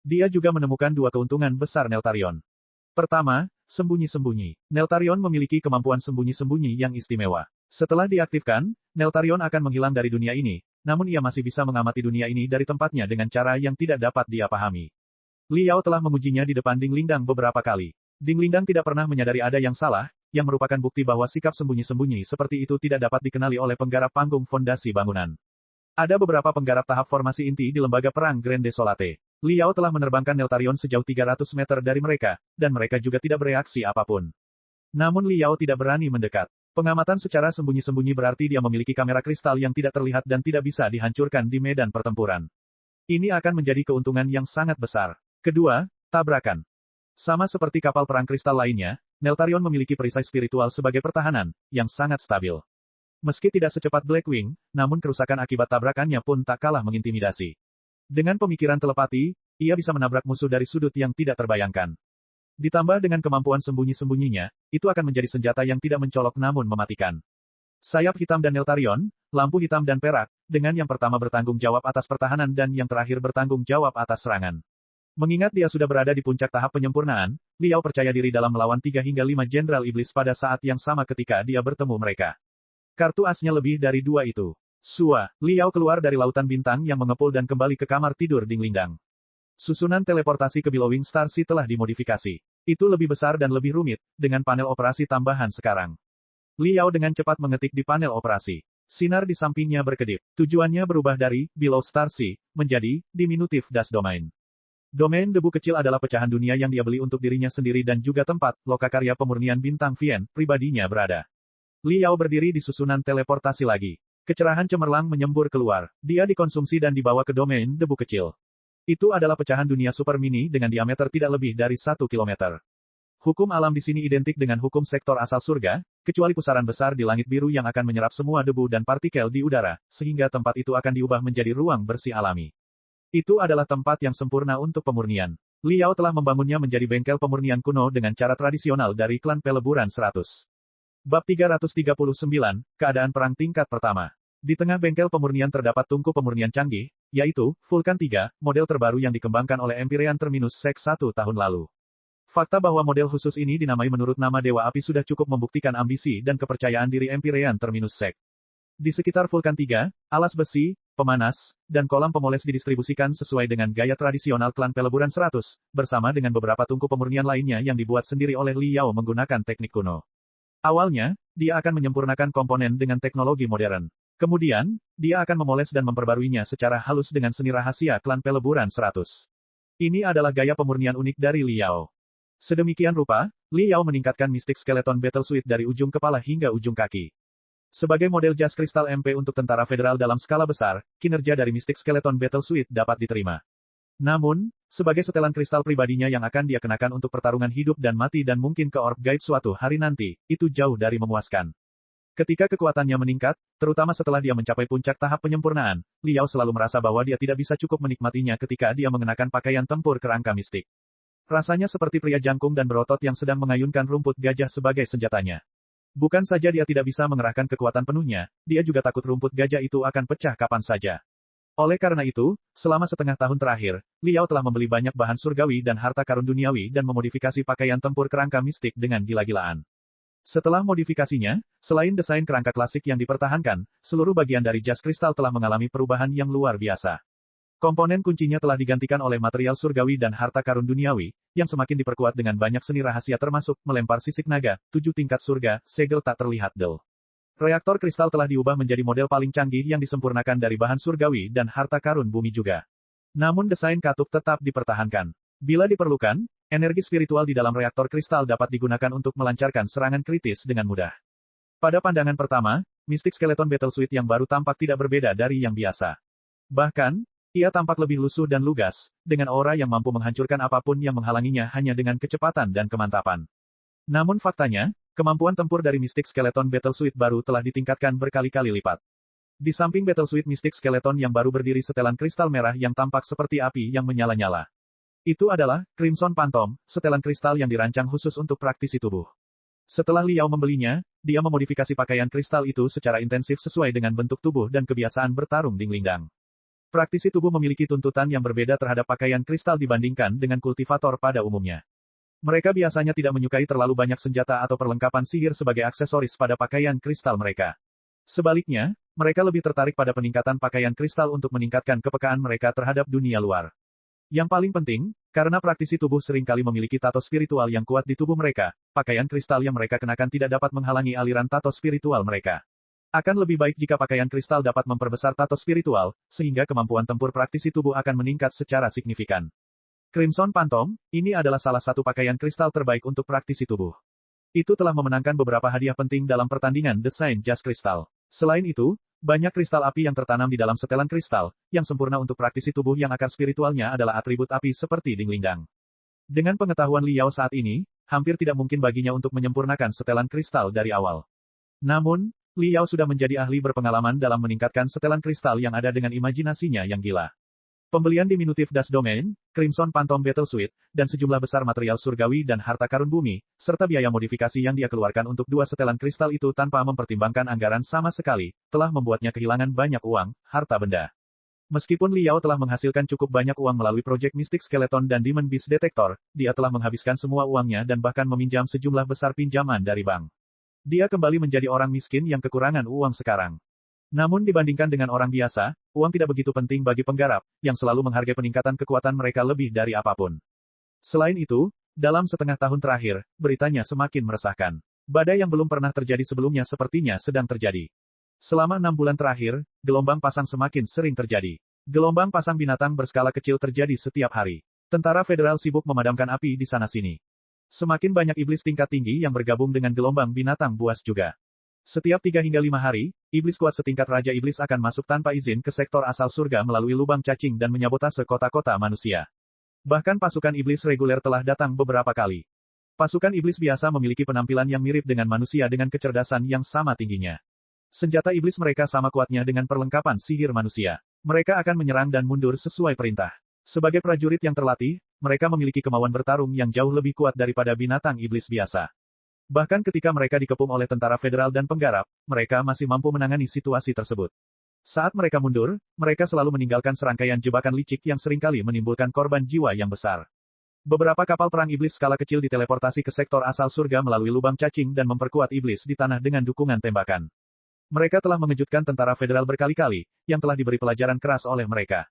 Dia juga menemukan dua keuntungan besar Neltarion. Pertama, sembunyi-sembunyi. Neltarion memiliki kemampuan sembunyi-sembunyi yang istimewa. Setelah diaktifkan, Neltarion akan menghilang dari dunia ini, namun ia masih bisa mengamati dunia ini dari tempatnya dengan cara yang tidak dapat dia pahami. Li Yao telah mengujinya di depan Ding Lingdang beberapa kali. Ding Lingdang tidak pernah menyadari ada yang salah, yang merupakan bukti bahwa sikap sembunyi-sembunyi seperti itu tidak dapat dikenali oleh penggarap panggung fondasi bangunan. Ada beberapa penggarap tahap formasi inti di lembaga perang Grand Desolate. Li Yao telah menerbangkan Neltarion sejauh 300 meter dari mereka, dan mereka juga tidak bereaksi apapun. Namun Li Yao tidak berani mendekat. Pengamatan secara sembunyi-sembunyi berarti dia memiliki kamera kristal yang tidak terlihat dan tidak bisa dihancurkan di medan pertempuran. Ini akan menjadi keuntungan yang sangat besar. Kedua, tabrakan. Sama seperti kapal perang kristal lainnya, Neltarion memiliki perisai spiritual sebagai pertahanan, yang sangat stabil. Meski tidak secepat Blackwing, namun kerusakan akibat tabrakannya pun tak kalah mengintimidasi. Dengan pemikiran telepati, ia bisa menabrak musuh dari sudut yang tidak terbayangkan. Ditambah dengan kemampuan sembunyi-sembunyinya, itu akan menjadi senjata yang tidak mencolok namun mematikan. Sayap hitam dan Neltarion, lampu hitam dan perak, dengan yang pertama bertanggung jawab atas pertahanan dan yang terakhir bertanggung jawab atas serangan. Mengingat dia sudah berada di puncak tahap penyempurnaan, Li Yao percaya diri dalam melawan 3 hingga 5 Jenderal Iblis pada saat yang sama ketika dia bertemu mereka. Kartu asnya lebih dari 2 itu. Sua, Li Yao keluar dari lautan bintang yang mengepul dan kembali ke kamar tidur Ding Lingdang. Susunan teleportasi ke Billowing Star Sea telah dimodifikasi. Itu lebih besar dan lebih rumit, dengan panel operasi tambahan sekarang. Li Yao dengan cepat mengetik di panel operasi. Sinar di sampingnya berkedip. Tujuannya berubah dari Below Star Sea menjadi Diminutive Dust Domain. Domain debu kecil adalah pecahan dunia yang dia beli untuk dirinya sendiri dan juga tempat lokakarya pemurnian bintang Vien pribadinya berada. Li Yao berdiri di susunan teleportasi lagi. Kecerahan cemerlang menyembur keluar. Dia dikonsumsi dan dibawa ke domain debu kecil. Itu adalah pecahan dunia super mini dengan diameter tidak lebih dari 1 km. Hukum alam di sini identik dengan hukum sektor asal surga, kecuali pusaran besar di langit biru yang akan menyerap semua debu dan partikel di udara, sehingga tempat itu akan diubah menjadi ruang bersih alami. Itu adalah tempat yang sempurna untuk pemurnian. Li Yao telah membangunnya menjadi bengkel pemurnian kuno dengan cara tradisional dari klan peleburan 100. Bab 339, Keadaan Perang Tingkat Pertama. Di tengah bengkel pemurnian terdapat tungku pemurnian canggih, yaitu Vulkan 3, model terbaru yang dikembangkan oleh Empyrean Terminus Sek 1 tahun lalu. Fakta bahwa model khusus ini dinamai menurut nama Dewa Api sudah cukup membuktikan ambisi dan kepercayaan diri Empyrean Terminus Sek. Di sekitar Vulkan 3, alas besi, pemanas, dan kolam pemoles didistribusikan sesuai dengan gaya tradisional klan peleburan 100, bersama dengan beberapa tungku pemurnian lainnya yang dibuat sendiri oleh Li Yao menggunakan teknik kuno. Awalnya, dia akan menyempurnakan komponen dengan teknologi modern. Kemudian, dia akan memoles dan memperbaruinya secara halus dengan seni rahasia klan peleburan 100. Ini adalah gaya pemurnian unik dari Li Yao. Sedemikian rupa, Li Yao meningkatkan Mystic Skeleton Battle Suite dari ujung kepala hingga ujung kaki. Sebagai model jas kristal MP untuk tentara federal dalam skala besar, kinerja dari Mystic Skeleton Battle Suite dapat diterima. Namun, sebagai setelan kristal pribadinya yang akan dia kenakan untuk pertarungan hidup dan mati dan mungkin ke Orb Gaib suatu hari nanti, itu jauh dari memuaskan. Ketika kekuatannya meningkat, terutama setelah dia mencapai puncak tahap penyempurnaan, Li Yao selalu merasa bahwa dia tidak bisa cukup menikmatinya ketika dia mengenakan pakaian tempur kerangka mistik. Rasanya seperti pria jangkung dan berotot yang sedang mengayunkan rumput gajah sebagai senjatanya. Bukan saja dia tidak bisa mengerahkan kekuatan penuhnya, dia juga takut rumput gajah itu akan pecah kapan saja. Oleh karena itu, selama setengah tahun terakhir, Li Yao telah membeli banyak bahan surgawi dan harta karun duniawi dan memodifikasi pakaian tempur kerangka mistik dengan gila-gilaan. Setelah modifikasinya, selain desain kerangka klasik yang dipertahankan, seluruh bagian dari jas kristal telah mengalami perubahan yang luar biasa. Komponen kuncinya telah digantikan oleh material surgawi dan harta karun duniawi, yang semakin diperkuat dengan banyak seni rahasia termasuk melempar sisik naga, 7 tingkat surga, segel tak terlihat del. Reaktor kristal telah diubah menjadi model paling canggih yang disempurnakan dari bahan surgawi dan harta karun bumi juga. Namun desain katup tetap dipertahankan. Bila diperlukan, energi spiritual di dalam reaktor kristal dapat digunakan untuk melancarkan serangan kritis dengan mudah. Pada pandangan pertama, Mystic Skeleton Battle Suite yang baru tampak tidak berbeda dari yang biasa. Bahkan, Ia tampak lebih lusuh dan lugas, dengan aura yang mampu menghancurkan apapun yang menghalanginya hanya dengan kecepatan dan kemantapan. Namun faktanya, kemampuan tempur dari Mystic Skeleton Battlesuit baru telah ditingkatkan berkali-kali lipat. Di samping Battlesuit Mystic Skeleton yang baru berdiri setelan kristal merah yang tampak seperti api yang menyala-nyala. Itu adalah Crimson Phantom, setelan kristal yang dirancang khusus untuk praktisi tubuh. Setelah Liao membelinya, dia memodifikasi pakaian kristal itu secara intensif sesuai dengan bentuk tubuh dan kebiasaan bertarung Dinglingdang. Praktisi tubuh memiliki tuntutan yang berbeda terhadap pakaian kristal dibandingkan dengan kultivator pada umumnya. Mereka biasanya tidak menyukai terlalu banyak senjata atau perlengkapan sihir sebagai aksesoris pada pakaian kristal mereka. Sebaliknya, mereka lebih tertarik pada peningkatan pakaian kristal untuk meningkatkan kepekaan mereka terhadap dunia luar. Yang paling penting, karena praktisi tubuh seringkali memiliki tato spiritual yang kuat di tubuh mereka, pakaian kristal yang mereka kenakan tidak dapat menghalangi aliran tato spiritual mereka. Akan lebih baik jika pakaian kristal dapat memperbesar tato spiritual, sehingga kemampuan tempur praktisi tubuh akan meningkat secara signifikan. Crimson Phantom, ini adalah salah satu pakaian kristal terbaik untuk praktisi tubuh. Itu telah memenangkan beberapa hadiah penting dalam pertandingan desain jas kristal. Selain itu, banyak kristal api yang tertanam di dalam setelan kristal, yang sempurna untuk praktisi tubuh yang akar spiritualnya adalah atribut api seperti Dinglingdang. Dengan pengetahuan Liao saat ini, hampir tidak mungkin baginya untuk menyempurnakan setelan kristal dari awal. Namun, Liao sudah menjadi ahli berpengalaman dalam meningkatkan setelan kristal yang ada dengan imajinasinya yang gila. Pembelian diminutif Das Domain, Crimson Phantom Battlesuit, dan sejumlah besar material surgawi dan harta karun bumi, serta biaya modifikasi yang dia keluarkan untuk dua setelan kristal itu tanpa mempertimbangkan anggaran sama sekali, telah membuatnya kehilangan banyak uang, harta benda. Meskipun Liao telah menghasilkan cukup banyak uang melalui proyek Mystic Skeleton dan Demon Beast Detector, dia telah menghabiskan semua uangnya dan bahkan meminjam sejumlah besar pinjaman dari bank. Dia kembali menjadi orang miskin yang kekurangan uang sekarang. Namun dibandingkan dengan orang biasa, uang tidak begitu penting bagi penggarap, yang selalu menghargai peningkatan kekuatan mereka lebih dari apapun. Selain itu, dalam setengah tahun terakhir, beritanya semakin meresahkan. Badai yang belum pernah terjadi sebelumnya sepertinya sedang terjadi. Selama 6 bulan terakhir, gelombang pasang semakin sering terjadi. Gelombang pasang binatang berskala kecil terjadi setiap hari. Tentara federal sibuk memadamkan api di sana-sini. Semakin banyak iblis tingkat tinggi yang bergabung dengan gelombang binatang buas juga. Setiap 3 hingga 5 hari, iblis kuat setingkat Raja Iblis akan masuk tanpa izin ke sektor asal surga melalui lubang cacing dan menyabotase kota-kota manusia. Bahkan pasukan iblis reguler telah datang beberapa kali. Pasukan iblis biasa memiliki penampilan yang mirip dengan manusia dengan kecerdasan yang sama tingginya. Senjata iblis mereka sama kuatnya dengan perlengkapan sihir manusia. Mereka akan menyerang dan mundur sesuai perintah. Sebagai prajurit yang terlatih, mereka memiliki kemauan bertarung yang jauh lebih kuat daripada binatang iblis biasa. Bahkan ketika mereka dikepung oleh tentara federal dan penggarap, mereka masih mampu menangani situasi tersebut. Saat mereka mundur, mereka selalu meninggalkan serangkaian jebakan licik yang seringkali menimbulkan korban jiwa yang besar. Beberapa kapal perang iblis skala kecil diteleportasi ke sektor asal surga melalui lubang cacing dan memperkuat iblis di tanah dengan dukungan tembakan. Mereka telah mengejutkan tentara federal berkali-kali, yang telah diberi pelajaran keras oleh mereka.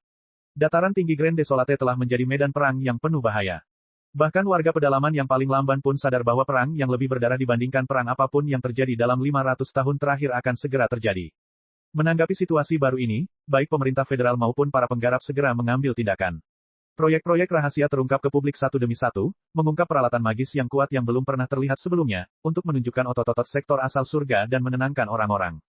Dataran tinggi Grand Desolate telah menjadi medan perang yang penuh bahaya. Bahkan warga pedalaman yang paling lamban pun sadar bahwa perang yang lebih berdarah dibandingkan perang apapun yang terjadi dalam 500 tahun terakhir akan segera terjadi. Menanggapi situasi baru ini, baik pemerintah federal maupun para penggarap segera mengambil tindakan. Proyek-proyek rahasia terungkap ke publik satu demi satu, mengungkap peralatan magis yang kuat yang belum pernah terlihat sebelumnya, untuk menunjukkan otot-otot sektor asal surga dan menenangkan orang-orang.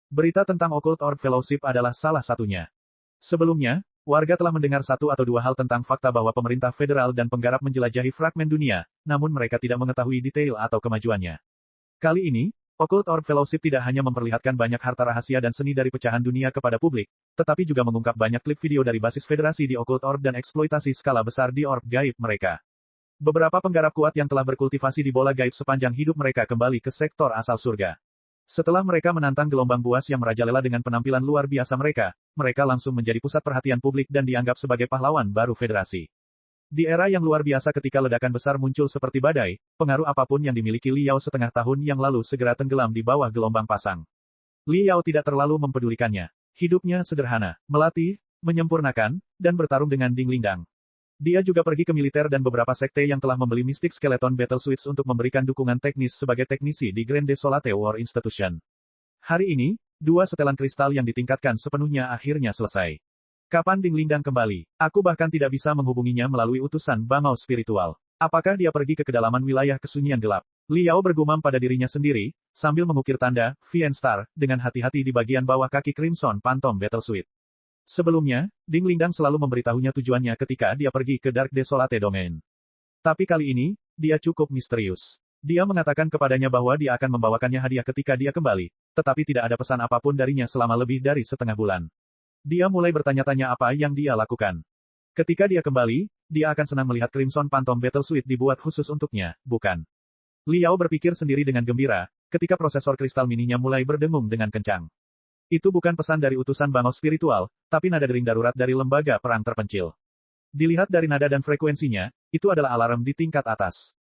Berita tentang Occult Orb Fellowship adalah salah satunya. Sebelumnya, warga telah mendengar satu atau dua hal tentang fakta bahwa pemerintah federal dan penggarap menjelajahi fragmen dunia, namun mereka tidak mengetahui detail atau kemajuannya. Kali ini, Occult Orb Fellowship tidak hanya memperlihatkan banyak harta rahasia dan seni dari pecahan dunia kepada publik, tetapi juga mengungkap banyak klip video dari basis federasi di Occult Orb dan eksploitasi skala besar di orb gaib mereka. Beberapa penggarap kuat yang telah berkultivasi di bola gaib sepanjang hidup mereka kembali ke sektor asal surga. Setelah mereka menantang gelombang buas yang merajalela dengan penampilan luar biasa mereka langsung menjadi pusat perhatian publik dan dianggap sebagai pahlawan baru federasi. Di era yang luar biasa ketika ledakan besar muncul seperti badai, pengaruh apapun yang dimiliki Liao setengah tahun yang lalu segera tenggelam di bawah gelombang pasang. Liao tidak terlalu mempedulikannya. Hidupnya sederhana, melatih, menyempurnakan, dan bertarung dengan Dinglingdang. Dia juga pergi ke militer dan beberapa sekte yang telah membeli Mystic Skeleton Battlesuits untuk memberikan dukungan teknis sebagai teknisi di Grand Desolate War Institution. Hari ini, dua setelan kristal yang ditingkatkan sepenuhnya akhirnya selesai. Kapan Dinglingdang kembali? Aku bahkan tidak bisa menghubunginya melalui utusan bangau spiritual. Apakah dia pergi ke kedalaman wilayah kesunyian gelap? Liao bergumam pada dirinya sendiri, sambil mengukir tanda, Vien Star, dengan hati-hati di bagian bawah kaki Crimson Phantom Battlesuit. Sebelumnya, Ding Lingdang selalu memberitahunya tujuannya ketika dia pergi ke Dark Desolate Domain. Tapi kali ini, dia cukup misterius. Dia mengatakan kepadanya bahwa dia akan membawakannya hadiah ketika dia kembali, tetapi tidak ada pesan apapun darinya selama lebih dari setengah bulan. Dia mulai bertanya-tanya apa yang dia lakukan. Ketika dia kembali, dia akan senang melihat Crimson Phantom Battle Suite dibuat khusus untuknya, bukan? Liao berpikir sendiri dengan gembira, ketika prosesor kristal mininya mulai berdengung dengan kencang. Itu bukan pesan dari utusan bangau spiritual, tapi nada dering darurat dari lembaga perang terpencil. Dilihat dari nada dan frekuensinya, itu adalah alarm di tingkat atas.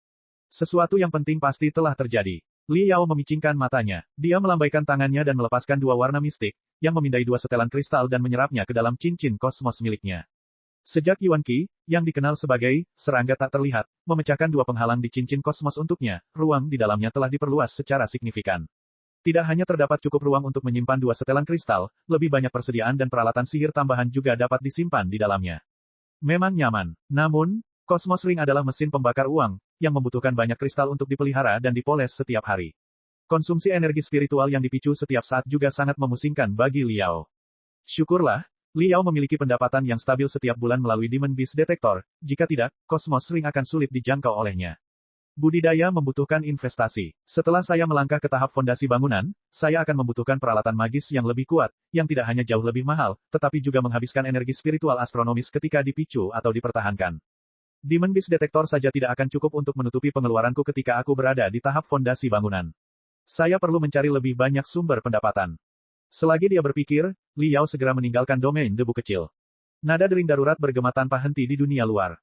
Sesuatu yang penting pasti telah terjadi. Li Yao memicingkan matanya. Dia melambaikan tangannya dan melepaskan dua warna mistik, yang memindai dua setelan kristal dan menyerapnya ke dalam cincin kosmos miliknya. Sejak Yuan Qi, yang dikenal sebagai serangga tak terlihat, memecahkan dua penghalang di cincin kosmos untuknya, ruang di dalamnya telah diperluas secara signifikan. Tidak hanya terdapat cukup ruang untuk menyimpan dua setelan kristal, lebih banyak persediaan dan peralatan sihir tambahan juga dapat disimpan di dalamnya. Memang nyaman. Namun, Cosmos Ring adalah mesin pembakar uang, yang membutuhkan banyak kristal untuk dipelihara dan dipoles setiap hari. Konsumsi energi spiritual yang dipicu setiap saat juga sangat memusingkan bagi Liao. Syukurlah, Liao memiliki pendapatan yang stabil setiap bulan melalui Demon Beast Detector, jika tidak, Cosmos Ring akan sulit dijangkau olehnya. Budidaya membutuhkan investasi. Setelah saya melangkah ke tahap fondasi bangunan, saya akan membutuhkan peralatan magis yang lebih kuat, yang tidak hanya jauh lebih mahal, tetapi juga menghabiskan energi spiritual astronomis ketika dipicu atau dipertahankan. Demon Beast Detector saja tidak akan cukup untuk menutupi pengeluaranku ketika aku berada di tahap fondasi bangunan. Saya perlu mencari lebih banyak sumber pendapatan. Selagi dia berpikir, Liao segera meninggalkan domain debu kecil. Nada dering darurat bergema tanpa henti di dunia luar.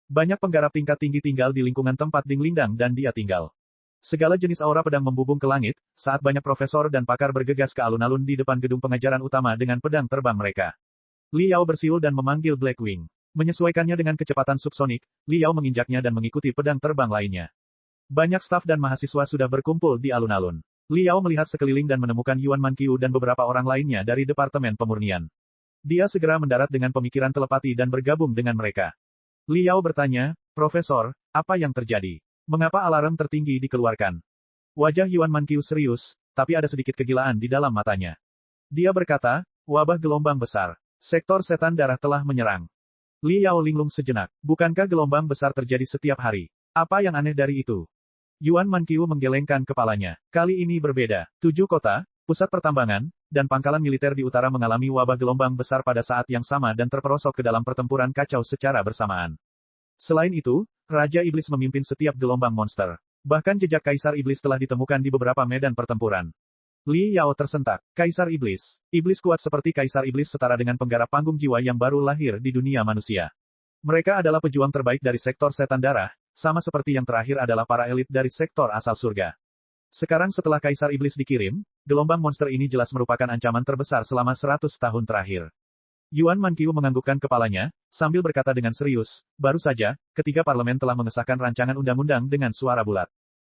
Banyak penggarap tingkat tinggi tinggal di lingkungan tempat Ding Lingdang dan dia tinggal. Segala jenis aura pedang membubung ke langit, saat banyak profesor dan pakar bergegas ke alun-alun di depan gedung pengajaran utama dengan pedang terbang mereka. Liao bersiul dan memanggil Blackwing. Menyesuaikannya dengan kecepatan subsonik, Liao menginjaknya dan mengikuti pedang terbang lainnya. Banyak staf dan mahasiswa sudah berkumpul di alun-alun. Liao melihat sekeliling dan menemukan Yuan Manqiu dan beberapa orang lainnya dari Departemen Pemurnian. Dia segera mendarat dengan pemikiran telepati dan bergabung dengan mereka. Liao bertanya, Profesor, apa yang terjadi? Mengapa alarm tertinggi dikeluarkan? Wajah Yuan Manqiu serius, tapi ada sedikit kegilaan di dalam matanya. Dia berkata, wabah gelombang besar. Sektor setan darah telah menyerang. Liao linglung sejenak. Bukankah gelombang besar terjadi setiap hari? Apa yang aneh dari itu? Yuan Manqiu menggelengkan kepalanya. Kali ini berbeda. 7 kota, pusat pertambangan, dan pangkalan militer di utara mengalami wabah gelombang besar pada saat yang sama dan terperosok ke dalam pertempuran kacau secara bersamaan. Selain itu, Raja Iblis memimpin setiap gelombang monster. Bahkan jejak Kaisar Iblis telah ditemukan di beberapa medan pertempuran. Li Yao tersentak. Kaisar Iblis. Iblis kuat seperti Kaisar Iblis setara dengan penggarap panggung jiwa yang baru lahir di dunia manusia. Mereka adalah pejuang terbaik dari sektor setan darah, sama seperti yang terakhir adalah para elit dari sektor asal surga. Sekarang setelah Kaisar Iblis dikirim, gelombang monster ini jelas merupakan ancaman terbesar selama 100 tahun terakhir. Yuan Manqiu menganggukkan kepalanya, sambil berkata dengan serius, baru saja, ketiga parlemen telah mengesahkan rancangan undang-undang dengan suara bulat.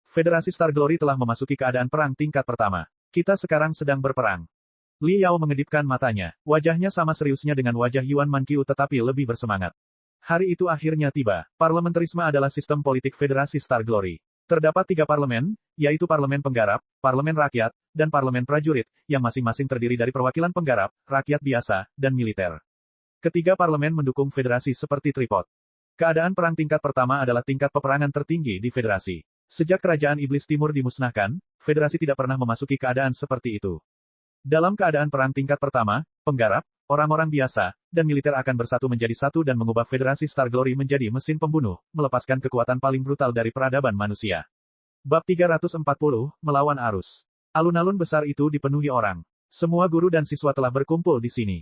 Federasi Star Glory telah memasuki keadaan perang tingkat pertama. Kita sekarang sedang berperang. Li Yao mengedipkan matanya. Wajahnya sama seriusnya dengan wajah Yuan Manqiu tetapi lebih bersemangat. Hari itu akhirnya tiba. Parlementarisme adalah sistem politik Federasi Star Glory. Terdapat 3 parlemen, yaitu Parlemen Penggarap, Parlemen Rakyat, dan Parlemen Prajurit, yang masing-masing terdiri dari perwakilan penggarap, rakyat biasa, dan militer. Ketiga parlemen mendukung federasi seperti tripod. Keadaan perang tingkat pertama adalah tingkat peperangan tertinggi di federasi. Sejak Kerajaan Iblis Timur dimusnahkan, federasi tidak pernah memasuki keadaan seperti itu. Dalam keadaan perang tingkat pertama, penggarap, orang-orang biasa, dan militer akan bersatu menjadi satu dan mengubah Federasi Star Glory menjadi mesin pembunuh, melepaskan kekuatan paling brutal dari peradaban manusia. Bab 340, Melawan Arus. Alun-alun besar itu dipenuhi orang. Semua guru dan siswa telah berkumpul di sini.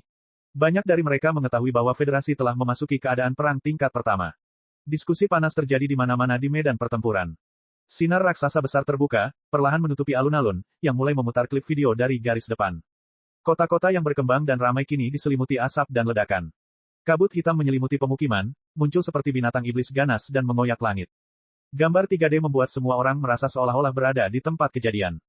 Banyak dari mereka mengetahui bahwa Federasi telah memasuki keadaan perang tingkat pertama. Diskusi panas terjadi di mana-mana di medan pertempuran. Sinar raksasa besar terbuka, perlahan menutupi alun-alun, yang mulai memutar klip video dari garis depan. Kota-kota yang berkembang dan ramai kini diselimuti asap dan ledakan. Kabut hitam menyelimuti pemukiman, muncul seperti binatang iblis ganas dan mengoyak langit. Gambar 3D membuat semua orang merasa seolah-olah berada di tempat kejadian.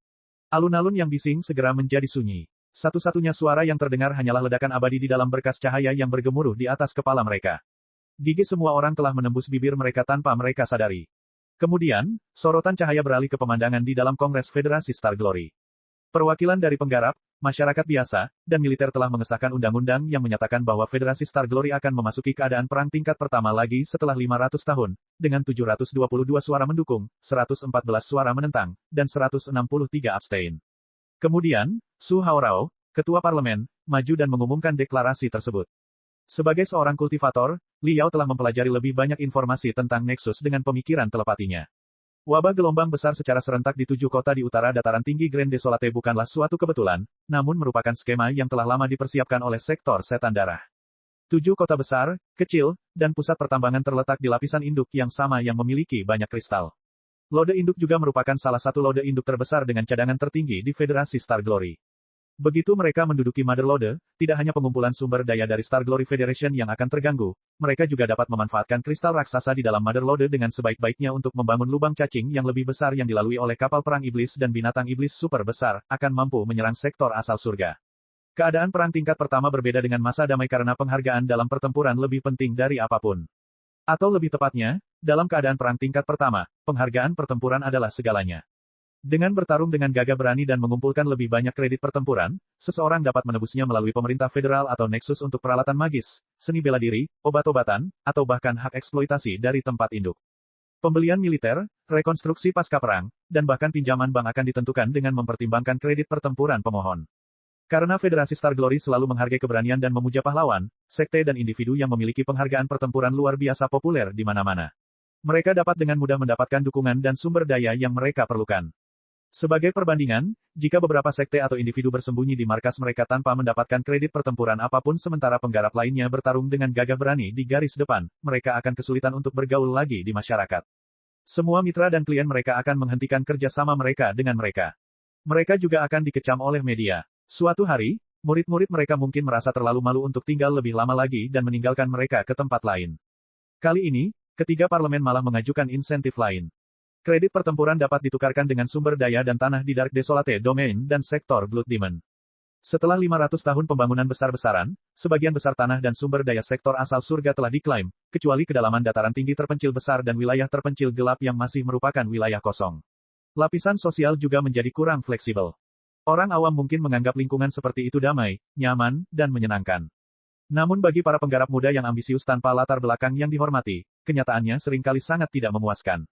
Alun-alun yang bising segera menjadi sunyi. Satu-satunya suara yang terdengar hanyalah ledakan abadi di dalam berkas cahaya yang bergemuruh di atas kepala mereka. Gigi semua orang telah menembus bibir mereka tanpa mereka sadari. Kemudian, sorotan cahaya beralih ke pemandangan di dalam Kongres Federasi Star Glory. Perwakilan dari penggarap, masyarakat biasa, dan militer telah mengesahkan undang-undang yang menyatakan bahwa Federasi Star Glory akan memasuki keadaan perang tingkat pertama lagi setelah 500 tahun, dengan 722 suara mendukung, 114 suara menentang, dan 163 abstain. Kemudian, Su Haorao, ketua parlemen, maju dan mengumumkan deklarasi tersebut. Sebagai seorang kultivator, Li Yao telah mempelajari lebih banyak informasi tentang Nexus dengan pemikiran telepatinya. Wabah gelombang besar secara serentak di 7 kota di utara dataran tinggi Grand Desolate bukanlah suatu kebetulan, namun merupakan skema yang telah lama dipersiapkan oleh sektor setan darah. 7 kota besar, kecil, dan pusat pertambangan terletak di lapisan induk yang sama yang memiliki banyak kristal. Lode induk juga merupakan salah satu lode induk terbesar dengan cadangan tertinggi di Federasi Star Glory. Begitu mereka menduduki Mother Lode, tidak hanya pengumpulan sumber daya dari Star Glory Federation yang akan terganggu, mereka juga dapat memanfaatkan kristal raksasa di dalam Mother Lode dengan sebaik-baiknya untuk membangun lubang cacing yang lebih besar yang dilalui oleh kapal perang iblis dan binatang iblis super besar, akan mampu menyerang sektor asal surga. Keadaan perang tingkat pertama berbeda dengan masa damai karena penghargaan dalam pertempuran lebih penting dari apapun. Atau lebih tepatnya, dalam keadaan perang tingkat pertama, penghargaan pertempuran adalah segalanya. Dengan bertarung dengan gagah berani dan mengumpulkan lebih banyak kredit pertempuran, seseorang dapat menebusnya melalui pemerintah federal atau Nexus untuk peralatan magis, seni bela diri, obat-obatan, atau bahkan hak eksploitasi dari tempat induk. Pembelian militer, rekonstruksi pasca perang, dan bahkan pinjaman bank akan ditentukan dengan mempertimbangkan kredit pertempuran pemohon. Karena Federasi Star Glory selalu menghargai keberanian dan memuja pahlawan, sekte dan individu yang memiliki penghargaan pertempuran luar biasa populer di mana-mana. Mereka dapat dengan mudah mendapatkan dukungan dan sumber daya yang mereka perlukan. Sebagai perbandingan, jika beberapa sekte atau individu bersembunyi di markas mereka tanpa mendapatkan kredit pertempuran apapun sementara penggarap lainnya bertarung dengan gagah berani di garis depan, mereka akan kesulitan untuk bergaul lagi di masyarakat. Semua mitra dan klien mereka akan menghentikan kerjasama mereka dengan mereka. Mereka juga akan dikecam oleh media. Suatu hari, murid-murid mereka mungkin merasa terlalu malu untuk tinggal lebih lama lagi dan meninggalkan mereka ke tempat lain. Kali ini, ketiga parlemen malah mengajukan insentif lain. Kredit pertempuran dapat ditukarkan dengan sumber daya dan tanah di Dark Desolate Domain dan sektor Blood Demon. Setelah 500 tahun pembangunan besar-besaran, sebagian besar tanah dan sumber daya sektor asal surga telah diklaim, kecuali kedalaman dataran tinggi terpencil besar dan wilayah terpencil gelap yang masih merupakan wilayah kosong. Lapisan sosial juga menjadi kurang fleksibel. Orang awam mungkin menganggap lingkungan seperti itu damai, nyaman, dan menyenangkan. Namun bagi para penggarap muda yang ambisius tanpa latar belakang yang dihormati, kenyataannya seringkali sangat tidak memuaskan.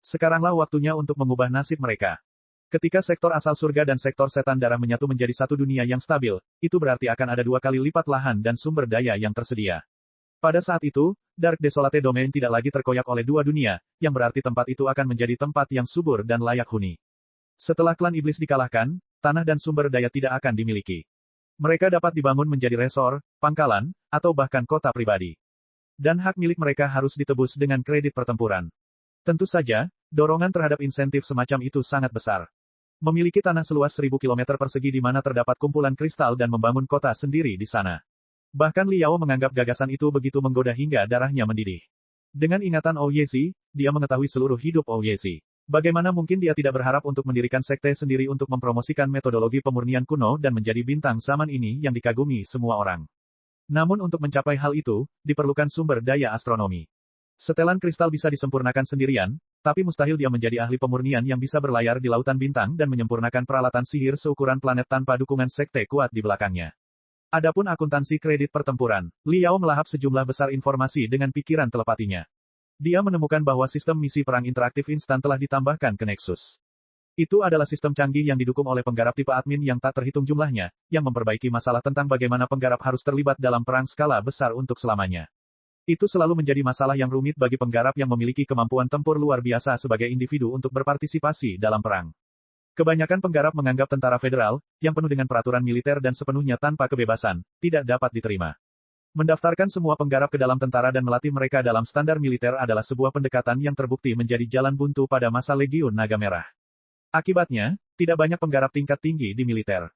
Sekaranglah waktunya untuk mengubah nasib mereka. Ketika sektor asal surga dan sektor setan darah menyatu menjadi satu dunia yang stabil, itu berarti akan ada 2 kali lipat lahan dan sumber daya yang tersedia. Pada saat itu, Dark Desolate Domain tidak lagi terkoyak oleh 2 dunia, yang berarti tempat itu akan menjadi tempat yang subur dan layak huni. Setelah klan iblis dikalahkan, tanah dan sumber daya tidak akan dimiliki. Mereka dapat dibangun menjadi resor, pangkalan, atau bahkan kota pribadi. Dan hak milik mereka harus ditebus dengan kredit pertempuran. Tentu saja, dorongan terhadap insentif semacam itu sangat besar. Memiliki tanah seluas 1000 km persegi di mana terdapat kumpulan kristal dan membangun kota sendiri di sana. Bahkan Li Yao menganggap gagasan itu begitu menggoda hingga darahnya mendidih. Dengan ingatan Ouyesi, dia mengetahui seluruh hidup Ouyesi. Bagaimana mungkin dia tidak berharap untuk mendirikan sekte sendiri untuk mempromosikan metodologi pemurnian kuno dan menjadi bintang zaman ini yang dikagumi semua orang. Namun untuk mencapai hal itu, diperlukan sumber daya astronomi. Setelan kristal bisa disempurnakan sendirian, tapi mustahil dia menjadi ahli pemurnian yang bisa berlayar di lautan bintang dan menyempurnakan peralatan sihir seukuran planet tanpa dukungan sekte kuat di belakangnya. Adapun akuntansi kredit pertempuran, Li Yao melahap sejumlah besar informasi dengan pikiran telepatinya. Dia menemukan bahwa sistem misi perang interaktif instan telah ditambahkan ke Nexus. Itu adalah sistem canggih yang didukung oleh penggarap tipe admin yang tak terhitung jumlahnya, yang memperbaiki masalah tentang bagaimana penggarap harus terlibat dalam perang skala besar untuk selamanya. Itu selalu menjadi masalah yang rumit bagi penggarap yang memiliki kemampuan tempur luar biasa sebagai individu untuk berpartisipasi dalam perang. Kebanyakan penggarap menganggap tentara federal, yang penuh dengan peraturan militer dan sepenuhnya tanpa kebebasan, tidak dapat diterima. Mendaftarkan semua penggarap ke dalam tentara dan melatih mereka dalam standar militer adalah sebuah pendekatan yang terbukti menjadi jalan buntu pada masa Legiun Naga Merah. Akibatnya, tidak banyak penggarap tingkat tinggi di militer.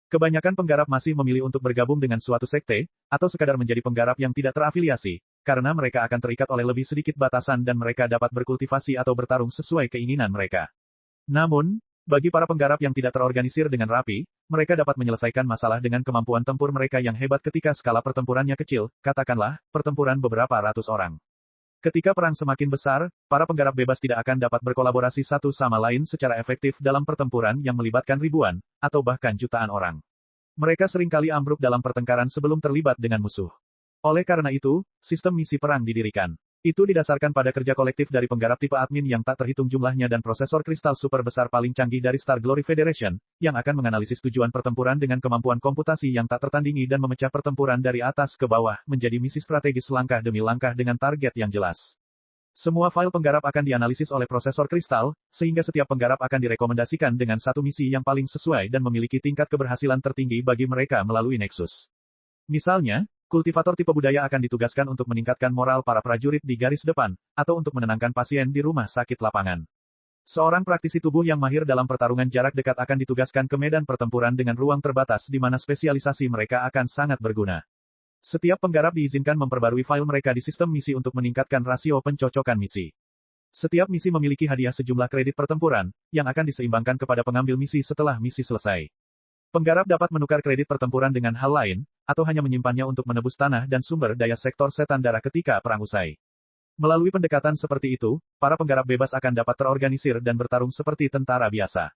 Kebanyakan penggarap masih memilih untuk bergabung dengan suatu sekte, atau sekadar menjadi penggarap yang tidak terafiliasi, karena mereka akan terikat oleh lebih sedikit batasan dan mereka dapat berkultivasi atau bertarung sesuai keinginan mereka. Namun, bagi para penggarap yang tidak terorganisir dengan rapi, mereka dapat menyelesaikan masalah dengan kemampuan tempur mereka yang hebat ketika skala pertempurannya kecil, katakanlah, pertempuran beberapa ratus orang. Ketika perang semakin besar, para penggarap bebas tidak akan dapat berkolaborasi satu sama lain secara efektif dalam pertempuran yang melibatkan ribuan, atau bahkan jutaan orang. Mereka seringkali ambruk dalam pertengkaran sebelum terlibat dengan musuh. Oleh karena itu, sistem misi perang didirikan. Itu didasarkan pada kerja kolektif dari penggarap tipe admin yang tak terhitung jumlahnya dan prosesor kristal super besar paling canggih dari Star Glory Federation, yang akan menganalisis tujuan pertempuran dengan kemampuan komputasi yang tak tertandingi dan memecah pertempuran dari atas ke bawah menjadi misi strategis langkah demi langkah dengan target yang jelas. Semua file penggarap akan dianalisis oleh prosesor kristal, sehingga setiap penggarap akan direkomendasikan dengan satu misi yang paling sesuai dan memiliki tingkat keberhasilan tertinggi bagi mereka melalui Nexus. Misalnya, kultivator tipe budaya akan ditugaskan untuk meningkatkan moral para prajurit di garis depan, atau untuk menenangkan pasien di rumah sakit lapangan. Seorang praktisi tubuh yang mahir dalam pertarungan jarak dekat akan ditugaskan ke medan pertempuran dengan ruang terbatas di mana spesialisasi mereka akan sangat berguna. Setiap penggarap diizinkan memperbarui file mereka di sistem misi untuk meningkatkan rasio pencocokan misi. Setiap misi memiliki hadiah sejumlah kredit pertempuran, yang akan diseimbangkan kepada pengambil misi setelah misi selesai. Penggarap dapat menukar kredit pertempuran dengan hal lain, atau hanya menyimpannya untuk menebus tanah dan sumber daya sektor setan darah ketika perang usai. Melalui pendekatan seperti itu, para penggarap bebas akan dapat terorganisir dan bertarung seperti tentara biasa.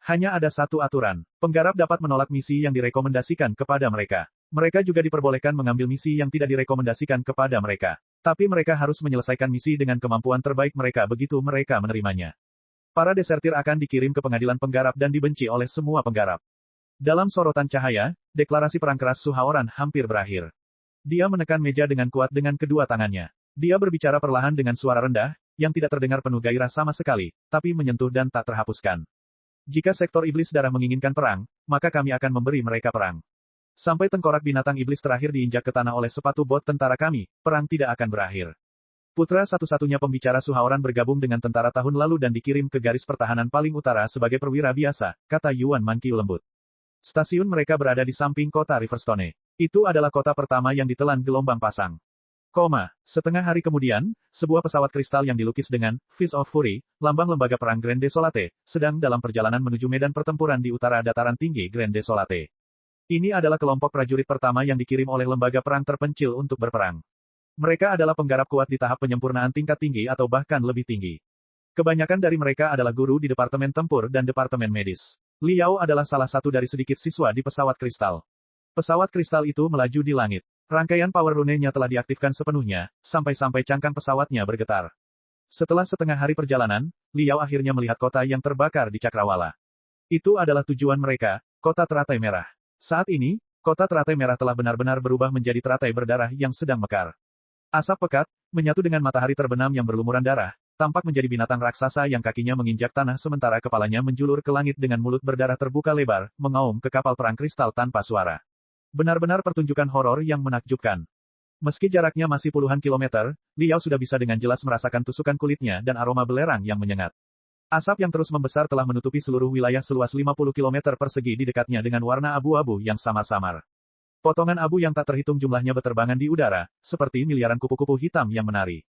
Hanya ada satu aturan, penggarap dapat menolak misi yang direkomendasikan kepada mereka. Mereka juga diperbolehkan mengambil misi yang tidak direkomendasikan kepada mereka. Tapi mereka harus menyelesaikan misi dengan kemampuan terbaik mereka begitu mereka menerimanya. Para desertir akan dikirim ke pengadilan penggarap dan dibenci oleh semua penggarap. Dalam sorotan cahaya, deklarasi perang keras Su Haoran hampir berakhir. Dia menekan meja dengan kuat dengan kedua tangannya. Dia berbicara perlahan dengan suara rendah, yang tidak terdengar penuh gairah sama sekali, tapi menyentuh dan tak terhapuskan. Jika sektor iblis darah menginginkan perang, maka kami akan memberi mereka perang. Sampai tengkorak binatang iblis terakhir diinjak ke tanah oleh sepatu bot tentara kami, perang tidak akan berakhir. Putra satu-satunya pembicara Su Haoran bergabung dengan tentara tahun lalu dan dikirim ke garis pertahanan paling utara sebagai perwira biasa, kata Yuan Manqiu lembut. Stasiun mereka berada di samping kota Riverstone. Itu adalah kota pertama yang ditelan gelombang pasang. Setengah hari kemudian, sebuah pesawat kristal yang dilukis dengan Fist of Fury, lambang lembaga perang Grand Desolate, sedang dalam perjalanan menuju medan pertempuran di utara dataran tinggi Grand Desolate. Ini adalah kelompok prajurit pertama yang dikirim oleh lembaga perang terpencil untuk berperang. Mereka adalah penggarap kuat di tahap penyempurnaan tingkat tinggi atau bahkan lebih tinggi. Kebanyakan dari mereka adalah guru di Departemen Tempur dan Departemen Medis. Liao adalah salah satu dari sedikit siswa di pesawat kristal. Pesawat kristal itu melaju di langit. Rangkaian power rune-nya telah diaktifkan sepenuhnya, sampai-sampai cangkang pesawatnya bergetar. Setelah setengah hari perjalanan, Liao akhirnya melihat kota yang terbakar di Cakrawala. Itu adalah tujuan mereka, kota teratai merah. Saat ini, kota teratai merah telah benar-benar berubah menjadi teratai berdarah yang sedang mekar. Asap pekat, menyatu dengan matahari terbenam yang berlumuran darah, tampak menjadi binatang raksasa yang kakinya menginjak tanah sementara kepalanya menjulur ke langit dengan mulut berdarah terbuka lebar, mengaum ke kapal perang kristal tanpa suara. Benar-benar pertunjukan horor yang menakjubkan. Meski jaraknya masih puluhan kilometer, Liao sudah bisa dengan jelas merasakan tusukan kulitnya dan aroma belerang yang menyengat. Asap yang terus membesar telah menutupi seluruh wilayah seluas 50 km persegi di dekatnya dengan warna abu-abu yang samar-samar. Potongan abu yang tak terhitung jumlahnya berterbangan di udara, seperti miliaran kupu-kupu hitam yang menari.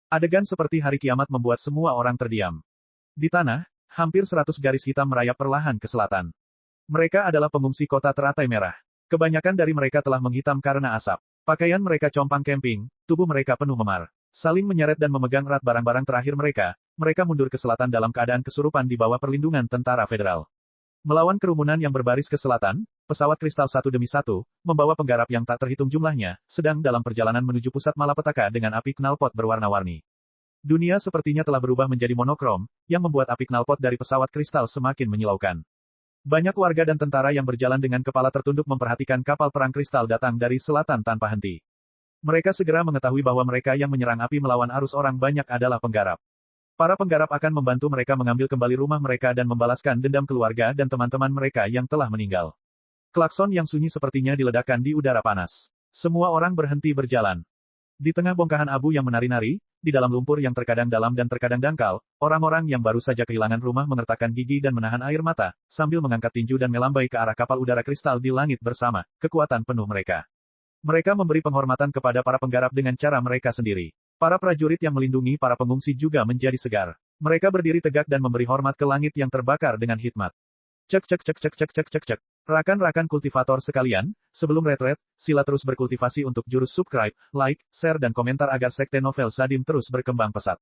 Adegan seperti hari kiamat membuat semua orang terdiam. Di tanah, hampir 100 garis hitam merayap perlahan ke selatan. Mereka adalah pengungsi kota teratai merah. Kebanyakan dari mereka telah menghitam karena asap. Pakaian mereka compang camping, tubuh mereka penuh memar. Saling menyeret dan memegang erat barang-barang terakhir mereka mundur ke selatan dalam keadaan kesurupan di bawah perlindungan tentara federal. Melawan kerumunan yang berbaris ke selatan, pesawat kristal satu demi satu, membawa penggarap yang tak terhitung jumlahnya, sedang dalam perjalanan menuju pusat malapetaka dengan api knalpot berwarna-warni. Dunia sepertinya telah berubah menjadi monokrom, yang membuat api knalpot dari pesawat kristal semakin menyilaukan. Banyak warga dan tentara yang berjalan dengan kepala tertunduk memperhatikan kapal perang kristal datang dari selatan tanpa henti. Mereka segera mengetahui bahwa mereka yang menyerang api melawan arus orang banyak adalah penggarap. Para penggarap akan membantu mereka mengambil kembali rumah mereka dan membalaskan dendam keluarga dan teman-teman mereka yang telah meninggal. Klakson yang sunyi sepertinya diledakkan di udara panas. Semua orang berhenti berjalan. Di tengah bongkahan abu yang menari-nari, di dalam lumpur yang terkadang dalam dan terkadang dangkal, orang-orang yang baru saja kehilangan rumah mengertakkan gigi dan menahan air mata, sambil mengangkat tinju dan melambai ke arah kapal udara kristal di langit bersama, kekuatan penuh mereka. Mereka memberi penghormatan kepada para penggarap dengan cara mereka sendiri. Para prajurit yang melindungi para pengungsi juga menjadi segar. Mereka berdiri tegak dan memberi hormat ke langit yang terbakar dengan hikmat. Cek cek cek cek cek cek cek cek. Rakan-rakan kultivator sekalian, sebelum retret, sila terus berkultivasi untuk jurus subscribe, like, share dan komentar agar sekte novel Sadim terus berkembang pesat.